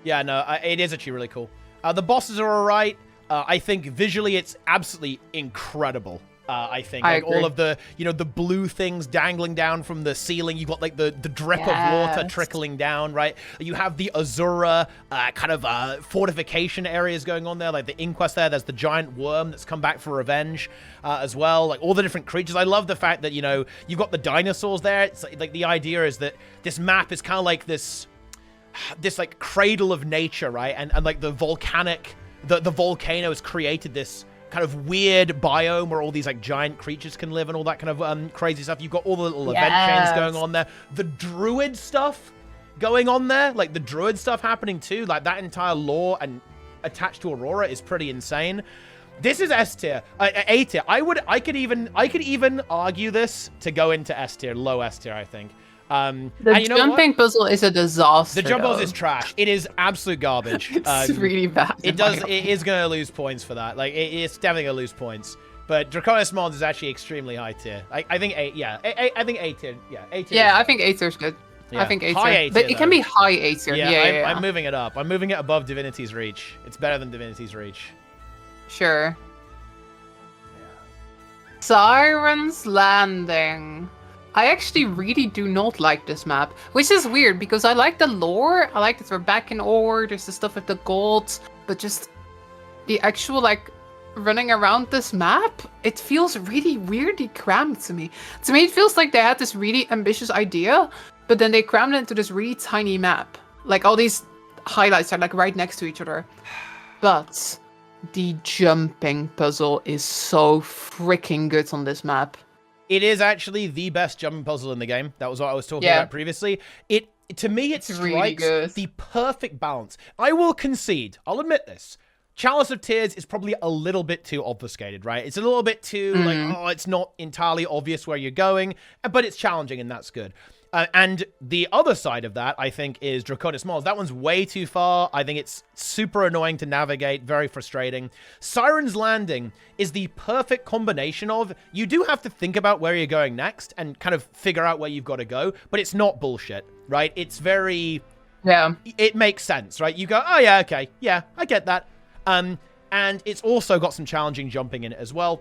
Yeah, no, it is actually really cool. The bosses are all right. I think visually it's absolutely incredible. I think I like agree. all of the, the blue things dangling down from the ceiling. You've got like the drip of water trickling down, right? You have the Azura kind of fortification areas going on there, like the Inquest there. There's the giant worm that's come back for revenge as well. Like all the different creatures. I love the fact that, you've got the dinosaurs there. It's like the idea is that this map is kind of like this like cradle of nature, right? And like the volcanic... The volcano has created this kind of weird biome where all these like giant creatures can live and all that kind of crazy stuff. You've got all the little event chains going on there. The druid stuff going on there, like the druid stuff happening too. Like that entire lore and attached to Aurora is pretty insane. This is S tier, A tier. I could even argue this to go into S tier, low S tier, I think. The jumping puzzle is a disaster. The jump puzzle is trash. It is absolute garbage. It's really bad. It is going to lose points for that. Like, it's definitely going to lose points. But Draconis Mons is actually extremely high tier. I think A. Yeah, I think A tier. Yeah, A tier. Yeah, I think A tier is good. Yeah. I think A tier. High A tier, But it can be high A tier. Yeah, I'm moving it up. I'm moving it above Divinity's Reach. It's better than Divinity's Reach. Sure. Siren's Landing. I actually really do not like this map, which is weird because I like the lore. I like that we're back in Ore. There's the stuff with the gold, but just the actual like running around this map, it feels really weirdly cramped to me. To me, it feels like they had this really ambitious idea, but then they crammed it into this really tiny map. Like all these highlights are like right next to each other. But the jumping puzzle is so freaking good on this map. It is actually the best jumping puzzle in the game. That was what I was talking about previously. To me, it strikes really the perfect balance. I will concede. I'll admit this. Chalice of Tears is probably a little bit too obfuscated, right? It's a little bit too, it's not entirely obvious where you're going, but it's challenging, and that's good. And the other side of that, I think, is Draconis Mons. That one's way too far. I think it's super annoying to navigate, very frustrating. Siren's Landing is the perfect combination of, you do have to think about where you're going next and kind of figure out where you've got to go, but it's not bullshit, right? It's very... Yeah. It makes sense, right? You go, oh yeah, okay, yeah, I get that. And it's also got some challenging jumping in it as well.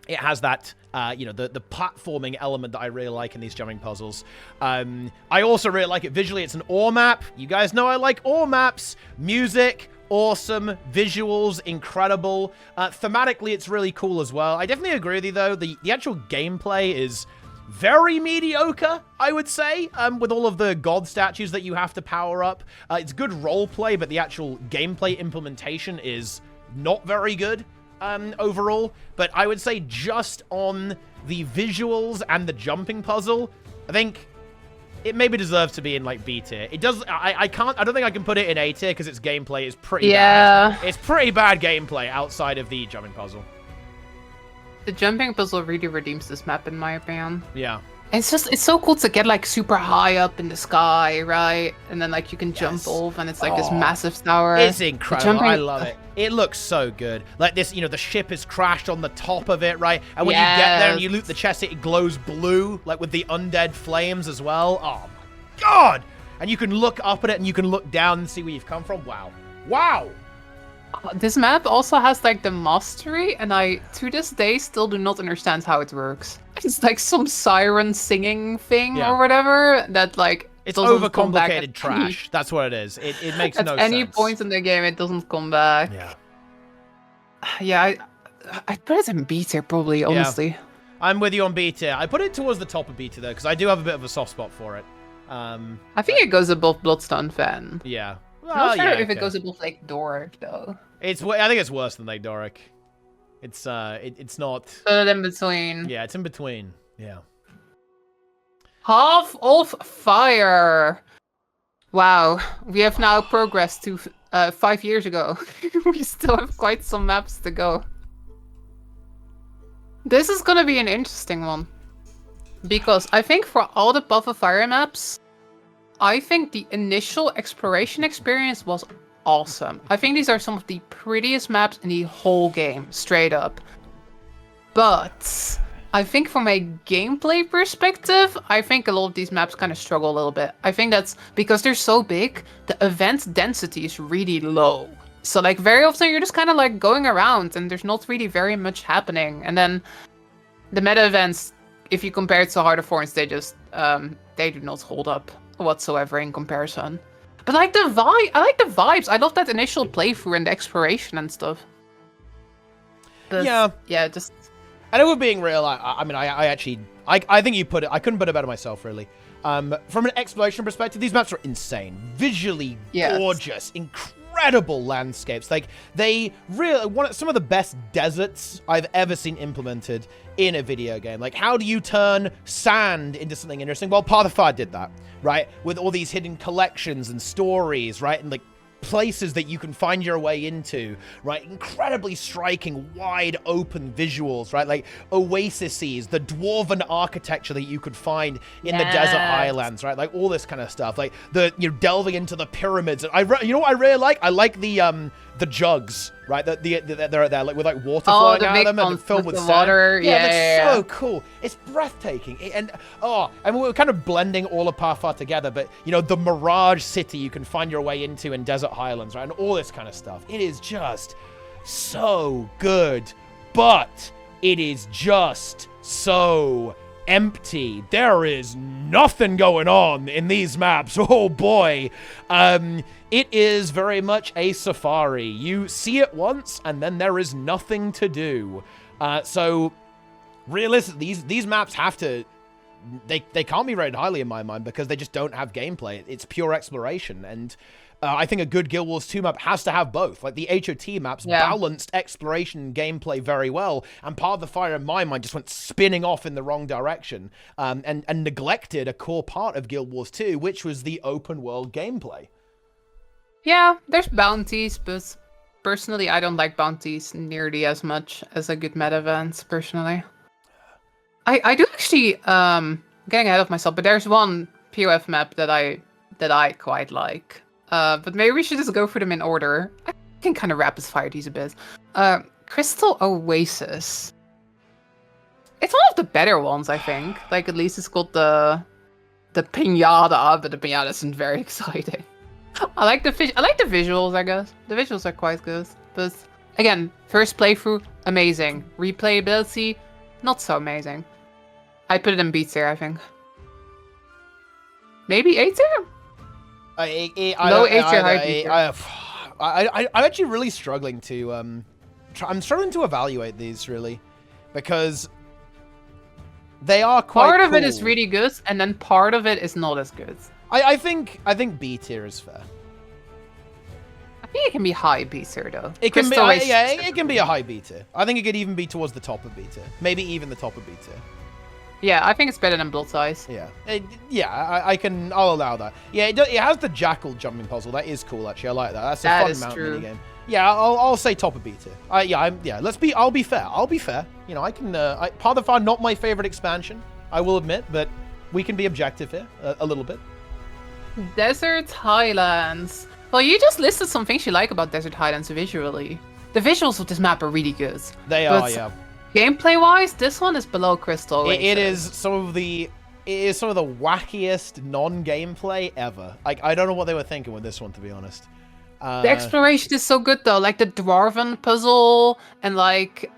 It has that, the platforming element that I really like in these jumping puzzles. I also really like it visually. It's an ore map. You guys know I like ore maps. Music, awesome. Visuals, incredible. Thematically, it's really cool as well. I definitely agree with you, though. The actual gameplay is very mediocre, I would say, with all of the god statues that you have to power up. It's good roleplay, but the actual gameplay implementation is not very good. Overall, but I would say just on the visuals and the jumping puzzle, I think it maybe deserves to be in like B tier. It does. I don't think I can put it in A tier because its gameplay is pretty bad. It's pretty bad gameplay outside of the jumping puzzle. The jumping puzzle really redeems this map, in my opinion. Yeah. It's so cool to get like super high up in the sky, right? And then like you can jump off and it's like this massive tower. It's incredible. I love it. It looks so good. Like this, the ship is crashed on the top of it, right? And when you get there and you loot the chest, it glows blue, like with the undead flames as well. Oh my god! And you can look up at it and you can look down and see where you've come from. Wow. Wow! This map also has like the mastery, and I to this day still do not understand how it works. It's like some siren singing thing Yeah. or whatever that like It's doesn't come back overcomplicated trash. That's what it is. It makes at no any sense. point in the game. It doesn't come back. Yeah. Yeah, I'd put it in B tier probably. Honestly. I'm with you on B tier. I put it towards the top of B tier though, because I do have a bit of a soft spot for it. I think it goes above Bloodstone Fan. Yeah. I'm not sure yeah, if okay. it goes above like Doric though. I think it's worse than Lake Doric. It's not. Put it in between. Yeah, it's in between. Yeah. Half of Fire. Wow, we have now progressed to 5 years ago. We still have quite some maps to go. This is gonna be an interesting one. Because I think for all the Puff of Fire maps, I think the initial exploration experience was awesome. I think these are some of the prettiest maps in the whole game, straight up. But I think from a gameplay perspective, I think a lot of these maps kind of struggle a little bit. I think that's because they're so big, the event density is really low. So like very often you're just kind of like going around and there's not really very much happening. And then the meta events, if you compare it to Heart of Thorns, they just they do not hold up whatsoever in comparison. But like the vibe, I like the vibes. I love that initial playthrough and the exploration and stuff. But, yeah, just. And if we're being real, I mean, I think you put it. I couldn't put it better myself, really. From an exploration perspective, these maps are insane, visually gorgeous, incredible landscapes. Like they really some of the best deserts I've ever seen implemented in a video game. Like, how do you turn sand into something interesting? Well, Path of Fire did that, right? With all these hidden collections and stories, right? And like places that you can find your way into, right? Incredibly striking, wide open visuals, right? Like oases, the dwarven architecture that you could find in the desert highlands, right? Like all this kind of stuff. Like you're delving into the pyramids. And you know what I really like? I like the jugs, right? They're like with like water flowing out of them and filled with sand. Water. Yeah, so cool. It's breathtaking. And we're kind of blending all of Path of Fire together, but you know, the Mirage City you can find your way into in Desert Highlands, right? And all this kind of stuff. It is just so good, but it is just so empty. There is nothing going on in these maps. Oh boy. It is very much a safari. You see it once and then there is nothing to do. So realistically, these maps have to, they can't be rated highly in my mind because they just don't have gameplay. It's pure exploration. And I think a good Guild Wars 2 map has to have both. Like the HOT maps balanced exploration and gameplay very well, and Path of the Fire in my mind just went spinning off in the wrong direction and neglected a core part of Guild Wars 2, which was the open world gameplay. Yeah, there's bounties, but personally I don't like bounties nearly as much as a good meta event, personally. I do actually, getting ahead of myself, but there's one POF map that I quite like. But maybe we should just go through them in order. I can kind of rapid fire these a bit. Crystal Oasis. It's one of the better ones, I think. Like, at least it's got the pinata, but the pinata isn't very exciting. I like the visuals, I guess. The visuals are quite good. But again, first playthrough, amazing. Replayability, not so amazing. I put it in B tier, I think. Maybe A tier? Low A tier, high B tier. I'm actually really struggling to I'm struggling to evaluate these, really, because they are quite part of cool. it is really good, and then part of it is not as good. I think B tier is fair. I think it can be high B tier though. It can be, it can be a high B tier. I think it could even be towards the top of B tier, maybe even the top of B tier. Yeah, I think it's better than Blood Eyes. Yeah, I'll allow that. Yeah, it has the jackal jumping puzzle. That is cool, actually. I like that. That's a fun mount minigame. Yeah, I'll say top of B tier. I'll be fair. You know, I can. Path of the Fire, not my favorite expansion, I will admit, but we can be objective here a little bit. Desert Highlands. Well, you just listed some things you like about Desert Highlands visually. The visuals of this map are really good. They are, yeah. Gameplay-wise, this one is below Crystal Oasis. It is some of the wackiest non-gameplay ever. Like, I don't know what they were thinking with this one, to be honest. The exploration is so good though, like the dwarven puzzle and like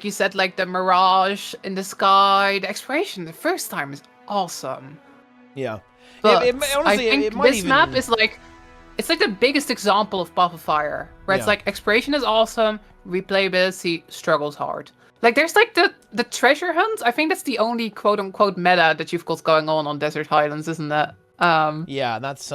you said, like the mirage in the sky. The exploration the first time is awesome. Yeah. But Honestly, I think it might this map is like, it's like the biggest example of Path of Fire, where it's like exploration is awesome, replayability struggles hard. Like there's like the treasure hunt. I think that's the only quote unquote meta that you've got going on Desert Highlands, isn't it? Yeah, that's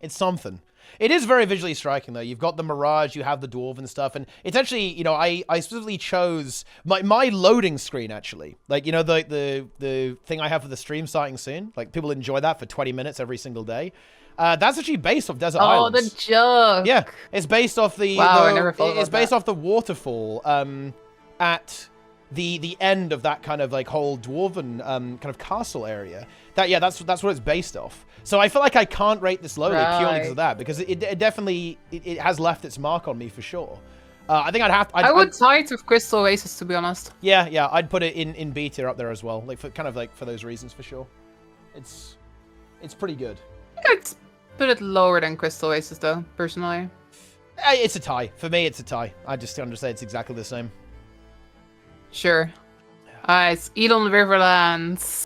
it's something. It is very visually striking, though. You've got the mirage, you have the dwarven stuff, and it's actually, you know, I specifically chose my loading screen, actually. Like, you know, the thing I have for the stream starting soon. Like, people enjoy that for 20 minutes every single day. That's actually based off Desert Islands. Oh, the joke. Yeah, it's based off the... Wow, I never thought It's about based that. off the waterfall at the end of that kind of, like, whole dwarven kind of castle area. That's what it's based off. So I feel like I can't rate this lowly purely because of that, because it definitely it has left its mark on me for sure. I think I would tie it with Crystal Oasis, to be honest. Yeah, I'd put it in B tier up there as well, like for those reasons for sure. It's pretty good. I think I'd put it lower than Crystal Oasis though, personally. It's a tie for me. It's a tie. I just say it's exactly the same. Sure. It's Elon Riverlands.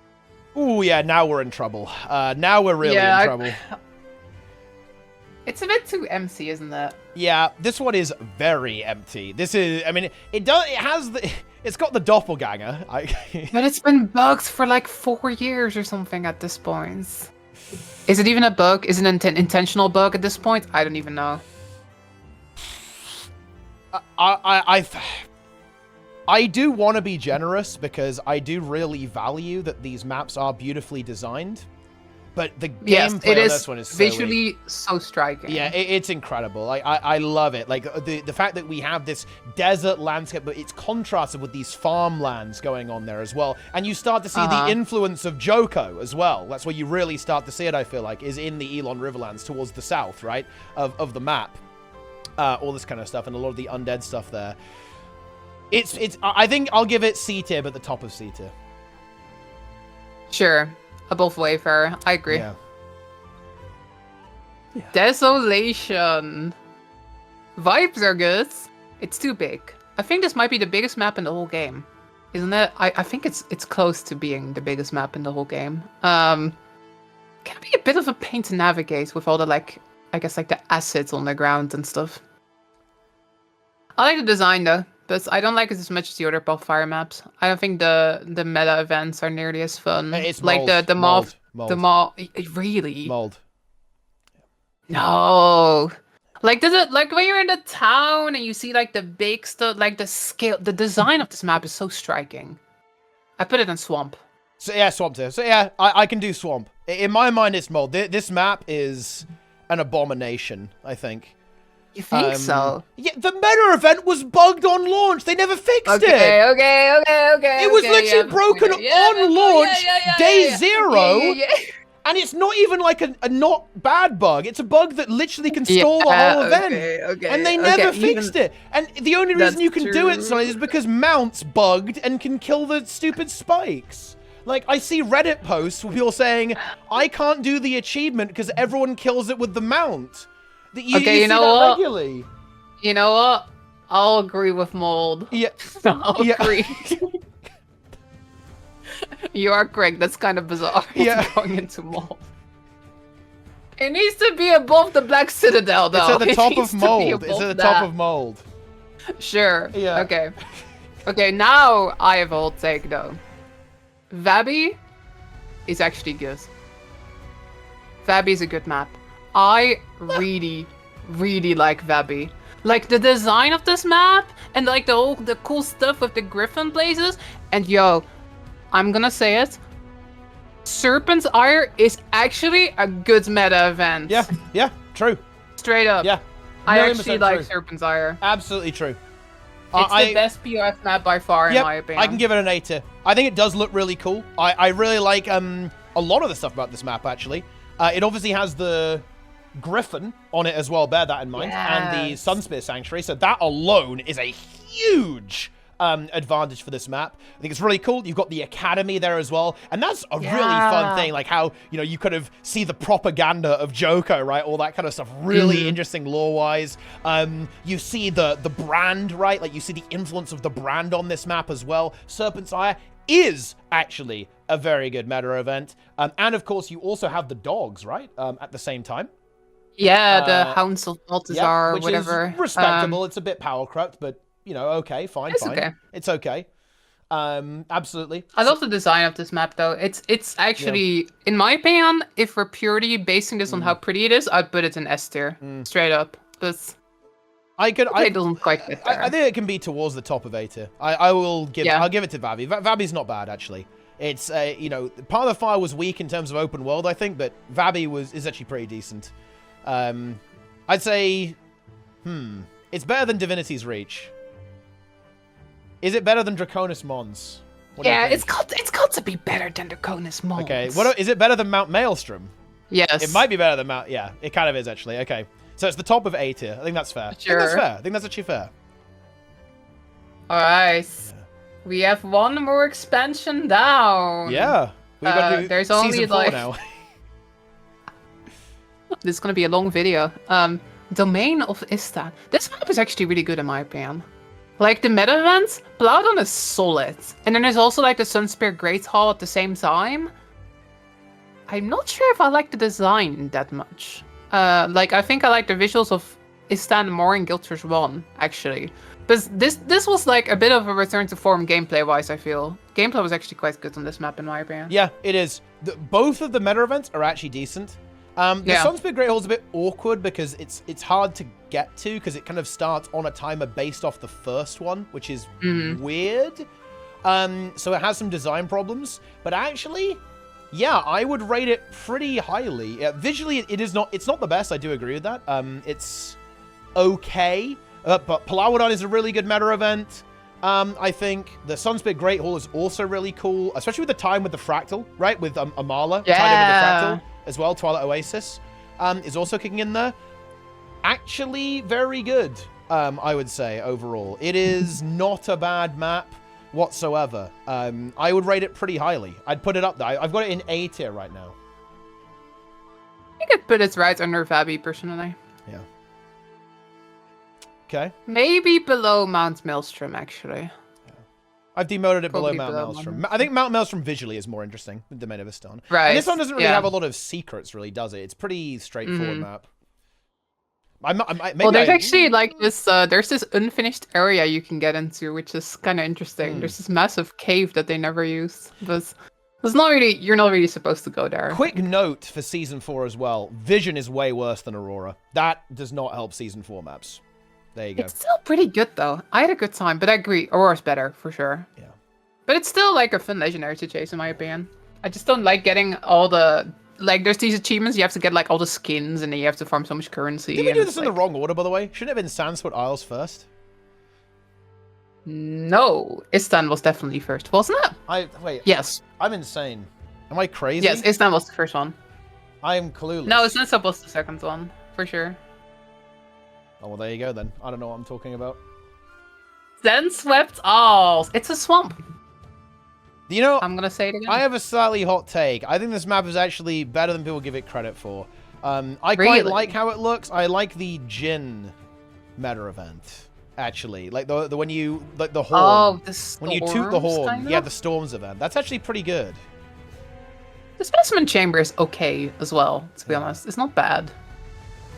Ooh, yeah, now we're in trouble. Now we're really in trouble. It's a bit too empty, isn't it? Yeah, this one is very empty. This is, I mean, it's got the doppelganger. But it's been bugged for like 4 years or something at this point. Is it even a bug? Is it an intentional bug at this point? I don't even know. I do want to be generous because I do really value that these maps are beautifully designed, but the gameplay on this one is so visually so striking. Yeah, it's incredible. I love it. Like the fact that we have this desert landscape, but it's contrasted with these farmlands going on there as well, and you start to see the influence of Joko as well. That's where you really start to see it. I feel like is in the Elon Riverlands towards the south, right, of the map, all this kind of stuff, and a lot of the undead stuff there. I think I'll give it C tier, but the top of C tier. Sure. Above Wayfarer. I agree. Yeah. Desolation. Vibes are good. It's too big. I think this might be the biggest map in the whole game. Isn't it? I think it's close to being the biggest map in the whole game. Can be a bit of a pain to navigate with all the, like, I guess, like, the assets on the ground and stuff. I like the design, though. But I don't like it as much as the other Path of Fire maps. I don't think the meta events are nearly as fun. It's like mold. the mold. Really? Mold. No. Like when you're in the town and you see like the big stuff, like the scale, the design of this map is so striking. I put it in Swamp. So yeah, Swamp tier. So yeah, I can do Swamp. In my mind, it's mold. This map is an abomination, I think. You think so? Yeah, the meta event was bugged on launch. They never fixed it. Okay. It was literally broken on launch, day zero, and it's not even like a not bad bug. It's a bug that literally can stall the whole event. And they never fixed it. And the only reason you can do it is because Mount's bugged and can kill the stupid spikes. Like, I see Reddit posts where people saying, I can't do the achievement because everyone kills it with the Mount. You know what? Regularly. You know what? I'll agree with mold. Yeah. I'll agree. You are correct. That's kind of bizarre. Going into mold. It needs to be above the Black Citadel, though. It's at the top of mold. It's at the top of mold. Sure. Yeah. Okay. Okay, now I have a whole take, though. Vabby is actually good. Vabby is a good map. I really, really like Vabby. Like the design of this map and like the cool stuff with the griffin blazes. And yo, I'm gonna say it. Serpent's Ire is actually a good meta event. Yeah, true. Straight up. Yeah. I actually like Serpent's Ire. Absolutely true. It's the best POF map by far, in my opinion. I can give it an A tier. I think it does look really cool. I really like a lot of the stuff about this map, actually. It obviously has the Griffin on it as well, bear that in mind, and the Sunspear Sanctuary, so that alone is a huge advantage for this map. I think it's really cool. You've got the academy there as well, and that's a really fun thing. Like how, you know, you kind of see the propaganda of Joko, right? All that kind of stuff. Really interesting lore-wise. You see the brand, right? Like you see the influence of the brand on this map as well. Serpent's Ire is actually a very good meta event. And of course, you also have the dogs, right? At the same time. Yeah, the Hounds of Balthazar, which whatever. Is respectable. It's a bit power corrupt, but, you know, okay, fine. Okay. It's okay. Absolutely. I love the design of this map, though. It's actually, in my opinion, if we're purely basing this on how pretty it is, I'd put it in S tier, straight up. But it doesn't quite get there. I think it can be towards the top of A tier. I'll give it to Vavi. Vabi's not bad, actually. It's you know, Part of the Fire was weak in terms of open world, I think, but Vabi is actually pretty decent. I'd say, it's better than Divinity's Reach. Is it better than Draconis Mons? Yeah, it's got to be better than Draconis Mons. Okay, is it better than Mount Maelstrom? Yes. It might be better than Mount. Yeah, it kind of is actually. Okay, so it's the top of A tier. I think that's fair. Sure. I think that's actually fair. All right. Yeah. We have one more expansion down. Yeah. We've got to do there's season only 4 now. This is going to be a long video. Domain of Istan. This map is actually really good in my opinion. Like the meta events, Bloodon is solid. And then there's also like the Sunspear Great Hall at the same time. I'm not sure if I like the design that much. Like I think I like the visuals of Istan more in Guild Wars 1, actually. But this was like a bit of a return to form gameplay-wise, I feel. Gameplay was actually quite good on this map in my opinion. Yeah, it is. Both of the meta events are actually decent. The Sunspear Great Hall is a bit awkward because it's hard to get to because it kind of starts on a timer based off the first one, which is weird. So it has some design problems, but actually, yeah, I would rate it pretty highly. Visually, it's not the best. I do agree with that. It's okay, but Palawadon is a really good meta event. I think the Sunspear Great Hall is also really cool, especially with the time with the Fractal, right? With Amala tied in with the Fractal as well. Twilight Oasis is also kicking in there. Actually, very good, I would say, overall. It is not a bad map whatsoever. I would rate it pretty highly. I'd put it up there. I've got it in A tier right now. I could put it right under Vabi, personally. Yeah. Okay. Maybe below Mount Maelstrom, actually. Yeah. I've demoted it below Mount Maelstrom. I think Mount Maelstrom visually is more interesting than Domain of Istan. Right. And this one doesn't really have a lot of secrets, really, does it? It's pretty straightforward map. There's actually like this. There's this unfinished area you can get into, which is kind of interesting. There's this massive cave that they never used, but it's not really. You're not really supposed to go there. Quick note for season 4 as well: Vision is way worse than Aurora. That does not help season 4 maps. There you go. It's still pretty good though. I had a good time, but I agree, Aurora's better for sure. Yeah. But it's still like a fun legendary to chase, in my opinion. I just don't like getting all the. Like, there's these achievements, you have to get, like, all the skins, and then you have to farm so much currency. Did we do this in the wrong order, by the way? Shouldn't it have been Sandsweat Isles first? No. Istan was definitely first, wasn't it? Wait. Yes. I'm insane. Am I crazy? Yes, Istan was the first one. I am clueless. No, Sandsweat was the second one, for sure. Oh, well, there you go, then. I don't know what I'm talking about. Sandswept Isles. It's a swamp. You know, I'm gonna say it again. I have a slightly hot take. I think this map is actually better than people give it credit for. I Really? quite like how it looks. I like the Jin meta event, actually. Like the when you like the horn. Oh, the storms, when you toot the horn. kind of? Yeah, the storms event. That's actually pretty good. The specimen chamber is okay as well, to be honest. It's not bad.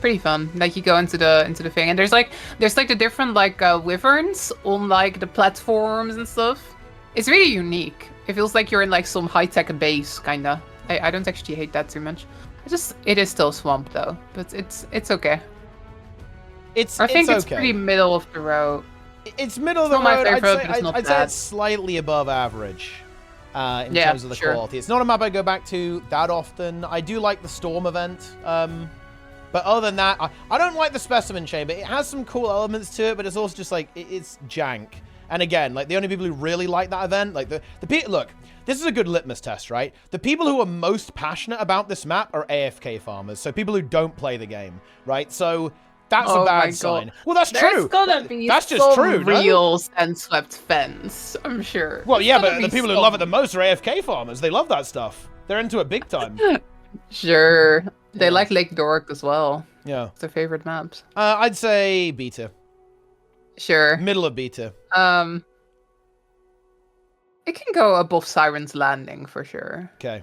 Pretty fun. Like you go into the thing, and there's like the different like wyverns on like the platforms and stuff. It's really unique. It feels like you're in like some high-tech base, kinda. I don't actually hate that too much. It is still swamp though, but it's okay. I think it's okay. pretty middle of the road. It's middle of the road. Not my favorite, but it's not I'd say bad. it's slightly above average in terms of the quality. It's not a map I go back to that often. I do like the storm event, but other than that, I don't like the specimen chamber. It has some cool elements to it, but it's also just like it's jank. And again, like the only people who really like that event, like the people, look, this is a good litmus test, right? The people who are most passionate about this map are AFK farmers, so people who don't play the game, right? So That's a Oh my bad sign. God. Well, that's There's true. gonna be That's just some true, no? real sand-swept fence, I'm sure. Well, There's yeah, gonna but be the people who some. love it the most are AFK farmers. They love that stuff. They're into it big time. Sure. They Yeah. like Lake Dork as well. Yeah. It's their favorite maps. I'd say beta. Sure. Middle of beta. It can go above Siren's Landing for sure. Okay.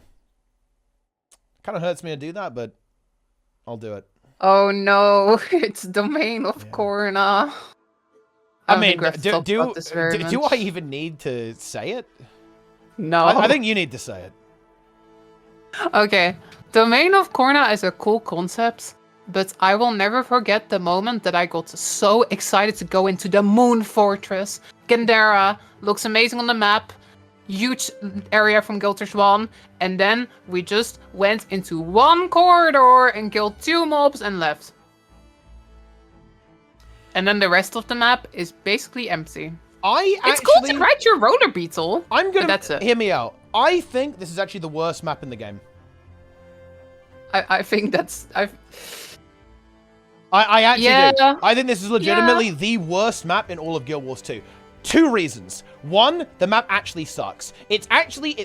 Kind of hurts me to do that, but I'll do it. Oh no, it's Domain of Corna. I mean, do I even need to say it? No. I think you need to say it. Okay, Domain of Corna is a cool concept, but I will never forget the moment that I got so excited to go into the Moon Fortress. Gandera looks amazing on the map, huge area from Gilters 1, and then we just went into one corridor and killed 2 mobs and left. And then the rest of the map is basically empty. It's cool to ride your roller beetle. That's it. Hear me out. I think this is actually the worst map in the game. I think that's... I actually do. I think this is legitimately the worst map in all of Guild Wars 2. 2 reasons. 1, the map actually sucks. It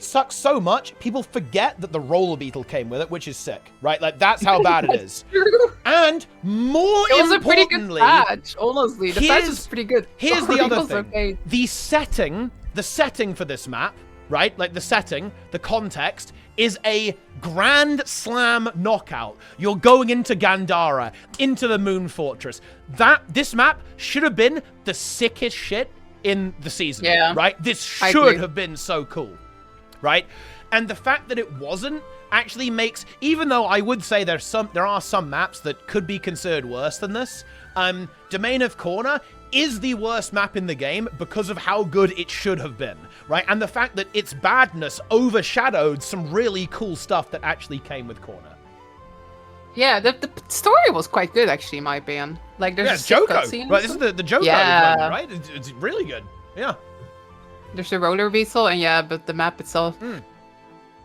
sucks so much, people forget that the roller beetle came with it, which is sick, right? Like, that's how bad it is. True. And more importantly... It was a pretty good patch, honestly. The patch is pretty good. Here's the other thing. Okay. The setting for this map, right? Like, the context, is a Grand Slam knockout. You're going into Gandara, into the Moon Fortress. This map should have been the sickest shit in the season, right? This should have been so cool, right? And the fact that it wasn't actually makes, even though I would say there are some maps that could be considered worse than this, Domain of Corna is the worst map in the game because of how good it should have been, right? And the fact that its badness overshadowed some really cool stuff that actually came with Corna. Yeah, the story was quite good, actually, in my opinion. Like, there's Joko, right? This is the Joko one, right? It's really good. Yeah. There's the roller beetle, and but the map itself.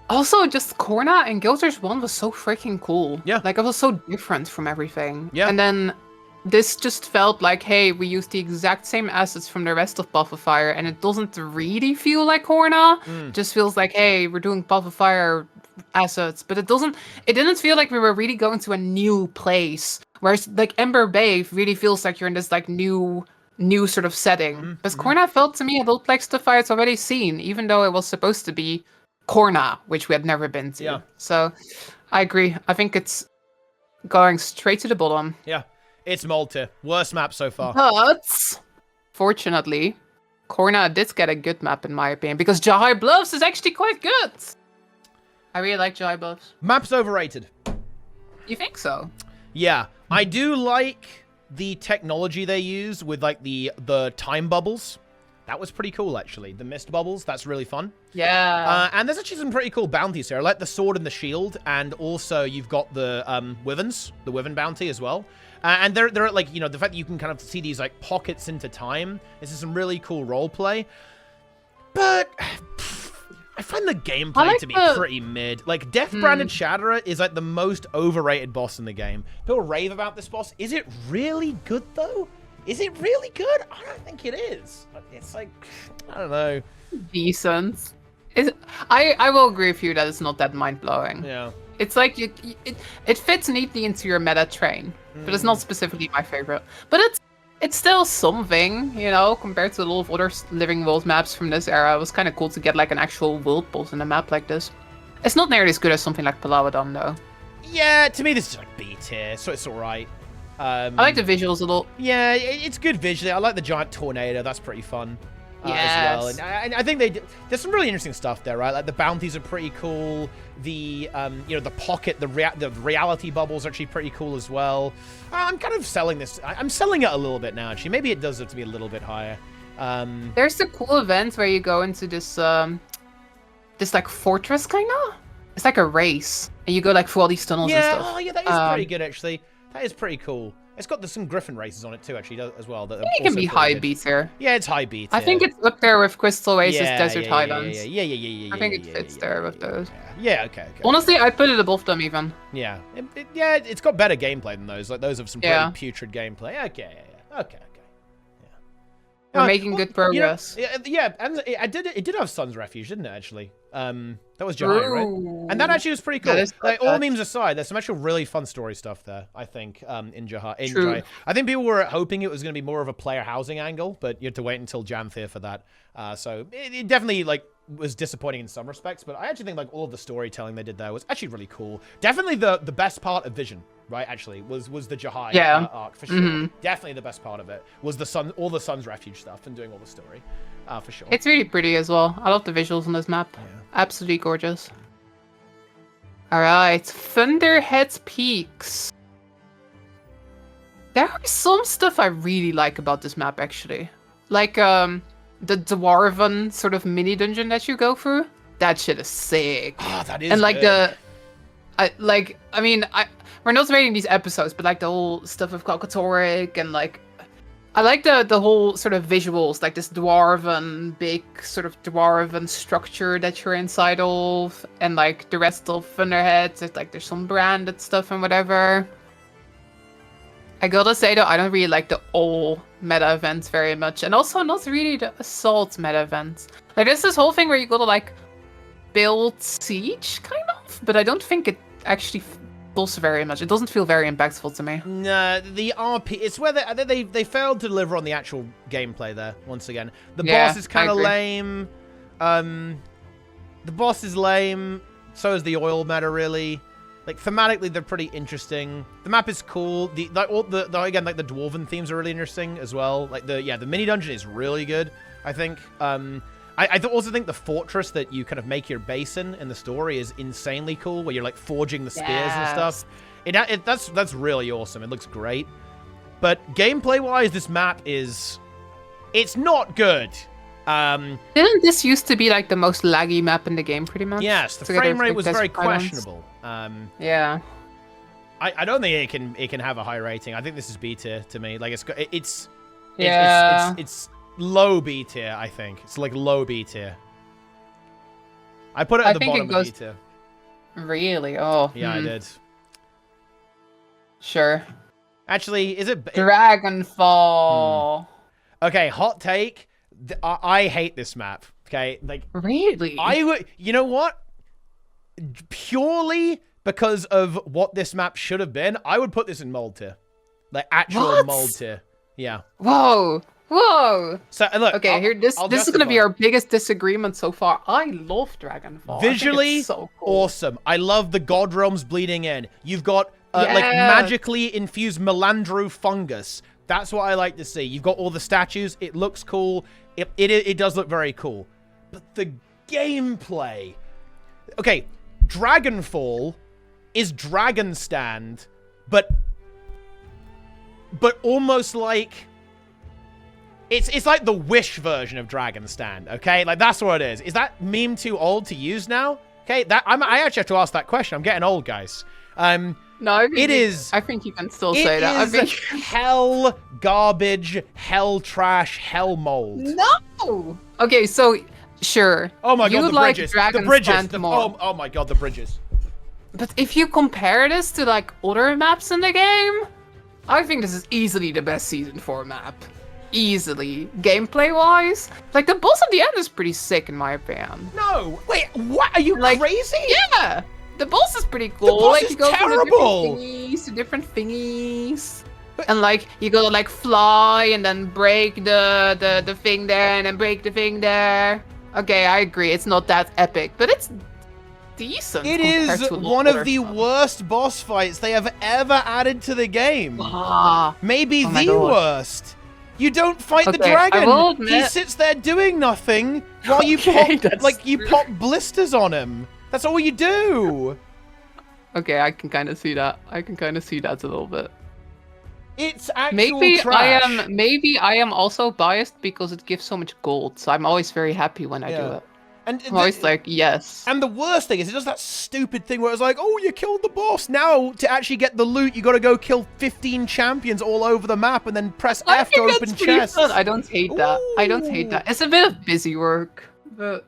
Also, just Corna and Gilters 1 was so freaking cool. Yeah. Like, it was so different from everything. Yeah. And then this just felt like, hey, we used the exact same assets from the rest of Path of Fire, and it doesn't really feel like Corna. It just feels like, hey, we're doing Path of Fire assets, but it didn't feel like we were really going to a new place. Whereas, like, Ember Bay really feels like you're in this, like, new sort of setting. Because Corna felt to me a little like stuff I had already seen, even though it was supposed to be Corna, which we had never been to. Yeah. So, I agree. I think it's going straight to the bottom. Yeah. It's Malta. Worst map so far. But, fortunately, Corna did get a good map, in my opinion, because Jahai Bluffs is actually quite good. I really like Jahai Bluffs. Map's overrated. You think so? Yeah. I do like the technology they use with, like, the time bubbles. That was pretty cool, actually. The mist bubbles, that's really fun. Yeah. And there's actually some pretty cool bounties here. I like the sword and the shield, and also you've got the Wyverns, the Wyvern bounty as well. And they're like, you know, the fact that you can kind of see these, like, pockets into time. This is some really cool roleplay. But I find the gameplay to be pretty mid. Like, Death Branded Shatterer is, like, the most overrated boss in the game. People rave about this boss. Is it really good, though? Is it really good? I don't think it is. It's like, I don't know. Decent. I will agree with you that it's not that mind-blowing. Yeah. It's like, it fits neatly into your meta train, but it's not specifically my favorite. But it's still something, you know, compared to a lot of other Living World maps from this era. It was kind of cool to get, like, an actual world boss in a map like this. It's not nearly as good as something like Palawadon, though. Yeah, to me this is like B tier, so it's alright. I like the visuals a lot. Yeah, it's good visually. I like the giant tornado. That's pretty fun as well. And I think there's some really interesting stuff there, right? Like, the bounties are pretty cool. The you know, the pocket, the reality bubbles are actually pretty cool as well. I'm kind of selling this. I'm selling it a little bit now, actually. Maybe it does have to be a little bit higher. There's a cool event where you go into this like fortress, kind of. It's like a race, and you go, like, through all these tunnels and stuff. Oh yeah, that is pretty good, actually. That is pretty cool. It's got some Griffin races on it too, actually, as well. That It can be high B tier. Yeah, it's high B tier. I think it's up there with Crystal Oasis, Desert yeah, Highlands. Yeah. I think it fits there with those. Yeah, okay. Honestly, I'd put it above them even. Yeah, it's got better gameplay than those. Like those have some pretty putrid gameplay. Okay. We're making good progress. Yeah, and it did have Sun's Refuge, didn't it? Actually, that was Giant, right? And that actually was pretty cool. Like, all memes aside, there's some actual really fun story stuff there. I think in Jai. I think people were hoping it was going to be more of a player housing angle, but you had to wait until Janthir for that. So it definitely like was disappointing in some respects, but I actually think like all of the storytelling they did there was actually really cool. Definitely the best part of Vision, right? Actually, was the Jahai arc for sure. Definitely the best part of it was all the Sun's Refuge stuff and doing all the story, for sure. It's really pretty as well. I love the visuals on this map. Yeah. Absolutely gorgeous. All right, Thunderhead's Peaks. There are some stuff I really like about this map actually, like the Dwarven sort of mini dungeon that you go through. That shit is sick. Ah, that is. And like good. we're not rating these episodes, but like the whole stuff with Kalkatoric and like, I like the whole sort of visuals, like this Dwarven, big sort of Dwarven structure that you're inside of, and like the rest of Thunderheads, it's like there's some branded stuff and whatever. I gotta say though, I don't really like the all meta events very much, and also not really the assault meta events. Like there's this whole thing where you gotta like build siege, kind of, but I don't think it actually does very much. It doesn't feel very impactful to me. No, the RP, it's where they failed to deliver on the actual gameplay there, once again. The boss is kind of lame. The boss is lame, so is the oil meta, really. Like, thematically, they're pretty interesting. The map is cool. Again, like, the Dwarven themes are really interesting as well. Like, the mini dungeon is really good, I think. I also think the fortress that you kind of make your base in the story is insanely cool, where you're, like, forging the spears and stuff. That's really awesome. It looks great. But gameplay-wise, this map is... It's not good. Didn't this used to be, like, the most laggy map in the game, pretty much? Yes, the frame rate was very questionable. Yeah. I don't think it can have a high rating. I think this is B tier to me. Like it's low B tier. I think it's like low B tier. I put it at the bottom of B tier. Really? Oh. Yeah, I did. Sure. Actually, is it Dragonfall? Okay, hot take. I hate this map. Okay, like really. You know what? Purely because of what this map should have been, I would put this in mold tier. Like, actual mold tier. Yeah. Whoa. So, look. Okay, this is going to be our biggest disagreement so far. I love Dragonfall. Visually, so cool. Awesome. I love the God Realms bleeding in. You've got, like, magically infused Melandru fungus. That's what I like to see. You've got all the statues. It looks cool. It does look very cool. But the gameplay... Okay, Dragonfall is Dragon Stand, but almost like it's like the Wish version of Dragon Stand. Okay, like that's what it is. Is that meme too old to use now? Okay, I actually have to ask that question. I'm getting old, guys. No, I think you can still say that. I think hell garbage, hell trash, hell mold. No. Okay, so. Sure. Oh my god, the like bridges. Dragon The bridges. Stand more. Oh my god, the bridges. But if you compare this to like other maps in the game, I think this is easily the best Season 4 map. Easily. Gameplay wise. Like the boss at the end is pretty sick in my opinion. No! Wait, what? Are you crazy? Yeah! The boss is pretty cool. The boss like, is terrible! To different thingies. And like you gotta like fly and then break the thing there and then break the thing there. Okay, I agree. It's not that epic, but it's decent. It is one of the worst boss fights they have ever added to the game. Maybe the worst. You don't fight the dragon. He sits there doing nothing while you pop blisters on him. That's all you do. Okay, I can kind of see that. I can kind of see that a little bit. It's actual trash. Maybe I am also biased because it gives so much gold, so I'm always very happy when I do it. And I'm always like, yes. And the worst thing is it does that stupid thing where it's like, oh, you killed the boss. Now, to actually get the loot, you got to go kill 15 champions all over the map and then press F to open chests. Fun. I don't hate that. I don't hate that. It's a bit of busy work, but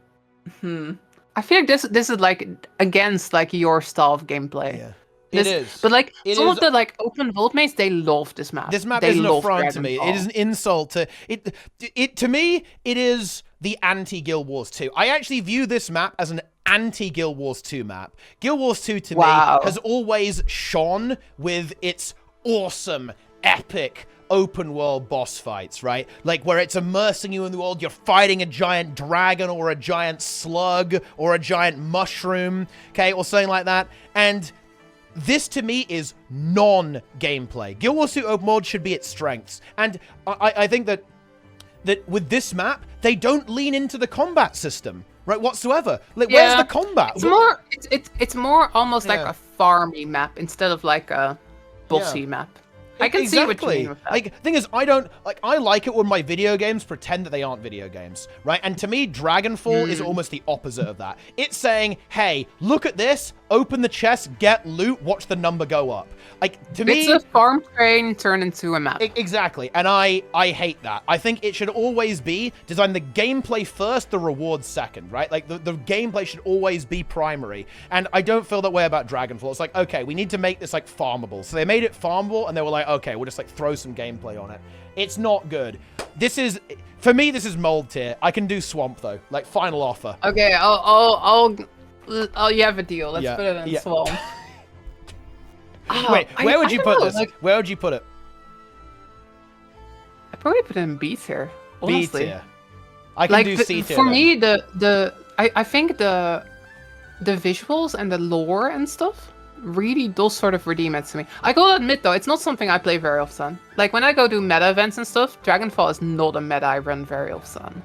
I feel like this is like against like your style of gameplay. Yeah. It is. But like some of the like open vault mates, they love this map. This map they is an love affront to me. Dragonfall. It is an insult to it. To me, it is the anti-Guild Wars 2. I actually view this map as an anti-Guild Wars 2 map. Guild Wars 2 to me has always shone with its awesome, epic, open world boss fights, right? Like where it's immersing you in the world, you're fighting a giant dragon or a giant slug or a giant mushroom, okay, or something like that. And this, to me, is non-gameplay. Guild Wars 2 Open World should be its strengths. And I think that with this map, they don't lean into the combat system, right, whatsoever. Like, where's the combat? It's more almost like a farmy map instead of like a bossy map. I can see what you mean with that. Like, thing is, I like it when my video games pretend that they aren't video games, right? And to me, Dragonfall is almost the opposite of that. It's saying, hey, look at this, open the chest, get loot, watch the number go up. Like, to me... It's a farm train turned into a map. Exactly, and I hate that. I think it should always be design the gameplay first, the rewards second, right? Like, the gameplay should always be primary. And I don't feel that way about Dragonfall. It's like, okay, we need to make this, like, farmable. So they made it farmable, and they were like, okay, we'll just, like, throw some gameplay on it. It's not good. This is... For me, this is mold tier. I can do Swamp, though. Like, final offer. Okay, I'll you have a deal. Let's put it in Swamp. Wait, where would you put this? Like, where would you put it? I'd probably put it in B tier. Honestly. B tier. I can do C tier. For me, I think the visuals and the lore and stuff really does sort of redeem it to me. I gotta admit though, it's not something I play very often. Like when I go do meta events and stuff, Dragonfall is not a meta I run very often.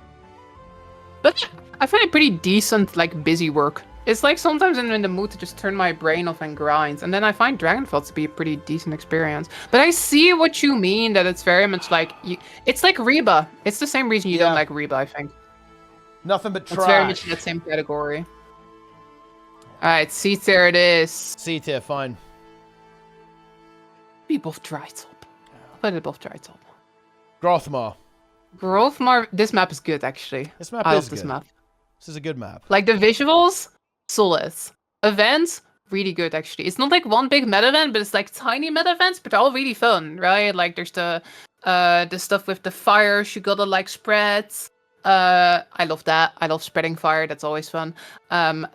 But I find it pretty decent, like busy work. It's like sometimes I'm in the mood to just turn my brain off and grind, and then I find Dragonfall to be a pretty decent experience. But I see what you mean, that it's very much like... it's like Reba. It's the same reason you don't like Reba, I think. Nothing but trash. It's very much in that same category. Alright, C tier it is. C tier, fine. Be above dry top. I'll put it above dry top. Grothmar. Grothmar, this map is good actually. This map I is love this good. map. This is a good map. Like the visuals, solid. Events, really good actually. It's not like one big meta event, but it's like tiny meta events, but they're all really fun, right? Like there's the stuff with the fires you gotta like spread. I love that. I love spreading fire. That's always fun.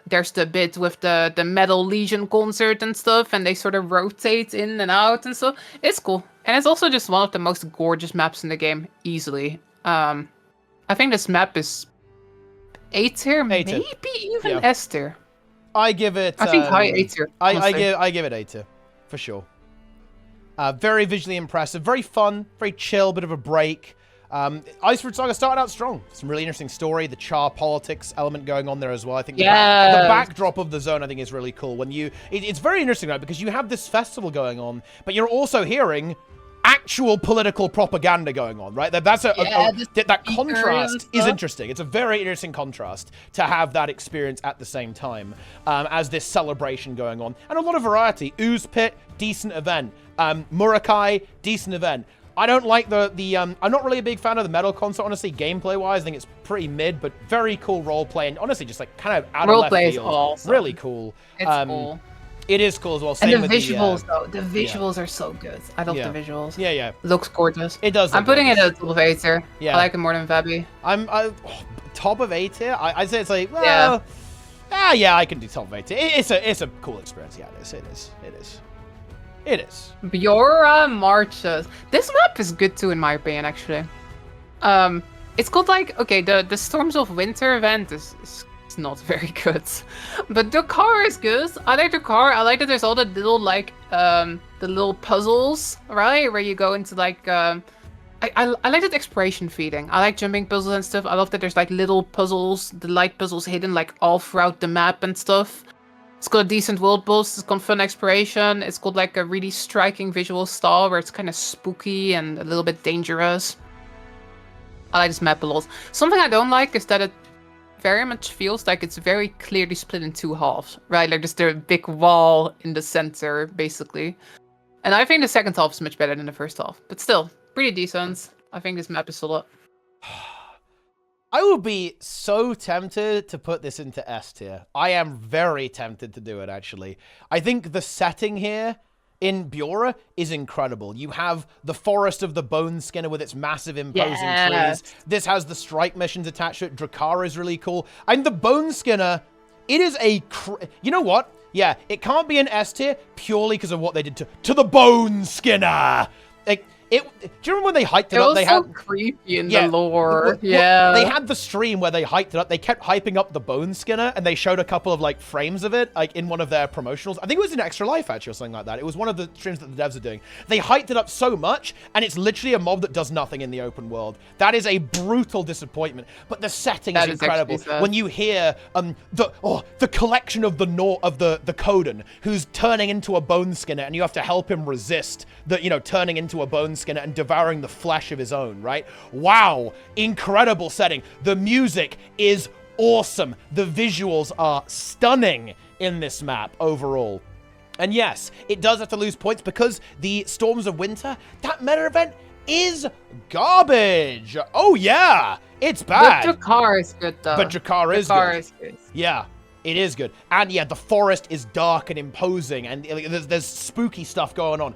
There's the bit with the Metal Legion concert and stuff, and they sort of rotate in and out and stuff. It's cool, and it's also just one of the most gorgeous maps in the game, easily. I think this map is A tier, maybe even S tier. I give it. I think high A tier. I give it A tier, for sure. Very visually impressive, very fun, very chill, bit of a break. Icebrood Saga started out strong. Some really interesting story. The Char politics element going on there as well. I think the backdrop of the zone, I think, is really cool. When it's very interesting, right? Because you have this festival going on, but you're also hearing actual political propaganda going on, right? That contrast is interesting. It's a very interesting contrast to have that experience at the same time as this celebration going on, and a lot of variety. Ooze Pit, decent event. Murakai, decent event. I don't like I'm not really a big fan of the metal concert, honestly, gameplay-wise. I think it's pretty mid, but very cool role-play, and honestly, just like kind of out of left field. Role-play is awesome. Really cool. It's cool. It is cool as well. Same and the visuals, though. The visuals are so good. I love the visuals. Yeah. Looks gorgeous. It does. I'm putting it at top of A tier. Yeah. I like it more than Fabi. Top of A tier? I'd say it's like, well... Yeah, I can do top of A tier. It's a cool experience. Yeah, it is. Biora Marches. This map is good too, in my opinion, actually. It's called like, okay, the Storms of Winter event is not very good, but the car is good. I like the car. I like that there's all the little like the little puzzles, right, where you go into like I like that exploration feeding. I like jumping puzzles and stuff. I love that there's like little puzzles, the light puzzles hidden like all throughout the map and stuff. It's got a decent world boss. It's got fun exploration. It's got like a really striking visual style where it's kind of spooky and a little bit dangerous. I like this map a lot. Something I don't like is that it very much feels like it's very clearly split in two halves, right? Like just a big wall in the center, basically. And I think the second half is much better than the first half, but still pretty decent. I think this map is solid. I would be so tempted to put this into S tier. I am very tempted to do it, actually. I think the setting here in Bjora is incredible. You have the Forest of the Bone Skinner with its massive imposing trees. This has the strike missions attached to it. Drakkar is really cool. And the Bone Skinner, it is a... You know what? Yeah, it can't be an S tier purely because of what they did to the Bone Skinner. Like, do you remember when they hyped it up? They had creepy in the lore. They had the stream where they hyped it up. They kept hyping up the Bone Skinner, and they showed a couple of like frames of it, like in one of their promotionals. I think it was in Extra Life actually, or something like that. It was one of the streams that the devs are doing. They hyped it up so much, and it's literally a mob that does nothing in the open world. That is a brutal disappointment. But the setting is incredible. When you hear the collection of the Kodan, who's turning into a Bone Skinner, and you have to help him resist the turning into a Bone Skinner and devouring the flesh of his own, right? Wow, incredible setting. The music is awesome. The visuals are stunning in this map overall. And yes, it does have to lose points because the Storms of Winter, that meta event is garbage. Oh yeah, it's bad. But Drakkar is good though. But Drakkar is good. Yeah. It is good. And yeah, the forest is dark and imposing, and there's spooky stuff going on.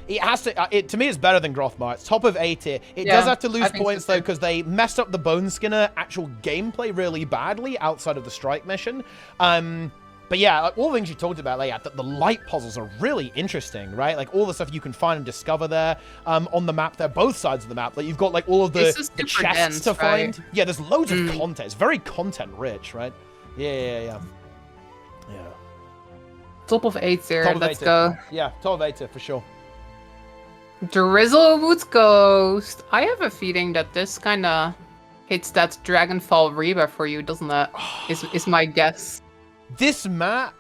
It has to, to me, it's better than Grothmar. It's top of A tier. It does have to lose points, though, because they messed up the Bone Skinner actual gameplay really badly outside of the strike mission. But yeah, like, all the things you talked about, like, the light puzzles are really interesting, right? Like, all the stuff you can find and discover there on the map there, both sides of the map. Like, you've got, like, all of the chests to find. Right? Yeah, there's loads of content. It's very content-rich, right? Yeah. Top of 8 tier, let's go. Yeah, top of 8 tier, for sure. Drizzlewood Ghost. I have a feeling that this kind of hits that Dragonfall Reba for you, doesn't it? Is my guess. This map,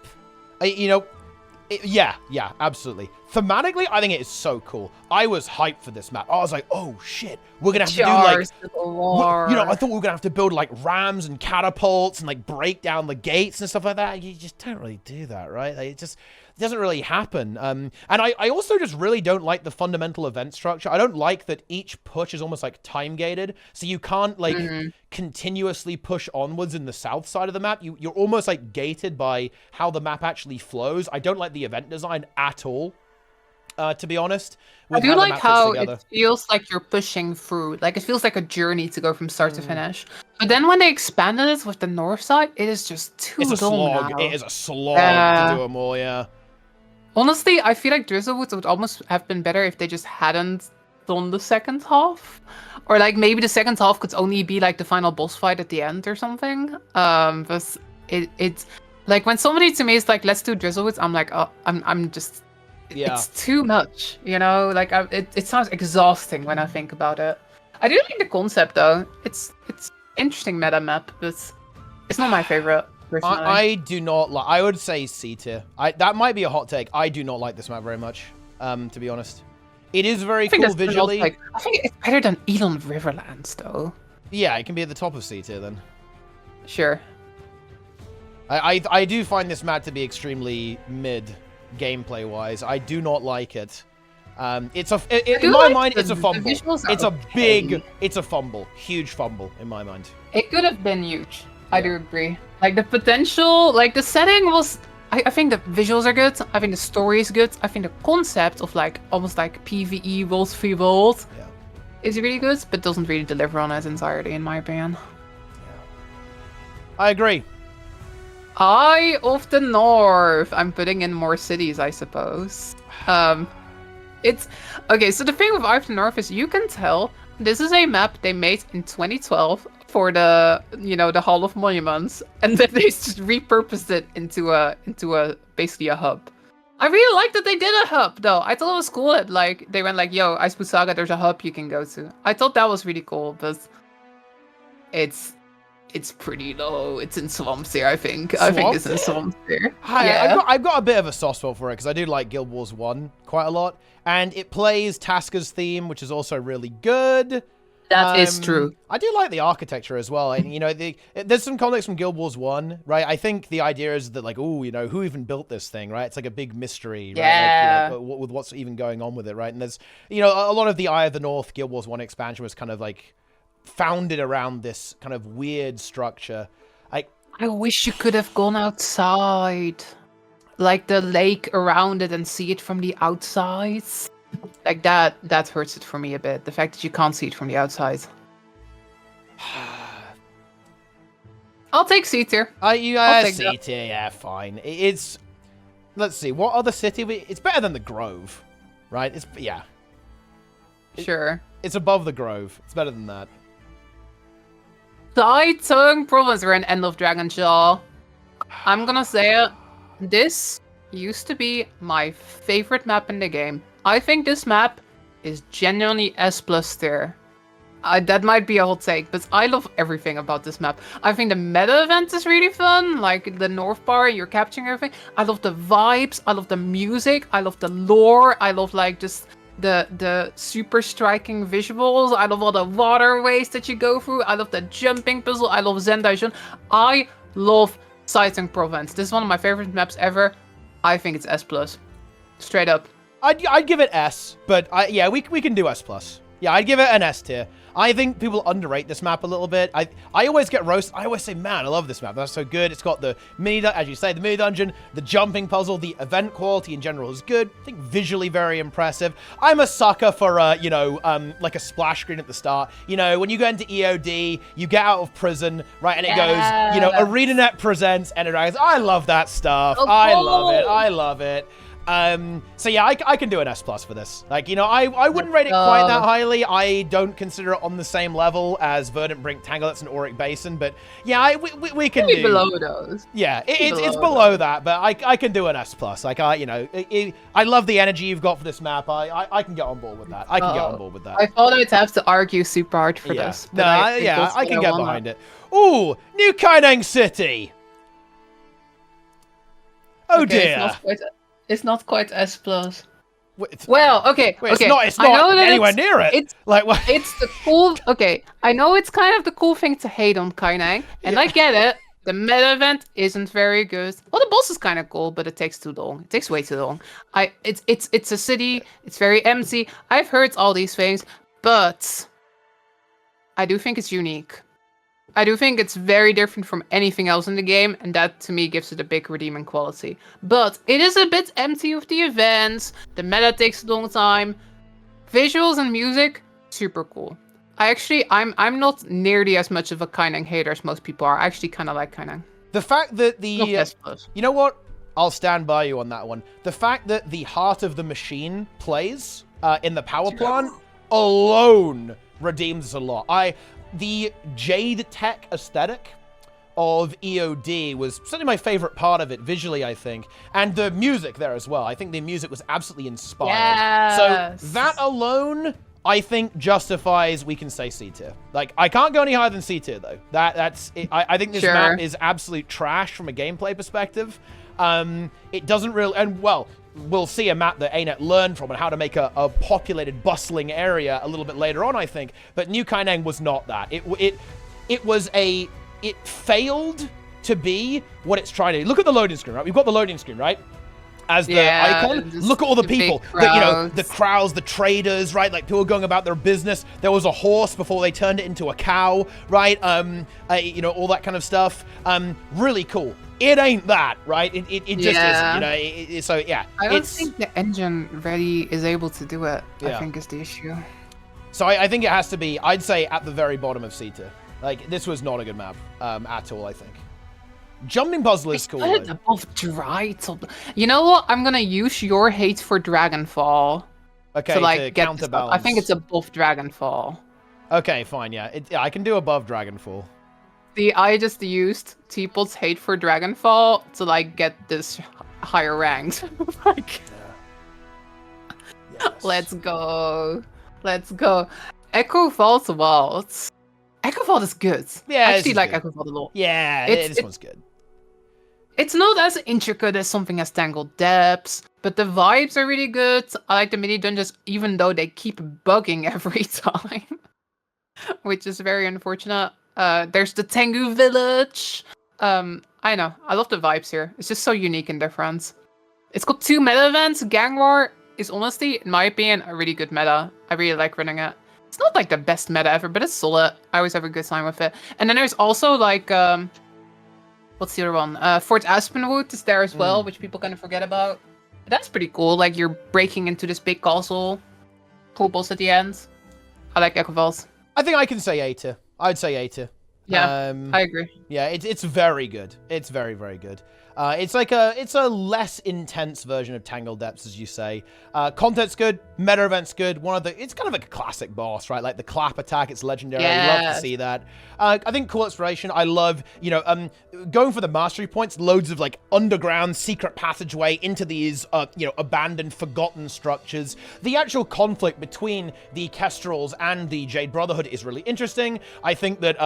yeah, absolutely. Thematically, I think it is so cool. I was hyped for this map. I was like, oh shit, we're gonna have to do like, I thought we were gonna have to build like rams and catapults and like break down the gates and stuff like that. You just don't really do that, right? Like, it doesn't really happen. And I also just really don't like the fundamental event structure. I don't like that each push is almost like time gated, so you can't like continuously push onwards in the south side of the map. You're almost like gated by how the map actually flows. I don't like the event design at all. To be honest, I do like how it feels like you're pushing through. Like, it feels like a journey to go from start to finish. But then when they expanded it with the north side, it is just too long. It's a slog. It is a slog to do them all, yeah. Honestly, I feel like Drizzlewood would almost have been better if they just hadn't done the second half. Or like maybe the second half could only be like the final boss fight at the end or something. But it's like when somebody to me is like, let's do Drizzlewood, I'm like, oh, I'm just... Yeah. It's too much, like it sounds exhausting when I think about it. I do like the concept though. It's interesting meta map, but it's not my favorite personally. I do not like, I would say C tier. That might be a hot take. I do not like this map very much, to be honest. It is very cool visually. I think it's better than Elon Riverlands though. Yeah, it can be at the top of C tier then. Sure. I do find this map to be extremely mid. Gameplay wise, I do not like it. In my mind, it's a fumble. It's a fumble, huge fumble in my mind. It could have been huge. I do agree. Like the potential, like the setting was. I think the visuals are good. I think the story is good. I think the concept of like almost like PvE World 3 World is really good, but doesn't really deliver on its entirety, in my opinion. I agree. Eye of the North. I'm putting in more cities, I suppose. It's okay. So the thing with Eye of the North is you can tell this is a map they made in 2012 for the the Hall of Monuments, and then they just repurposed it into a basically a hub. I really like that they did a hub though. I thought it was cool that like they went like, yo, Icebrood Saga, there's a hub you can go to. I thought that was really cool, but it's pretty low. It's in Swamps here, I think. I think it's in Swamps here. Yeah. I've got a bit of a soft spot for it because I do like Guild Wars 1 quite a lot. And it plays Tasker's theme, which is also really good. That is true. I do like the architecture as well, and there's some context from Guild Wars 1, right? I think the idea is that like, oh, who even built this thing, right? It's like a big mystery, right? Yeah. Like, with what's even going on with it, right? And there's a lot of the Eye of the North Guild Wars 1 expansion was kind of like founded around this kind of weird structure. I wish you could have gone outside, like the lake around it, and see it from the outside. Like that hurts it for me a bit. The fact that you can't see it from the outside. I'll take C tier. C tier, yeah, fine. It's, let's see, what other city? It's better than the Grove, right? Sure. It's above the Grove. It's better than that. Taitung Province, we're in End of Dragonjaw. I'm gonna say it. This used to be my favorite map in the game. I think this map is genuinely S+ tier. That might be a hot take, but I love everything about this map. I think the meta event is really fun, like the North Bar, you're capturing everything. I love the vibes, I love the music, I love the lore, I love like just the super striking visuals. I love all the waterways that you go through. I love the jumping puzzle. I love Zendaijun. I love Taitung Province. This is one of my favorite maps ever. I think it's S+. Straight up. I'd give it S, but we can do S+. Yeah, I'd give it an S tier. I think people underrate this map a little bit. I always get roast. I always say, man, I love this map. That's so good. It's got the as you say, the mini dungeon, the jumping puzzle, the event quality in general is good. I think visually very impressive. I'm a sucker for like a splash screen at the start. When you go into EOD, you get out of prison, right, and it goes, ArenaNet presents Ender Dragons. I love that stuff. Oh, I love it. So yeah, I can do an S+ for this. Like, I wouldn't rate it quite that highly. I don't consider it on the same level as Verdant Brink, Tangled Depths, and Auric Basin, but yeah, we can do below those. Yeah, it's below that, but I can do an S+. Like, I love the energy you've got for this map. I can get on board with that. I thought I'd have to argue super hard for this. No, I can get behind it. Ooh, New Kaineng City. Oh dear. It's not quite S+. Wait, well, okay. It's not anywhere near it. It's the cool. Okay, I know it's kind of the cool thing to hate on Kaineng, and I get it. The meta event isn't very good. Well, the boss is kind of cool, but it takes too long. It takes way too long. It's a city. It's very empty. I've heard all these things, but I do think it's unique. I do think it's very different from anything else in the game, and that to me gives it a big redeeming quality. But it is a bit empty with the events, the meta takes a long time. Visuals and music, super cool. I'm not nearly as much of a Kaineng hater as most people are. I actually kind of like Kaineng. The fact that you know what? I'll stand by you on that one. The fact that the Heart of the Machine plays in the power plant alone redeems a lot. The Jade Tech aesthetic of EOD was certainly my favorite part of it, visually, I think. And the music there as well. I think the music was absolutely inspired. Yes. So that alone, I think, justifies we can say C tier. Like, I can't go any higher than C tier, though. That's it. I think this map is absolute trash from a gameplay perspective. It doesn't really... And, well... We'll see a map that ArenaNet learned from and how to make a populated, bustling area a little bit later on, I think. But New Kaineng was not that. It failed to be what it's trying to do. Look at the loading screen, right? We've got the loading screen, right? As the icon. Look at all the people. The crowds, the traders, right? Like, people going about their business. There was a horse before they turned it into a cow, right? All that kind of stuff. Really cool. It ain't that, right? It just isn't, so, yeah. I don't think the engine really is able to do it, I think is the issue. So I think it has to be, I'd say, at the very bottom of C tier. Like, this was not a good map at all, I think. Jumping puzzle is cool. Above dry. You know what? I'm going to use your hate for Dragonfall. Okay, to get counterbalance. I think it's above Dragonfall. Okay, fine, yeah. I can do above Dragonfall. I just used Teapot's hate for Dragonfall to get this higher ranked. Let's go. Echo Vault Waltz. Echo Vault is good. Yeah, I actually like Echo Vault a lot. Yeah, this one's good. It's not as intricate as something as Tangled Depths, but the vibes are really good. I like the mini dungeons, even though they keep bugging every time. which is very unfortunate. There's the Tengu village. I know. I love the vibes here. It's just so unique and different. It's got 2 meta events. Gang War is honestly, in my opinion, a really good meta. I really like running it. It's not like the best meta ever, but it's solid. I always have a good time with it. And then there's also like, what's the other one? Fort Aspenwood is there as well, which people kind of forget about. But that's pretty cool. Like you're breaking into this big castle. Cool boss at the end. I like Echo Falls. I think I can say A tier. I'd say A tier. Yeah, I agree. Yeah, it's very good. It's very, very good. It's a less intense version of Tangled Depths, as you say. Content's good, meta event's good. It's kind of like a classic boss, right? Like the clap attack, it's legendary. I love to see that. I think cool exploration. I love, going for the mastery points. Loads of like underground secret passageway into these, abandoned, forgotten structures. The actual conflict between the Kestrels and the Jade Brotherhood is really interesting. I think that,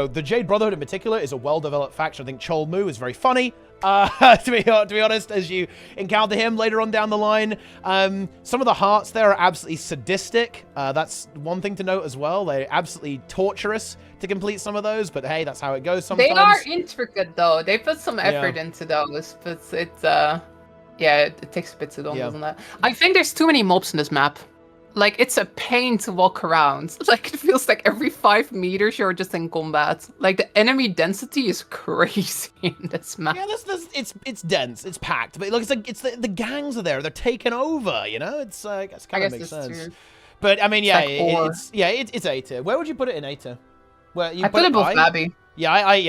the Jade Brotherhood in particular is a well-developed faction. I think Chol Mu is very funny. To be honest, as you encounter him later on down the line. Some of the hearts there are absolutely sadistic. That's one thing to note as well. They're absolutely torturous to complete some of those, but hey, that's how it goes sometimes. They are intricate though. They put some effort into those, but it takes a bit too long, doesn't it? I think there's too many mobs in this map. Like, it's a pain to walk around. Like, it feels like every 5 meters you're just in combat. Like, the enemy density is crazy in this map. Yeah, it's dense, it's packed, but it looks like the gangs are there. They're taking over, It's kind of makes sense. True. But I mean, it's A tier. Where would you put it in A tier? Where you I put it above Babby. Yeah. I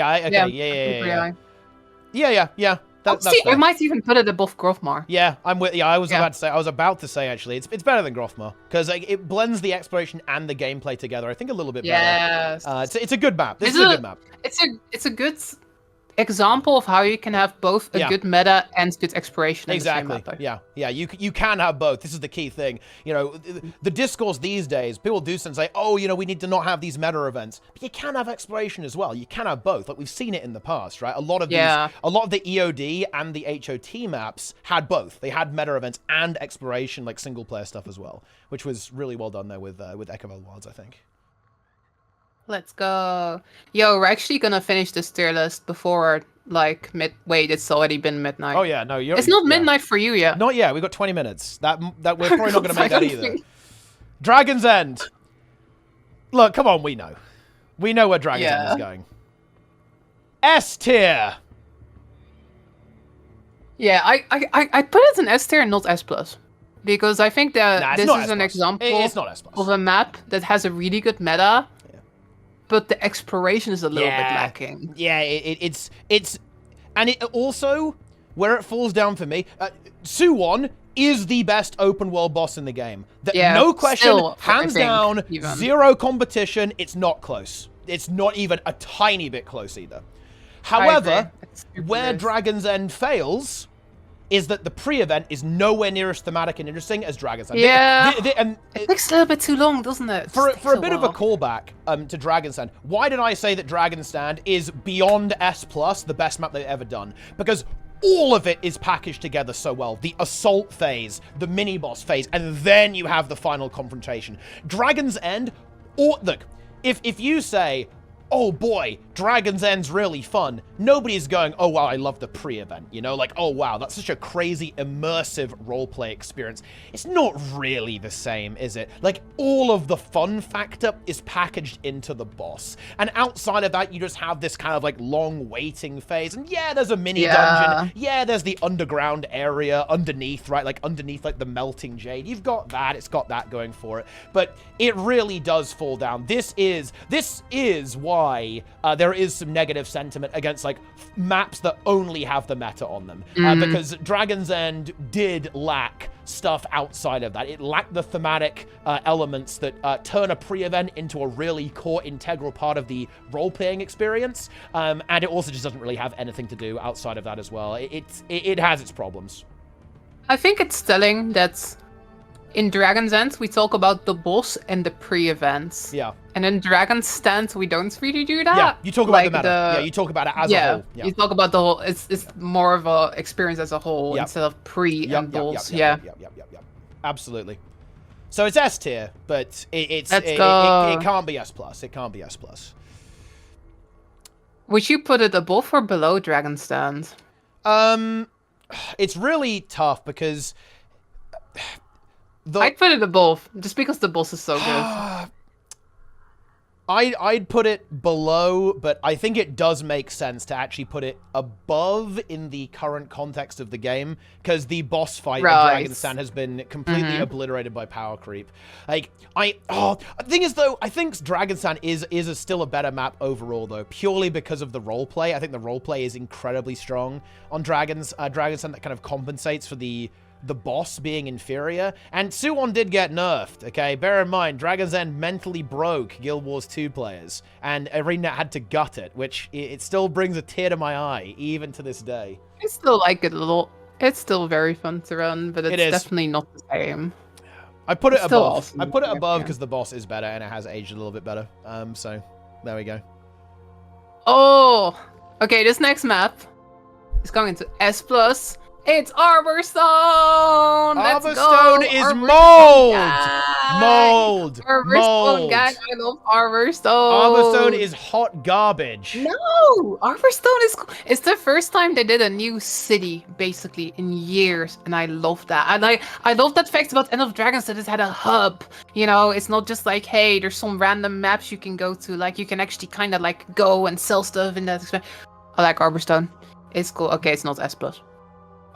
might even put it above Grofmar. Yeah, I'm with. Yeah, I was about to say actually, it's better than Grofmar because it blends the exploration and the gameplay together. I think a little bit better. It's a good map. This is a good map. It's a good example of how you can have both a good meta and good exploration. Exactly. In the same map, yeah. You can have both. This is the key thing. The discourse these days, people do say, oh, we need to not have these meta events, but you can have exploration as well. You can have both. Like we've seen it in the past, right? A lot of the EOD and the HOT maps had both. They had meta events and exploration, like single player stuff as well, which was really well done there with Icebrood Wilds, I think. Let's go. Yo, we're actually gonna finish this tier list before, like, wait, it's already been midnight. Oh, yeah, no, it's not midnight for you yet. Not yet, we've got 20 minutes. That we're probably not gonna make that either. Dragon's End. Look, come on, we know. We know where Dragon's End is going. S tier. Yeah, I put it in S tier and not S+. Because I think that this is an example of a map that has a really good meta, but the exploration is a little bit lacking. Yeah, it's and it also where it falls down for me. Suwon is the best open world boss in the game. No question, hands down, zero competition. It's not close. It's not even a tiny bit close either. However, where Dragon's End fails is that the pre-event is nowhere near as thematic and interesting as Dragon's End. Yeah, it takes a little bit too long, doesn't it? For a bit of a callback to Dragon's End, why did I say that Dragon's End is beyond S+, the best map they've ever done? Because all of it is packaged together so well. The assault phase, the mini-boss phase, and then you have the final confrontation. Dragon's End, look, if you say, oh boy, Dragon's End's really fun, nobody's going, oh wow, I love the pre-event, like, oh wow, that's such a crazy immersive roleplay experience. It's not really the same, is it? Like, all of the fun factor is packaged into the boss, and outside of that, you just have this kind of like long waiting phase, and there's a mini dungeon, there's the underground area underneath, right, like underneath like the melting jade. You've got that, it's got that going for it, but it really does fall down. This is why there is some negative sentiment against like maps that only have the meta on them, because Dragon's End did lack stuff outside of that. It lacked the thematic elements that turn a pre-event into a really core integral part of the role-playing experience, and it also just doesn't really have anything to do outside of that as well. It has its problems. I think it's telling that in Dragon's End, we talk about the boss and the pre-events. Yeah. And in Dragon's Stand, we don't really do that. Yeah, you talk about the meta. You talk about it as a whole. Yeah, you talk about the whole. It's more of a experience as a whole instead of pre and boss. Yep. Absolutely. So it's S tier, but it can't be S plus. It can't be S plus. Would you put it above or below Dragon Stand? It's really tough because I'd put it above, just because the boss is so good. I'd put it below, but I think it does make sense to actually put it above in the current context of the game, because the boss fight in Dragon Stand has been completely obliterated by power creep. Like, the thing is though, I think Dragon Stand is still a better map overall though, purely because of the roleplay. I think the roleplay is incredibly strong on Dragon Stand. That kind of compensates for the boss being inferior. And Suwon did get nerfed, okay? Bear in mind, Dragon's End mentally broke Guild Wars 2 players, and ArenaNet had to gut it, which it still brings a tear to my eye, even to this day. I still like it a little. It's still very fun to run, but it's definitely not the same. I put it above. Awesome. I put it above because the boss is better, and it has aged a little bit better. So, there we go. Oh! Okay, this next map is going to S+. It's Arborstone! Let's go! Arborstone is mold! Mold! Arborstone, gang! I love Arborstone! Arborstone is hot garbage. No! Arborstone is cool. It's the first time they did a new city, basically, in years, and I love that. And I love that fact about End of Dragons that it had a hub. You know, it's not just like, hey, there's some random maps you can go to. Like, you can actually kind of, like, go and sell stuff in that. I like Arborstone. It's cool. Okay, it's not S+.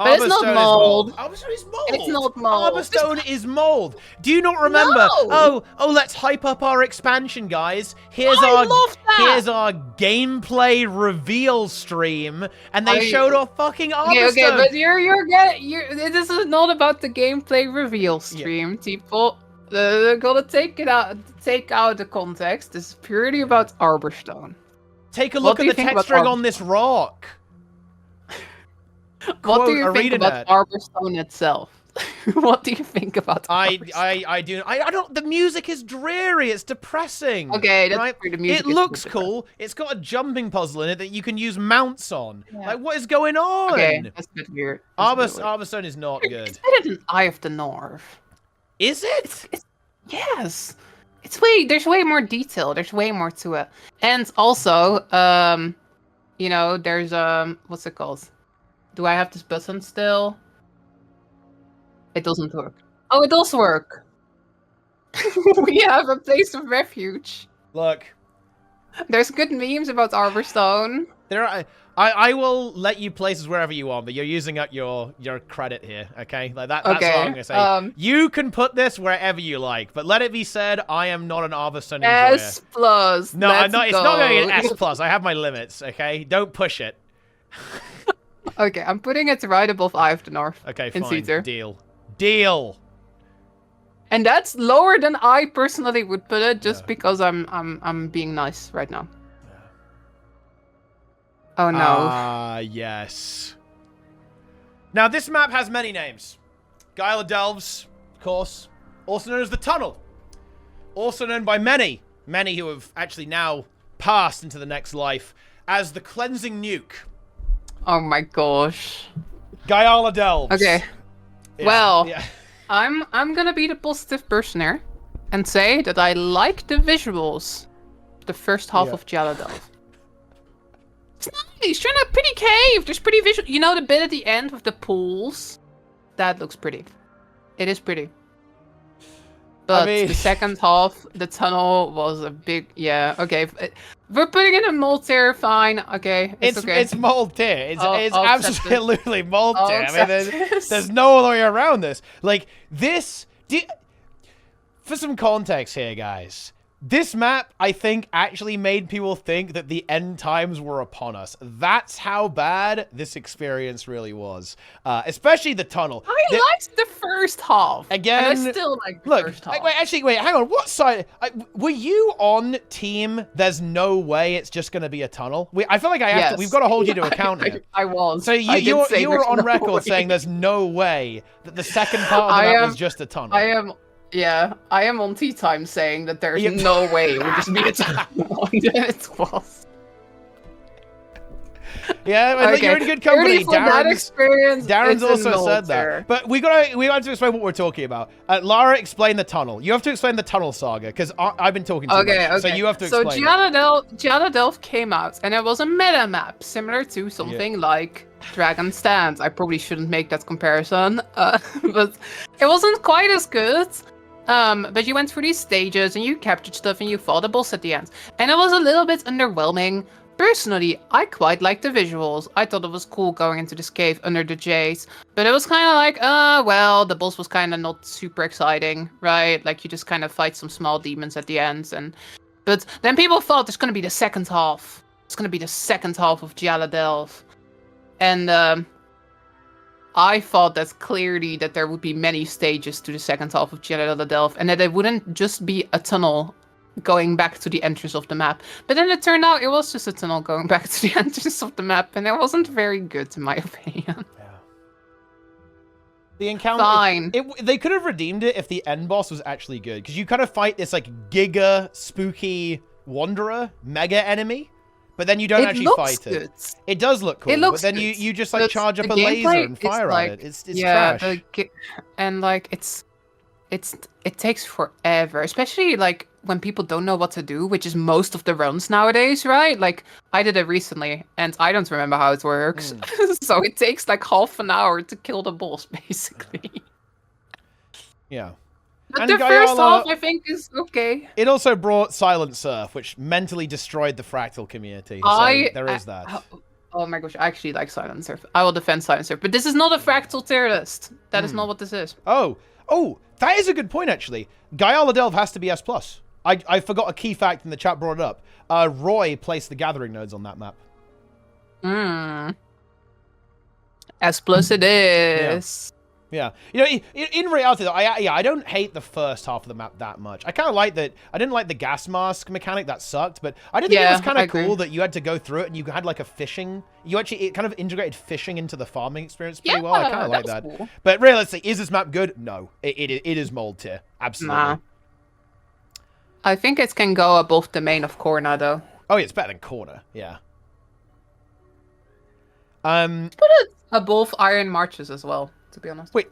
But it's not mold. Arborstone is mold. It's not mold. Arborstone is mold. Do you not remember? No. Oh, let's hype up our expansion, guys. Here's I love that. Here's our gameplay reveal stream, and they showed off fucking Arborstone. Okay, but this is not about the gameplay reveal stream, people. They're gonna take out the context. This is purely about Arborstone. Take a look at the texturing on this rock. What do you think about Arborstone itself? What do you think about Arborstone? I don't. The music is dreary. It's depressing. Okay, that's right? the music. It looks cool. It's got a jumping puzzle in it that you can use mounts on. Yeah. Like, what is going on? Okay, that's a bit weird. Arborstone is not good. It's better than Eye of the North. Is it? Yes. There's way more detail. There's way more to it. And also, you know, there's what's it called? Do I have this button still? It doesn't work. Oh, it does work. We have a place of refuge. Look. There's good memes about Arborstone. I will let you places wherever you want, but you're using up your credit here, okay? Like that's what I'm gonna say. You can put this wherever you like, but let it be said, I am not an Arborstone enjoyer. S+. No, I'm not. It's not going to get S+. I have my limits, okay? Don't push it. Okay, I'm putting it right above Eye of the North. Okay, fine. Deal. And that's lower than I personally would put it, just because I'm being nice right now. Oh no. Yes. Now this map has many names. Gyla Delves, of course, also known as the Tunnel. Also known by many who have actually now passed into the next life as the Cleansing Nuke. Oh my gosh. Gyla Delves. Okay. Yeah, well, I'm gonna be the positive person here and say that I like the visuals. The first half of Gyla Delves. It's nice. You're in a pretty cave. There's pretty visual. You know the bit at the end with the pools? That looks pretty. It is pretty. But the second half, the tunnel was a big... Yeah, okay. We're putting it in mold tier, fine. Okay, it's okay. It's mold tier. It's absolutely mold tier. I mean, there's no other way around this. Like, this... For some context here, guys. This map, I think, actually made people think that the end times were upon us. That's how bad this experience really was. Especially the tunnel. I liked the first half. Again, and I still like the first half. Wait, hang on. What side? Were you on team, there's no way it's just going to be a tunnel? I feel like we've got to hold you to account here. I was. So you were on record saying there's no way that the second part of the map was just a tunnel. Yeah, I am on tea time saying that there's no way it would just be a tunnel. And it was. Yeah, you're in good company. That experience, Darren's also said that. But we got to explain what we're talking about. Lara, explain the tunnel. You have to explain the tunnel saga because I've been talking too much. Okay. So you have to explain. So Giada Delph came out, and it was a meta map similar to something like Dragon's Dance. I probably shouldn't make that comparison, but it wasn't quite as good. But you went through these stages and you captured stuff and you fought a boss at the end, and it was a little bit underwhelming. Personally, I quite liked the visuals. I thought it was cool going into this cave under the Jays, but it was kind of like, well, the boss was kind of not super exciting, right? Like you just kind of fight some small demons at the end, but then people thought there's gonna be the second half. It's gonna be the second half of Giada Delph, and I thought that clearly that there would be many stages to the second half of Giada Delph, and that it wouldn't just be a tunnel going back to the entrance of the map. But then it turned out it was just a tunnel going back to the entrance of the map, and it wasn't very good in my opinion. Yeah. The encounter... Fine. They could have redeemed it if the end boss was actually good, because you kind of fight this like giga spooky wanderer mega enemy, but then you don't actually fight it. It does look cool, but then you just like charge up a laser and fire at it. It's trash. And like it takes forever, especially like when people don't know what to do, which is most of the runs nowadays, right? Like I did it recently and I don't remember how it works. So it takes like half an hour to kill the boss basically. Yeah. But the first half I think is okay. It also brought Silent Surf, which mentally destroyed the Fractal community. So there is that. Oh my gosh, I actually like Silent Surf. I will defend Silent Surf, but this is not a Fractal tier list. That is not what this is. Oh, that is a good point, actually. Giada Delph has to be S+. I forgot a key fact in the chat, brought it up. Roy placed the gathering nodes on that map. S+ it is. Yeah. You know, in reality, though, I don't hate the first half of the map that much. I kind of like that. I didn't like the gas mask mechanic. That sucked. But I did think it was kind of cool that you had to go through it and you had like a fishing. It kind of integrated fishing into the farming experience pretty well. I kind of like that. Cool. But realistically, is this map good? No. It is mold tier. Absolutely. Nah. I think it can go above the main of Corna, though. Oh, yeah, it's better than Corna. Yeah. Put it above Iron Marches as well, to be honest. Wait.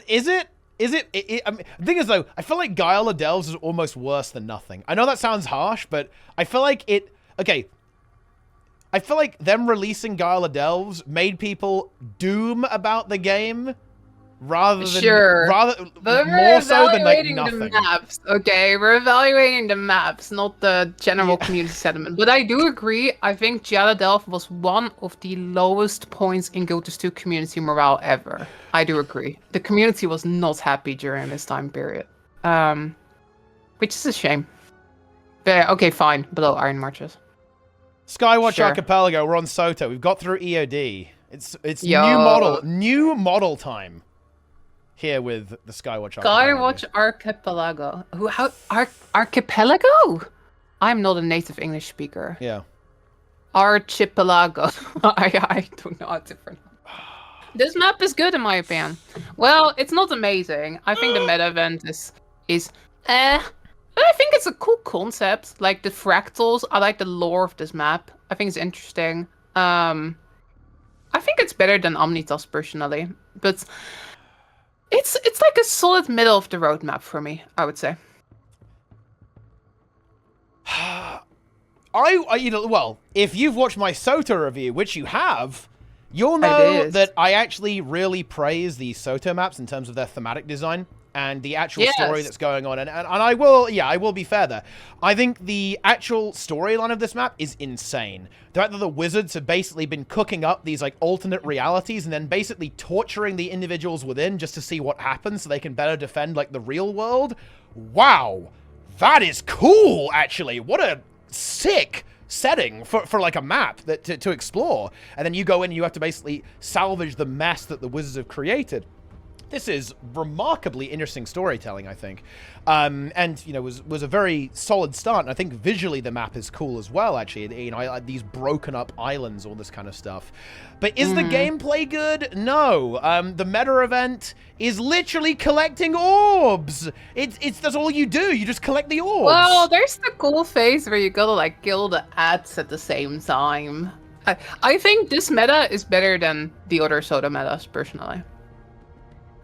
Is it? I mean, the thing is, though, I feel like Giada Delves is almost worse than nothing. I know that sounds harsh, but I feel like it... Okay. I feel like them releasing Giada Delves made people doom about the game rather than... But more so than, like, nothing. The maps, okay? We're evaluating the maps, not the general community sentiment. But I do agree, I think Giada Delph was one of the lowest points in Guild 2 community morale ever. I do agree. The community was not happy during this time period. Which is a shame. But, okay, fine. Below Iron Marches. Skywatch Archipelago, we're on SotO. We've got through EOD. It's new model time. Here with the Skywatch Archipelago. Archipelago? I'm not a native English speaker. Yeah. Archipelago. I don't know how to pronounce. This map is good in my opinion. Well, it's not amazing. I think the meta event is I think it's a cool concept. Like the fractals, I like the lore of this map. I think it's interesting. I think it's better than Omnitas personally, but it's like a solid middle of the road map for me, I would say. Well, if you've watched my SotO review, which you have, you'll know that I actually really praise the SotO maps in terms of their thematic design and the actual story that's going on. And I will be fair there. I think the actual storyline of this map is insane. The fact that the wizards have basically been cooking up these like alternate realities and then basically torturing the individuals within just to see what happens so they can better defend like the real world. Wow. That is cool, actually. What a sick setting for like a map that to explore. And then you go in and you have to basically salvage the mess that the wizards have created. This is remarkably interesting storytelling, I think. And, you know, was a very solid start. And I think visually the map is cool as well, actually. You know, I like these broken up islands, all this kind of stuff. But is the gameplay good? No. The meta event is literally collecting orbs. That's all you do. You just collect the orbs. Well, there's the cool phase where you gotta, like, kill the ads at the same time. I think this meta is better than the other SotO metas, personally.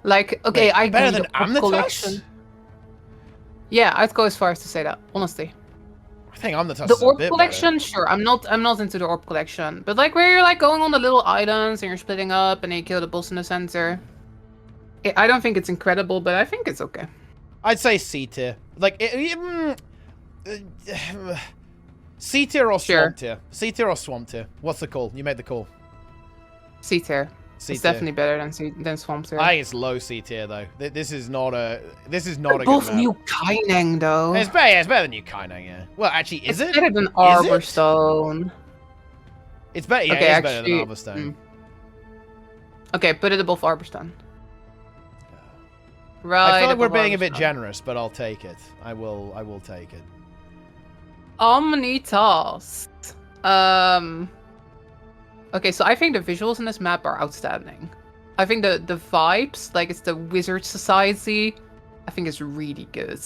Like, okay, Wait, I better agree, than the orb Amnitas? collection. Yeah, I'd go as far as to say that, honestly. I think Amnitas The is a orb bit collection, better. sure. I'm not into the orb collection, but like where you're like going on the little islands and you're splitting up and then you kill the boss in the center. I don't think it's incredible, but I think it's okay. I'd say C tier. Like, C tier or Sure. Swamp tier? C tier or Swamp tier? What's the call? You made the call. C tier. C It's tier. definitely better than Swamp tier. I think it's low C tier though. This is not a They're good both map. new Kaineng though. It's better than you kinda, yeah. Well, actually, is It's it? better than Is it? Arborstone. It's better. Yeah, Okay, it is better actually, than Arborstone. Okay, put it above Arborstone. Right. I feel like we're above being a bit Arborstone. generous, but I'll take it. I will take it. Omnitas. Okay, so I think the visuals in this map are outstanding. I think the vibes, like it's the Wizard Society, I think it's really good.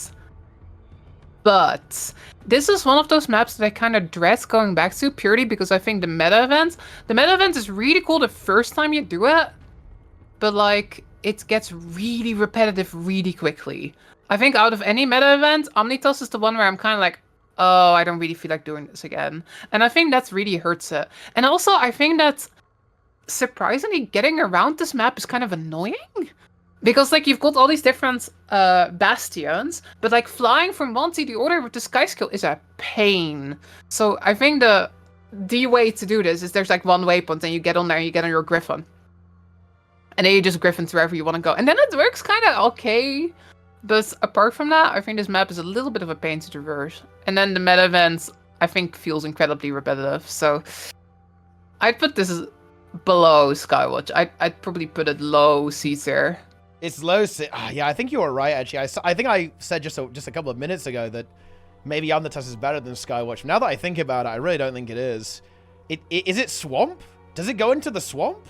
But this is one of those maps that I kind of dread going back to purely because I think the meta event is really cool the first time you do it, but like it gets really repetitive really quickly. I think out of any meta event, Omnitas is the one where I'm kind of like, oh, I don't really feel like doing this again. And I think that's really hurts it. And also, I think that surprisingly getting around this map is kind of annoying. Because, like, you've got all these different bastions, but, like, flying from one to the other with the sky skill is a pain. So I think the way to do this is there's, like, one waypoint, and you get on there and you get on your griffin. And then you just griffin to wherever you want to go. And then it works kind of okay. But apart from that, I think this map is a little bit of a pain to traverse. And then the meta events, I think, feels incredibly repetitive. So I'd put this below Skywatch. I'd probably put it low C tier. It's low C. Yeah, I think you were right, actually. I think I said just a couple of minutes ago that maybe Omnitas is better than Skywatch. Now that I think about it, I really don't think it is. Is it Swamp? Does it go into the Swamp?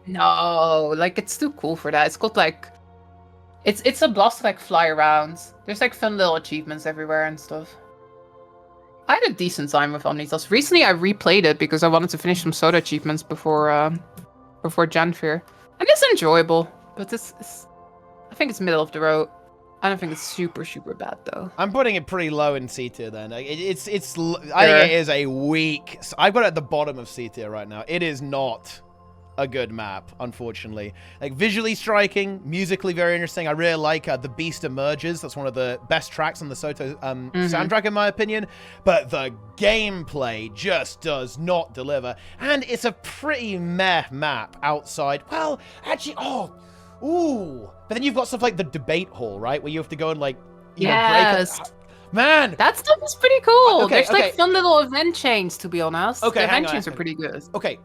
No, like, it's too cool for that. It's got, like... It's a blast to, like, fly around. There's, like, fun little achievements everywhere and stuff. I had a decent time with Omnitas. Recently, I replayed it because I wanted to finish some SotO achievements before Janthir. And it's enjoyable, but I think it's middle of the road. I don't think it's super, super bad, though. I'm putting it pretty low in C tier then. I think it is a weak... I've got it at the bottom of C tier right now. It is not a good map, unfortunately. Like, visually striking, musically very interesting. I really like The Beast Emerges. That's one of the best tracks on the SotO soundtrack, in my opinion. But the gameplay just does not deliver. And it's a pretty meh map outside. Well, actually, ooh. But then you've got stuff like the debate hall, right? Where you have to go and, like, you know, break up. Man! That stuff is pretty cool. Okay, There's, okay. like, fun little event chains, to be honest. Okay, the hang event on, chains are hang on. pretty good. Okay.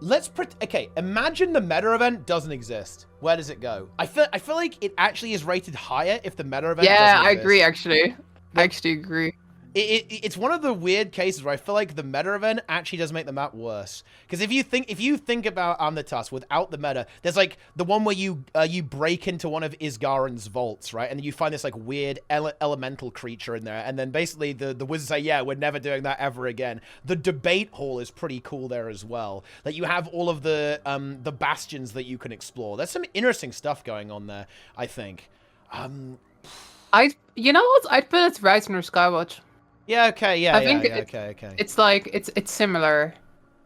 Okay, imagine the meta event doesn't exist. Where does it go? I feel like it actually is rated higher if the meta event doesn't exist. Yeah, I agree, actually. I actually agree. It's one of the weird cases where I feel like the meta event actually does make the map worse. Because if you think about Omnitas without the meta, there's like the one where you break into one of Isgaren's vaults, right? And then you find this like weird elemental creature in there, and then basically the wizards say, yeah, we're never doing that ever again. The debate hall is pretty cool there as well. Like, you have all of the bastions that you can explore. There's some interesting stuff going on there, I think. You know what? I'd put it right under Skywatch. Yeah, okay, yeah, okay. It's like it's similar.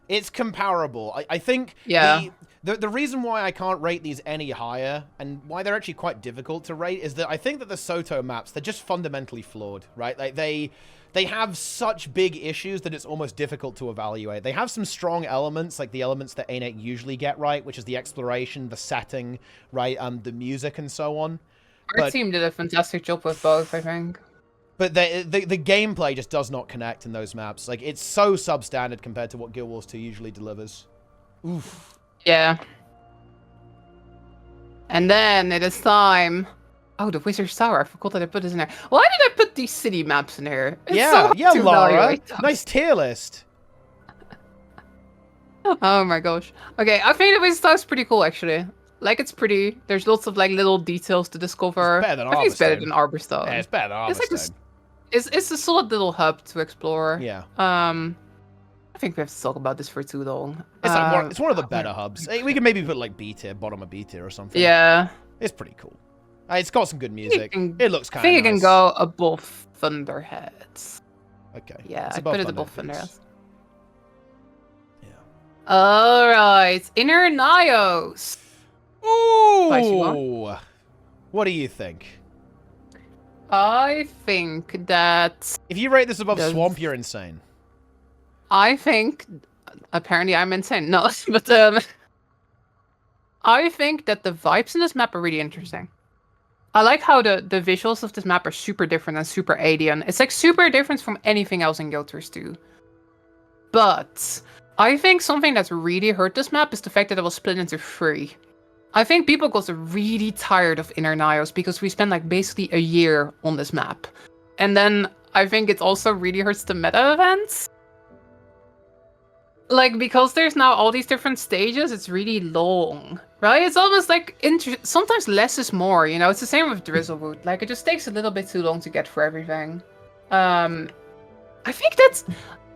It's comparable. I think the reason why I can't rate these any higher and why they're actually quite difficult to rate is that I think that the SotO maps, they're just fundamentally flawed, right? Like they have such big issues that it's almost difficult to evaluate. They have some strong elements, like the elements that ArenaNet usually get right, which is the exploration, the setting, right, the music and so on. Our team did a fantastic job with both, I think. But the gameplay just does not connect in those maps. Like, it's so substandard compared to what Guild Wars 2 usually delivers. Oof. Yeah. And then it is time. Oh, the Wizard's Tower. I forgot that I put this in there. Why did I put these city maps in here? It's so hard to Lara. evaluate them. Nice tier list. Oh my gosh. Okay, I think the Wizard's Tower is pretty cool, actually. Like, it's pretty. There's lots of, like, little details to discover. It's better than I think it's better than Arborstone. Arborstone. Yeah, it's better than Arborstone. It's like it's a solid little hub to explore. Yeah. I I think we have to talk about this for too long. It's one of the better hubs. We can maybe put like B tier, bottom of B tier or something. Yeah. It's pretty cool. It's got some good music. It looks kind of nice. I think it can go above Thunderheads. Okay. Yeah, I put it above Thunderheads. Yeah. Alright, Inner Nios. Ooh! What do you think? I think that... If you rate this above Swamp, you're insane. I think... Apparently I'm insane. No, but I think that the vibes in this map are really interesting. I like how the visuals of this map are super different and super alien. It's like super different from anything else in Guild Wars 2. But I think something that's really hurt this map is the fact that it was split into 3. I think people got really tired of Inner Nios because we spent like basically a year on this map. And then I think it also really hurts the meta events. Like, because there's now all these different stages, it's really long, right? It's almost like, sometimes less is more, you know? It's the same with Drizzlewood. Like, it just takes a little bit too long to get for everything. I think that's...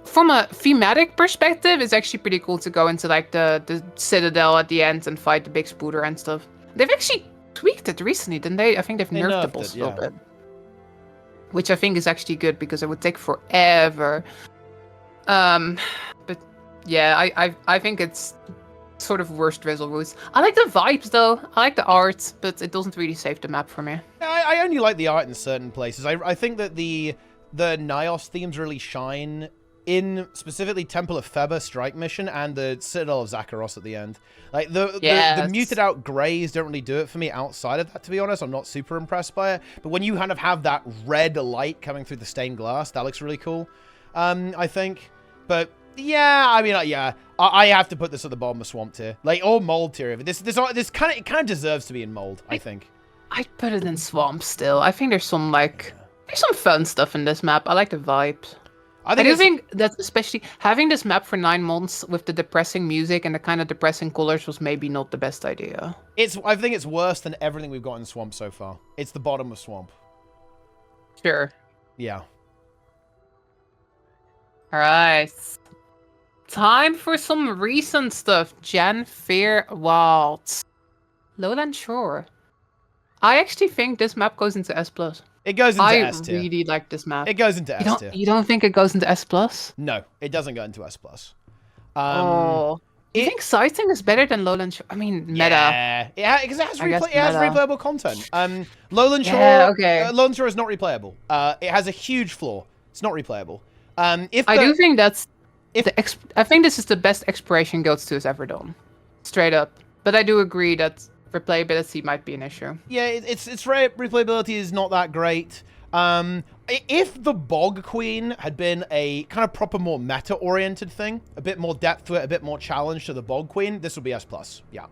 From a thematic perspective, it's actually pretty cool to go into like the Citadel at the end and fight the big spooder and stuff. They've actually tweaked it recently, didn't they? I think they've nerfed the boss a little bit. Which I think is actually good because it would take forever. But yeah, I think it's sort of worse Drizzlewoods. I like the vibes though. I like the art, but it doesn't really save the map for me. I only like the art in certain places. I think that the Nios themes really shine in specifically Temple of Theba Strike Mission and the Citadel of Zakharos at the end. Like the muted out greys don't really do it for me outside of that, to be honest. I'm not super impressed by it. But when you kind of have that red light coming through the stained glass, that looks really cool. I think. But yeah, I mean, yeah, I have to put this at the bottom of Swamp tier, like, or Mold tier. This kind of deserves to be in Mold, I think. I'd put it in Swamp still. I think there's some fun stuff in this map. I like the vibes. I do think that especially having this map for 9 months with the depressing music and the kind of depressing colors was maybe not the best idea. I think it's worse than everything we've got in Swamp so far. It's the bottom of Swamp. Sure. Yeah. Alright. Time for some recent stuff. Janthir Wilds. Lowland Shore. I actually think this map goes into S+. It goes into S tier. I really like this map. It goes into S tier. You don't think it goes into S+? No, it doesn't go into S+. You think Sighting is better than Lowland Shore? I mean, meta. Yeah, because it has replayable content. Lowland Shore, Lowland Shore is not replayable. It has a huge flaw. It's not replayable. I do think that's I think this is the best exploration Guild 2 has ever done, straight up. But I do agree that replayability might be an issue. Yeah, its replayability is not that great. If the Bog Queen had been a kind of proper, more meta-oriented thing, a bit more depth to it, a bit more challenge to the Bog Queen, this would be S+. Yeah.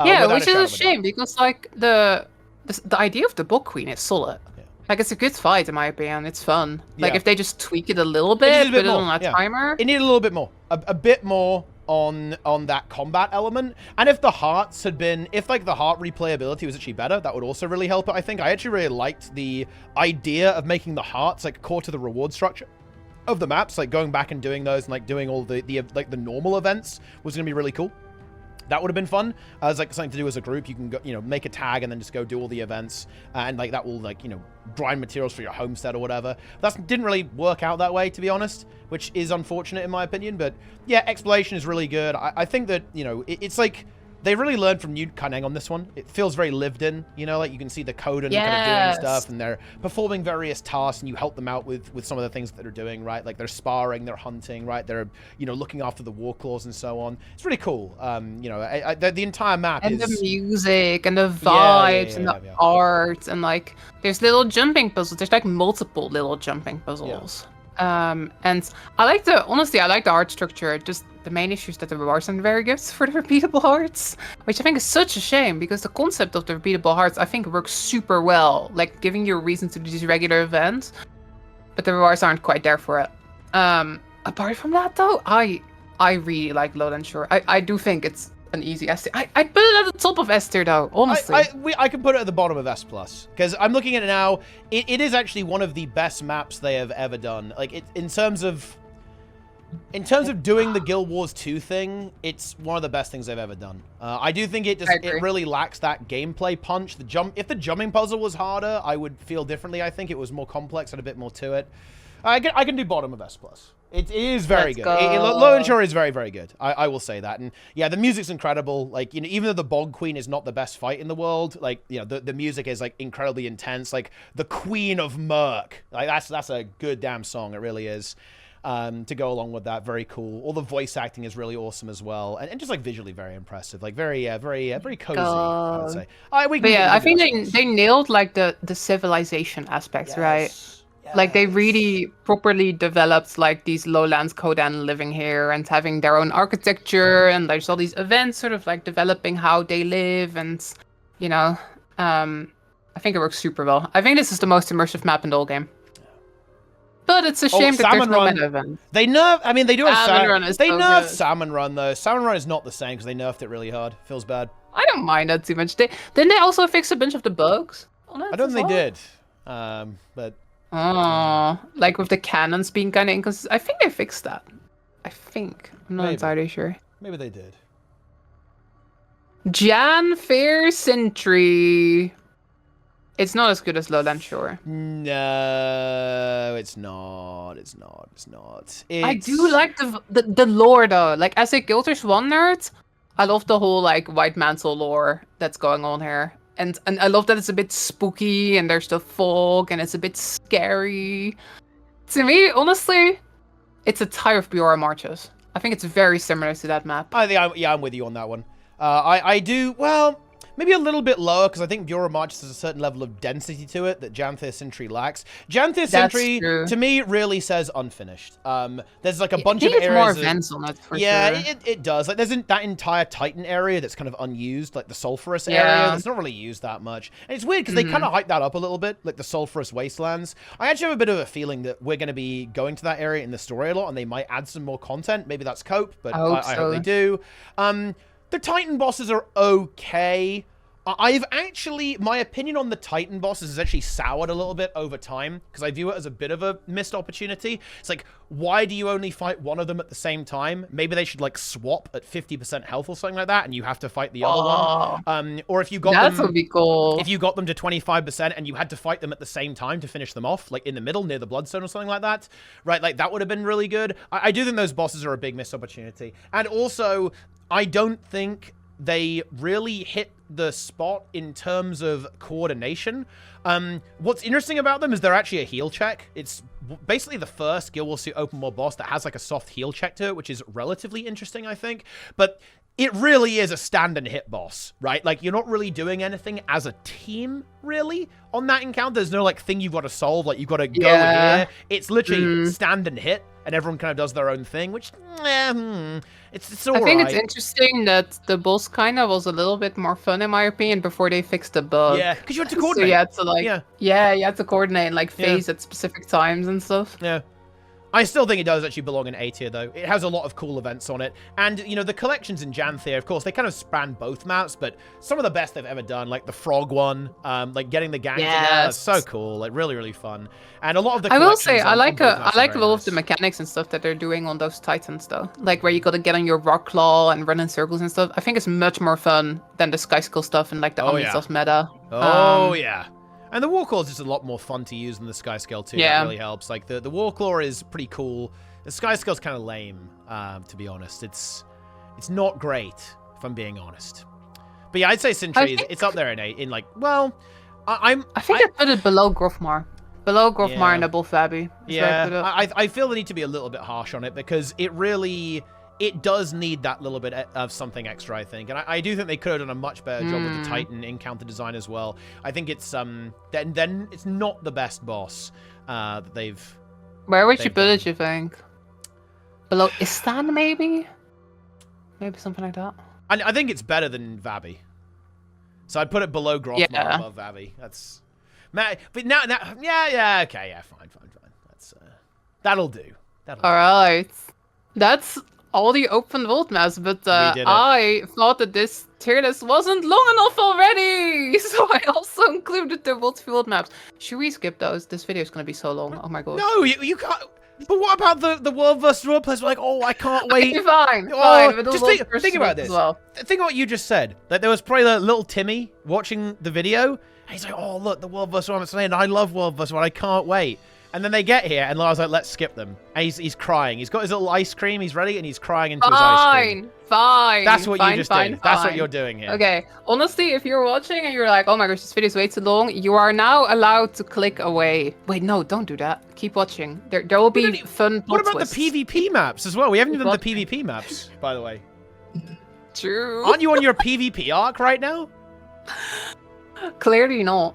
Yeah, which is a shame because like the idea of the Bog Queen is solid. Yeah. Like, it's a good fight in my opinion. It's fun. Like if they just tweak it a little bit, put it on a timer. It needed a little bit more. A bit more on that combat element. And if the hearts had been, if like the heart replayability was actually better, that would also really help it, I think. I actually really liked the idea of making the hearts like core to the reward structure of the maps, like going back and doing those and like doing all the like the normal events was going to be really cool. That would have been fun. As like something to do as a group. You can go, make a tag and then just go do all the events, and like that will like grind materials for your homestead or whatever. That didn't really work out that way, to be honest, which is unfortunate in my opinion. But yeah, exploration is really good. I think that it's like they really learned from Newt Cunning on this one. It feels very lived in, like you can see the code and kind of doing stuff, and they're performing various tasks, and you help them out with some of the things that they're doing, right? Like they're sparring, they're hunting, right? They're looking after the war claws and so on. It's really cool. The entire map and the music and the vibes and the art, and like there's little jumping puzzles. There's like multiple little jumping puzzles. And I like the art structure. Just the main issue is that the rewards aren't very good for the repeatable hearts, which I think is such a shame because the concept of the repeatable hearts I think works super well, like giving you a reason to do these regular events, but the rewards aren't quite there for it. Apart from that though, I really like Lowland Shore. I do think it's an easy S tier. I'd put it at the top of S tier though, honestly. I can put it at the bottom of S+, because I'm looking at it now. It is actually one of the best maps they have ever done. Like in terms of In terms of doing the Guild Wars 2 thing, it's one of the best things they've ever done. I do think it really lacks that gameplay punch. If the jumping puzzle was harder, I would feel differently. I think it was more complex and a bit more to it. I can do bottom of S+. It is very good. Low and Shore is very, very good. I will say that. And yeah, the music's incredible. Like, you know, even though the Bog Queen is not the best fight in the world, like, you know, the music is like incredibly intense. Like the Queen of Murk. Like that's a good damn song. It really is. To go along with that, very cool. All the voice acting is really awesome as well, and just like visually very impressive. Like very cozy. I would say. I think they nailed like the civilization aspects, right? Like they really properly developed like these lowlands Kodan living here and having their own architecture, and there's all these events sort of like developing how they live, and you know, I think it works super well. I think this is the most immersive map in the whole game. But it's a shame that there's no meta event. They nerf. I mean, they do have Salmon Run. They nerfed Salmon Run though. Salmon Run is not the same because they nerfed it really hard. Feels bad. I don't mind that too much. Didn't they also fix a bunch of the bugs? I don't think they did. But. Oh, like with the cannons being kind of inconsistent. I think they fixed that. I think. I'm not entirely sure. Maybe they did. Janthir Sentry. It's not as good as Lowland Shore. No, it's not. It's not. I do like the lore though. Like as a Guild Wars 1 nerd, I love the whole like White Mantle lore that's going on here. And I love that it's a bit spooky and there's the fog and it's a bit scary. To me, honestly, it's a tie of Biora Marches. I think it's very similar to that map. I'm with you on that one. I do, well, maybe a little bit lower, because I think Bureau Marches has a certain level of density to it that Janthir Sentry lacks. Janthir Sentry, to me, really says unfinished. There's like a bunch of areas. More events on it, for sure. It does. Like, there's that entire Titan area that's kind of unused, like the Sulphurous area. That's not really used that much. And it's weird, because they kind of hype that up a little bit, like the Sulphurous Wastelands. I actually have a bit of a feeling that we're going to be going to that area in the story a lot, and they might add some more content. Maybe that's Cope, but I hope they do. The Titan bosses are okay. My opinion on the Titan bosses has actually soured a little bit over time, because I view it as a bit of a missed opportunity. It's like, why do you only fight one of them at the same time? Maybe they should like swap at 50% health or something like that, and you have to fight the other one. Or if you got them, that would be cool. If you got them to 25% and you had to fight them at the same time to finish them off, like in the middle near the Bloodstone or something like that, right? Like that would have been really good. I do think those bosses are a big missed opportunity, and also I don't think they really hit the spot in terms of coordination. What's interesting about them is they're actually a heal check. It's basically the first Guild Wars 2 open world boss that has like a soft heal check to it, which is relatively interesting, I think. But it really is a stand and hit boss, right? Like, you're not really doing anything as a team, really, on that encounter. There's no, like, thing you've got to solve. Like, you've got to go here. It's literally stand and hit, and everyone kind of does their own thing, which, it's all right. I think it's interesting that the boss kind of was a little bit more fun, in my opinion, before they fixed the bug. Yeah, because you had to coordinate. So you had to, like, you had to coordinate and, like, phase at specific times and stuff. Yeah. I still think it does actually belong in A tier, though. It has a lot of cool events on it. And, you know, the collections in Janthir, of course, they kind of span both maps, but some of the best they've ever done, like the frog one, like getting the gang together, that's so cool. Like, really, really fun. And a lot of the I will say, I like a lot of the mechanics and stuff that they're doing on those Titans, though. Like, where you gotta get on your rock claw and run in circles and stuff. I think it's much more fun than the Sky Skull stuff and, like, the Omnisoft meta. Oh, yeah. And the Warclaw is just a lot more fun to use than the Sky Scale too. Yeah. That really helps. Like the Warclaw is pretty cool. The Sky Scale's kind of lame, to be honest. It's not great, if I'm being honest. But yeah, I'd say Sentry it's up there in like, well, I think I put it below Grofmar. Below Grofmar and above Fabi. Yeah, I feel the need to be a little bit harsh on it, because it does need that little bit of something extra, I think. And I do think they could have done a much better job with the Titan encounter design as well. I think it's, then it's not the best boss that they've... Where would you put it, you think? Below Istan, maybe? Maybe something like that? I think it's better than Vabi. So I'd put it below Grofmar, above Vabi. That's... But now, okay, yeah, fine. That's, that'll do. Alright. That's all the open world maps, but I thought that this tier list wasn't long enough already, so I also included the multi-world maps. Should we skip those? This video is going to be so long. Oh my god. No, you can't. But what about the World vs. World players? Like, oh, I can't wait. Okay, fine, Oh, fine. But just think about this. Well. Think about what you just said. That there was probably a little Timmy watching the video. And he's like, oh, look, the World vs. World is playing. I love World vs. World. I can't wait. And then they get here, and Lara's like, let's skip them. And he's crying. He's got his little ice cream. He's ready, and he's crying into his ice cream. Fine. That's what you just did. Fine. That's what you're doing here. Okay. Honestly, if you're watching and you're like, oh my gosh, this video's way too long, you are now allowed to click away. Wait, no, don't do that. Keep watching. There will be fun plot What about twists. the PvP maps as well? We haven't done the PvP maps, by the way. True. Aren't you on your PvP arc right now? Clearly not.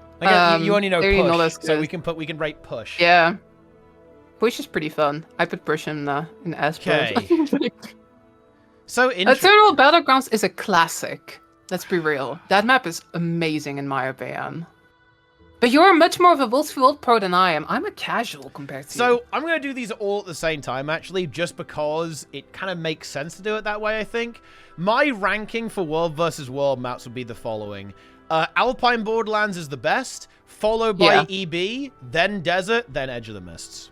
You only know push, so good. we can rate push. Yeah. Push is pretty fun. I put push in Icebrood. Okay. So interesting. Eternal Battlegrounds is a classic. Let's be real. That map is amazing in my opinion. But you're much more of a Wolf World pro than I am. I'm a casual compared to you. So I'm going to do these all at the same time, actually, just because it kind of makes sense to do it that way, I think. My ranking for World vs. World maps would be the following. Alpine Borderlands is the best, followed by EB, then Desert, then Edge of the Mists.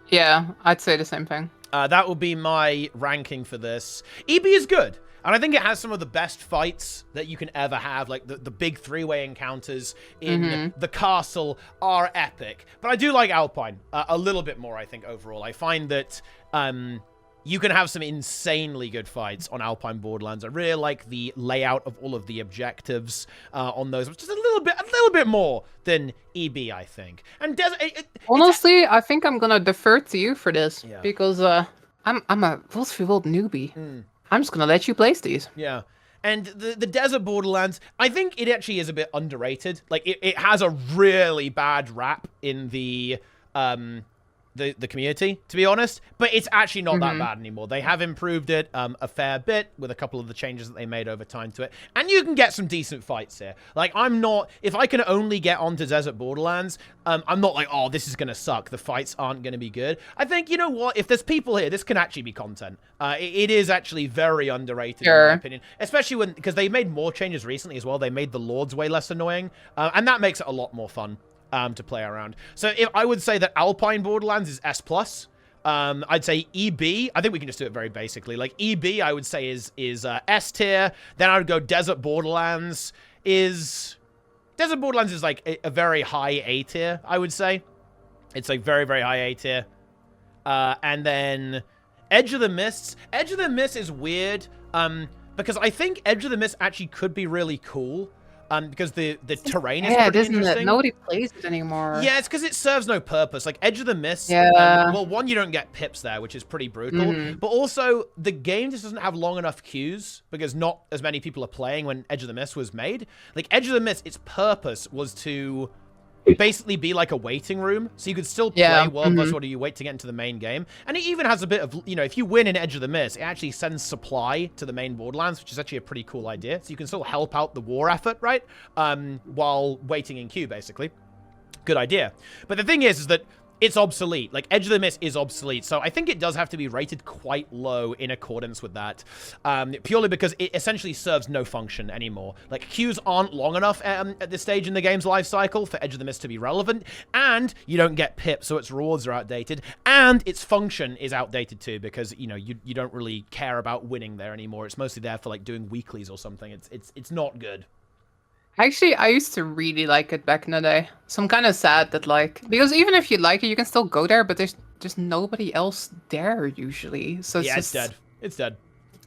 Yeah, I'd say the same thing. That would be my ranking for this. EB is good. And I think it has some of the best fights that you can ever have. Like, the big three-way encounters in the castle are epic. But I do like Alpine a little bit more, I think, overall. I find that you can have some insanely good fights on Alpine Borderlands. I really like the layout of all of the objectives on those, which is a little bit more than EB, I think. And Desert. Honestly, I think I'm gonna defer to you for this because I'm a Wolf World newbie. I'm just gonna let you place these. Yeah. And the Desert Borderlands, I think it actually is a bit underrated. Like, it has a really bad rap in the community, to be honest. But it's actually not that bad anymore. They have improved it a fair bit with a couple of the changes that they made over time to it. And you can get some decent fights here. Like, if I can only get onto Desert Borderlands, I'm not like, oh, this is going to suck. The fights aren't going to be good. I think, you know what? If there's people here, this can actually be content. It is actually very underrated, in my opinion. Especially because they made more changes recently as well. They made the Lords way less annoying. And that makes it a lot more fun to play around. So if I would say that Alpine Borderlands is S+. I'd say EB, I think we can just do it very basically. Like, EB, I would say is S tier. Then I would go Desert Borderlands is like a very high A tier, I would say. It's like very, very high A tier. And then Edge of the Mists. Edge of the Mists is weird because I think Edge of the Mists actually could be really cool. Because the terrain is pretty interesting. Nobody plays it anymore. Yeah, it's because it serves no purpose. Like, Edge of the Mist, well, one, you don't get pips there, which is pretty brutal. But also, the game just doesn't have long enough queues because not as many people are playing when Edge of the Mist was made. Like, Edge of the Mist, its purpose was to basically be like a waiting room, so you could still play World vs. World, you wait to get into the main game. And it even has a bit of, you know, if you win in Edge of the Mist, it actually sends supply to the main Borderlands, which is actually a pretty cool idea. So you can still help out the war effort, right? While waiting in queue, basically. Good idea. But the thing is that it's obsolete. Like, Edge of the Mist is obsolete. So I think it does have to be rated quite low in accordance with that. Purely because it essentially serves no function anymore. Like, queues aren't long enough at this stage in the game's life cycle for Edge of the Mist to be relevant. And you don't get pips, so its rewards are outdated. And its function is outdated too, because, you know, you don't really care about winning there anymore. It's mostly there for, like, doing weeklies or something. It's not good. Actually, I used to really like it back in the day. So I'm kind of sad that, like, because even if you like it, you can still go there, but there's just nobody else there usually. So it's it's dead. It's dead.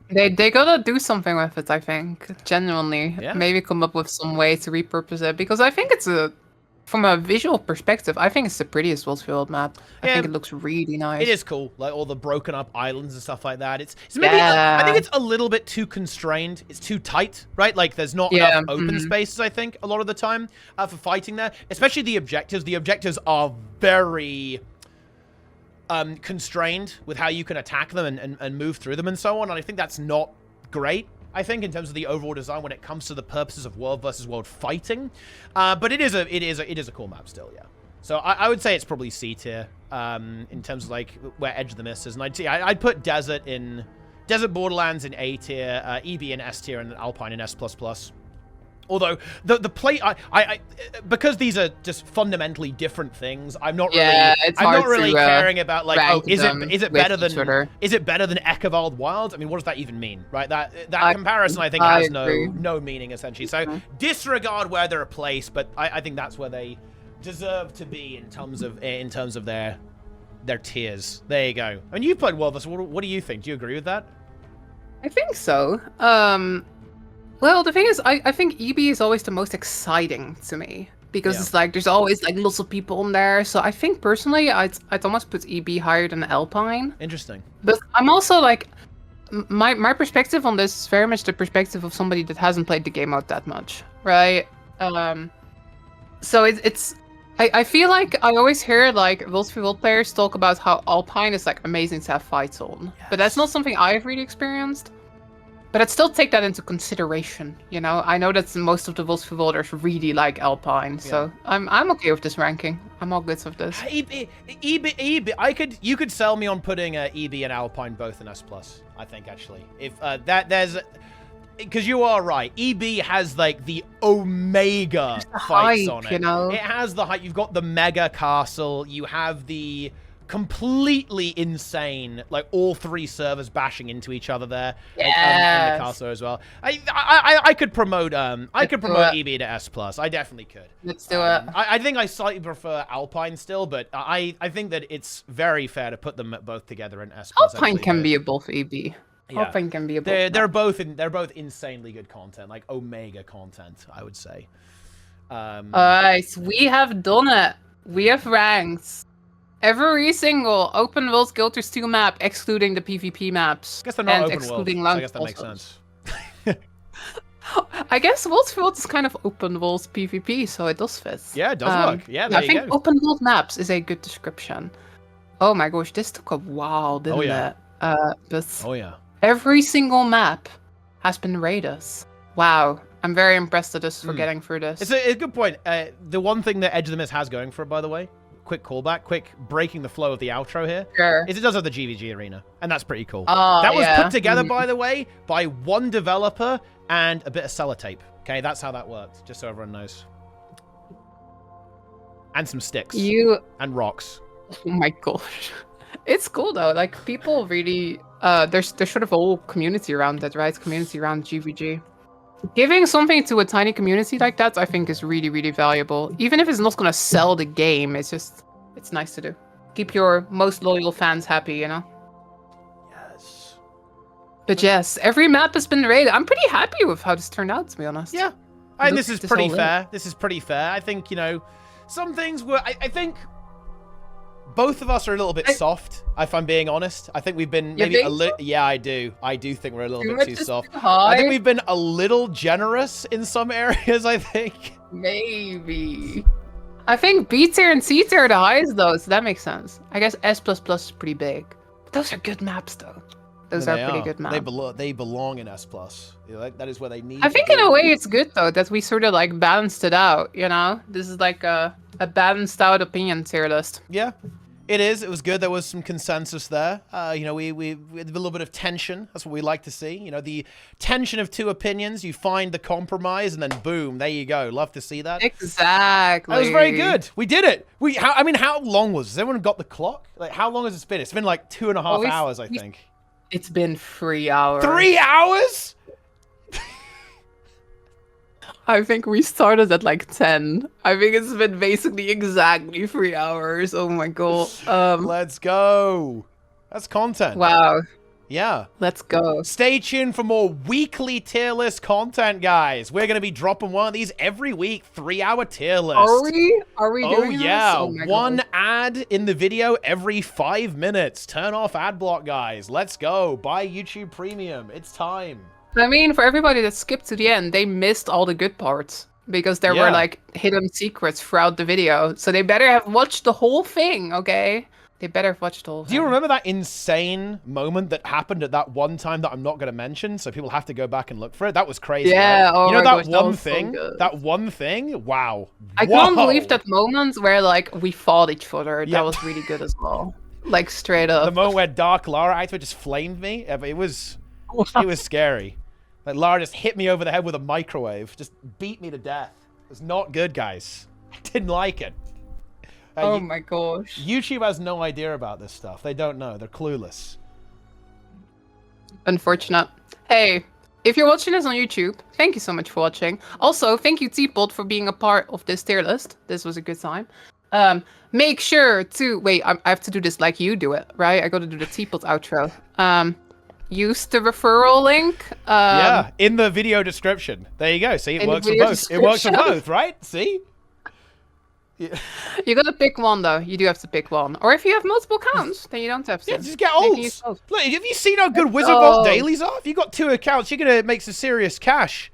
They gotta do something with it, I think. Genuinely, Yeah. maybe come up with some way to repurpose it, because I think from a visual perspective, I think it's the prettiest Wolfsfield map. I think it looks really nice. It is cool, like all the broken up islands and stuff like that. It's maybe I think it's a little bit too constrained. It's too tight, right? Like, there's not enough open spaces, I think, a lot of the time for fighting there. Especially the objectives. The objectives are very constrained with how you can attack them and move through them and so on. And I think that's not great, I think, in terms of the overall design when it comes to the purposes of World versus World fighting. But it is a cool map still, yeah. So I would say it's probably C tier in terms of, like, where Edge of the Mist is. And I'd put Desert Borderlands in A tier, EB in S tier, and Alpine in S++. Although the play, because these are just fundamentally different things, I'm not really caring about like, oh, is it better than Icebrood Wilds? I mean, what does that even mean, right? That comparison I think has no meaning essentially. So disregard where they're placed, but I think that's where they deserve to be in terms of their tiers. There you go. I mean, you played well. What do you think? Do you agree with that? I think so. Well, the thing is, I think EB is always the most exciting to me because it's like there's always like lots of people in there. So I think personally, I'd almost put EB higher than Alpine. Interesting. But I'm also like, my perspective on this is very much the perspective of somebody that hasn't played the game out that much, right? So it's. I feel like I always hear like World v World players talk about how Alpine is like amazing to have fights on, but that's not something I've really experienced. But I'd still take that into consideration, you know. I know that most of the World v Worlders really like Alpine, so I'm okay with this ranking. I'm all good with this. EB, you could sell me on putting EB and Alpine both in S+. I think actually, if because you are right. EB has like the Omega fights on it. You know? It has the hype. You've got the Mega Castle. You have the completely insane, like all three servers bashing into each other there. And the castle as well. I could promote EB to S+. I definitely could. Let's do it. I think I slightly prefer Alpine still, but I think that it's very fair to put them both together in S+. Alpine can be above EB. Yeah. Alpine can be above. They're both insanely good content, like Omega content, I would say. Alright, we have done it. We have ranked every single open world Guild Wars 2 map, excluding the PvP maps. I guess they're not open excluding world, so I guess that makes sense. I guess World World is kind of open world PvP, so it does fit. Yeah, it does work. Yeah, there I think open world maps is a good description. Oh my gosh, this took a while, didn't it? But every single map has been raided. Wow. I'm very impressed at us for getting through this. It's a good point. The one thing that Edge of the Mist has going for it, by the way, quick callback, quick breaking the flow of the outro here, is it does have the GVG arena, and that's pretty cool. That was put together, by the way, by one developer and a bit of sellotape. Okay, that's how that worked, just so everyone knows. And some sticks. And rocks. Oh my gosh. It's cool, though. Like, people really... there's sort of a whole community around it, right? Community around GVG. Giving something to a tiny community like that, I think, is really, really valuable. Even if it's not going to sell the game, it's nice to do. Keep your most loyal fans happy, you know? Yes. But yes, every map has been raided. I'm pretty happy with how this turned out, to be honest. Yeah. And this is pretty fair. This is pretty fair. I think, you know, some things were... I think... Both of us are a little bit soft, if I'm being honest. I think we've been maybe a little... Yeah, I do. I do think we're a little bit too soft. I think we've been a little generous in some areas, I think. Maybe. I think B tier and C tier are the highest, though, so that makes sense. I guess S++ is pretty big. But those are good maps, though. Those are pretty good maps. They belong in S+. You know, that is where they need I think in a way it's good, though, that we sort of, like, balanced it out, you know? This is like a balanced out opinion tier list. Yeah. It is. It was good. There was some consensus there. You know, we had a little bit of tension. That's what we like to see. You know, the tension of two opinions. You find the compromise, and then boom, there you go. Love to see that. Exactly. That was very good. We did it. I mean, how long was this? Has everyone got the clock? Like, how long has it been? It's been like 2.5 hours, I think. It's been 3 hours. 3 hours? I think we started at like 10. I think it's been basically exactly 3 hours. Oh my god. Let's go. That's content. Wow. Yeah. Let's go. Stay tuned for more weekly tier list content, guys. We're going to be dropping one of these every week, 3-hour tier list. Are we? Are we doing this? Yeah. Oh yeah. One ad in the video every 5 minutes. Turn off ad block, guys. Let's go. Buy YouTube Premium. It's time. I mean, for everybody that skipped to the end, they missed all the good parts. Because there were, like, hidden secrets throughout the video. So they better have watched the whole thing, okay? They better have watched the whole thing. Do you remember that insane moment that happened at that one time that I'm not going to mention? So people have to go back and look for it. That was crazy. Yeah, right? oh you know that one thing? So that one thing? Wow. I can't believe that moment where, like, we fought each other. That was really good as well. Like, straight up. The moment where Dark Lara actually just flamed me. It was scary. Like, Lara just hit me over the head with a microwave. Just beat me to death. It was not good, guys. I didn't like it. Oh my gosh. YouTube has no idea about this stuff. They don't know. They're clueless. Unfortunate. Hey, if you're watching this on YouTube, thank you so much for watching. Also, thank you Teapot for being a part of this tier list. This was a good time. Make sure to wait. I have to do this like you do it, right? I got to do the Teapot outro. Use the referral link. Yeah, in the video description. There you go. See, it works for both. It works for both, right? See? Yeah. You gotta pick one though. You do have to pick one. Or if you have multiple accounts, then you don't have to. Yeah, just get ults. Look, have you seen how good Wizard Vault dailies are? If you got 2 accounts, you're gonna make some serious cash.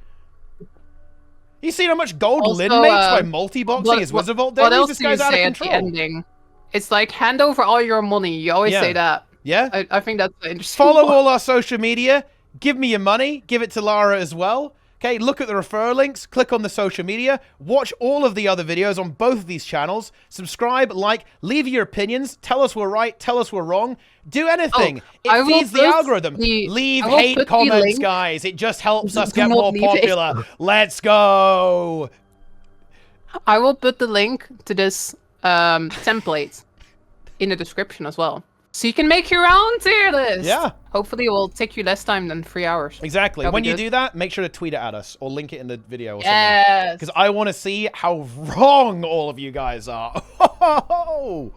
You seen how much gold Lynn makes by multi-boxing his Wizard Vault dailies? What else This do you guy's out of say at control. the ending? It's like hand over all your money. You always say that. Yeah. I think that's interesting. Follow all our social media. Give me your money. Give it to Lara as well. Okay, look at the referral links, click on the social media, watch all of the other videos on both of these channels, subscribe, like, leave your opinions, tell us we're right, tell us we're wrong, do anything. It feeds the algorithm. Leave hate comments, guys. It just helps us get more popular. Let's go. I will put the link to this template in the description as well. So you can make your own tier list. Yeah. Hopefully it will take you less time than 3 hours. Exactly. When you do that, make sure to tweet it at us or link it in the video or something. Because I want to see how wrong all of you guys are. All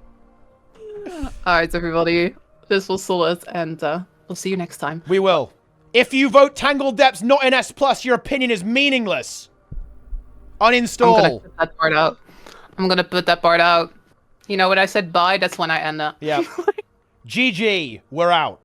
right, everybody. This was solid, and we'll see you next time. We will. If you vote Tangled Depths not in S+, your opinion is meaningless. Uninstall. I'm gonna put that part out. I'm gonna put that part out. You know, when I said bye, that's when I end up. Yeah. GG. We're out.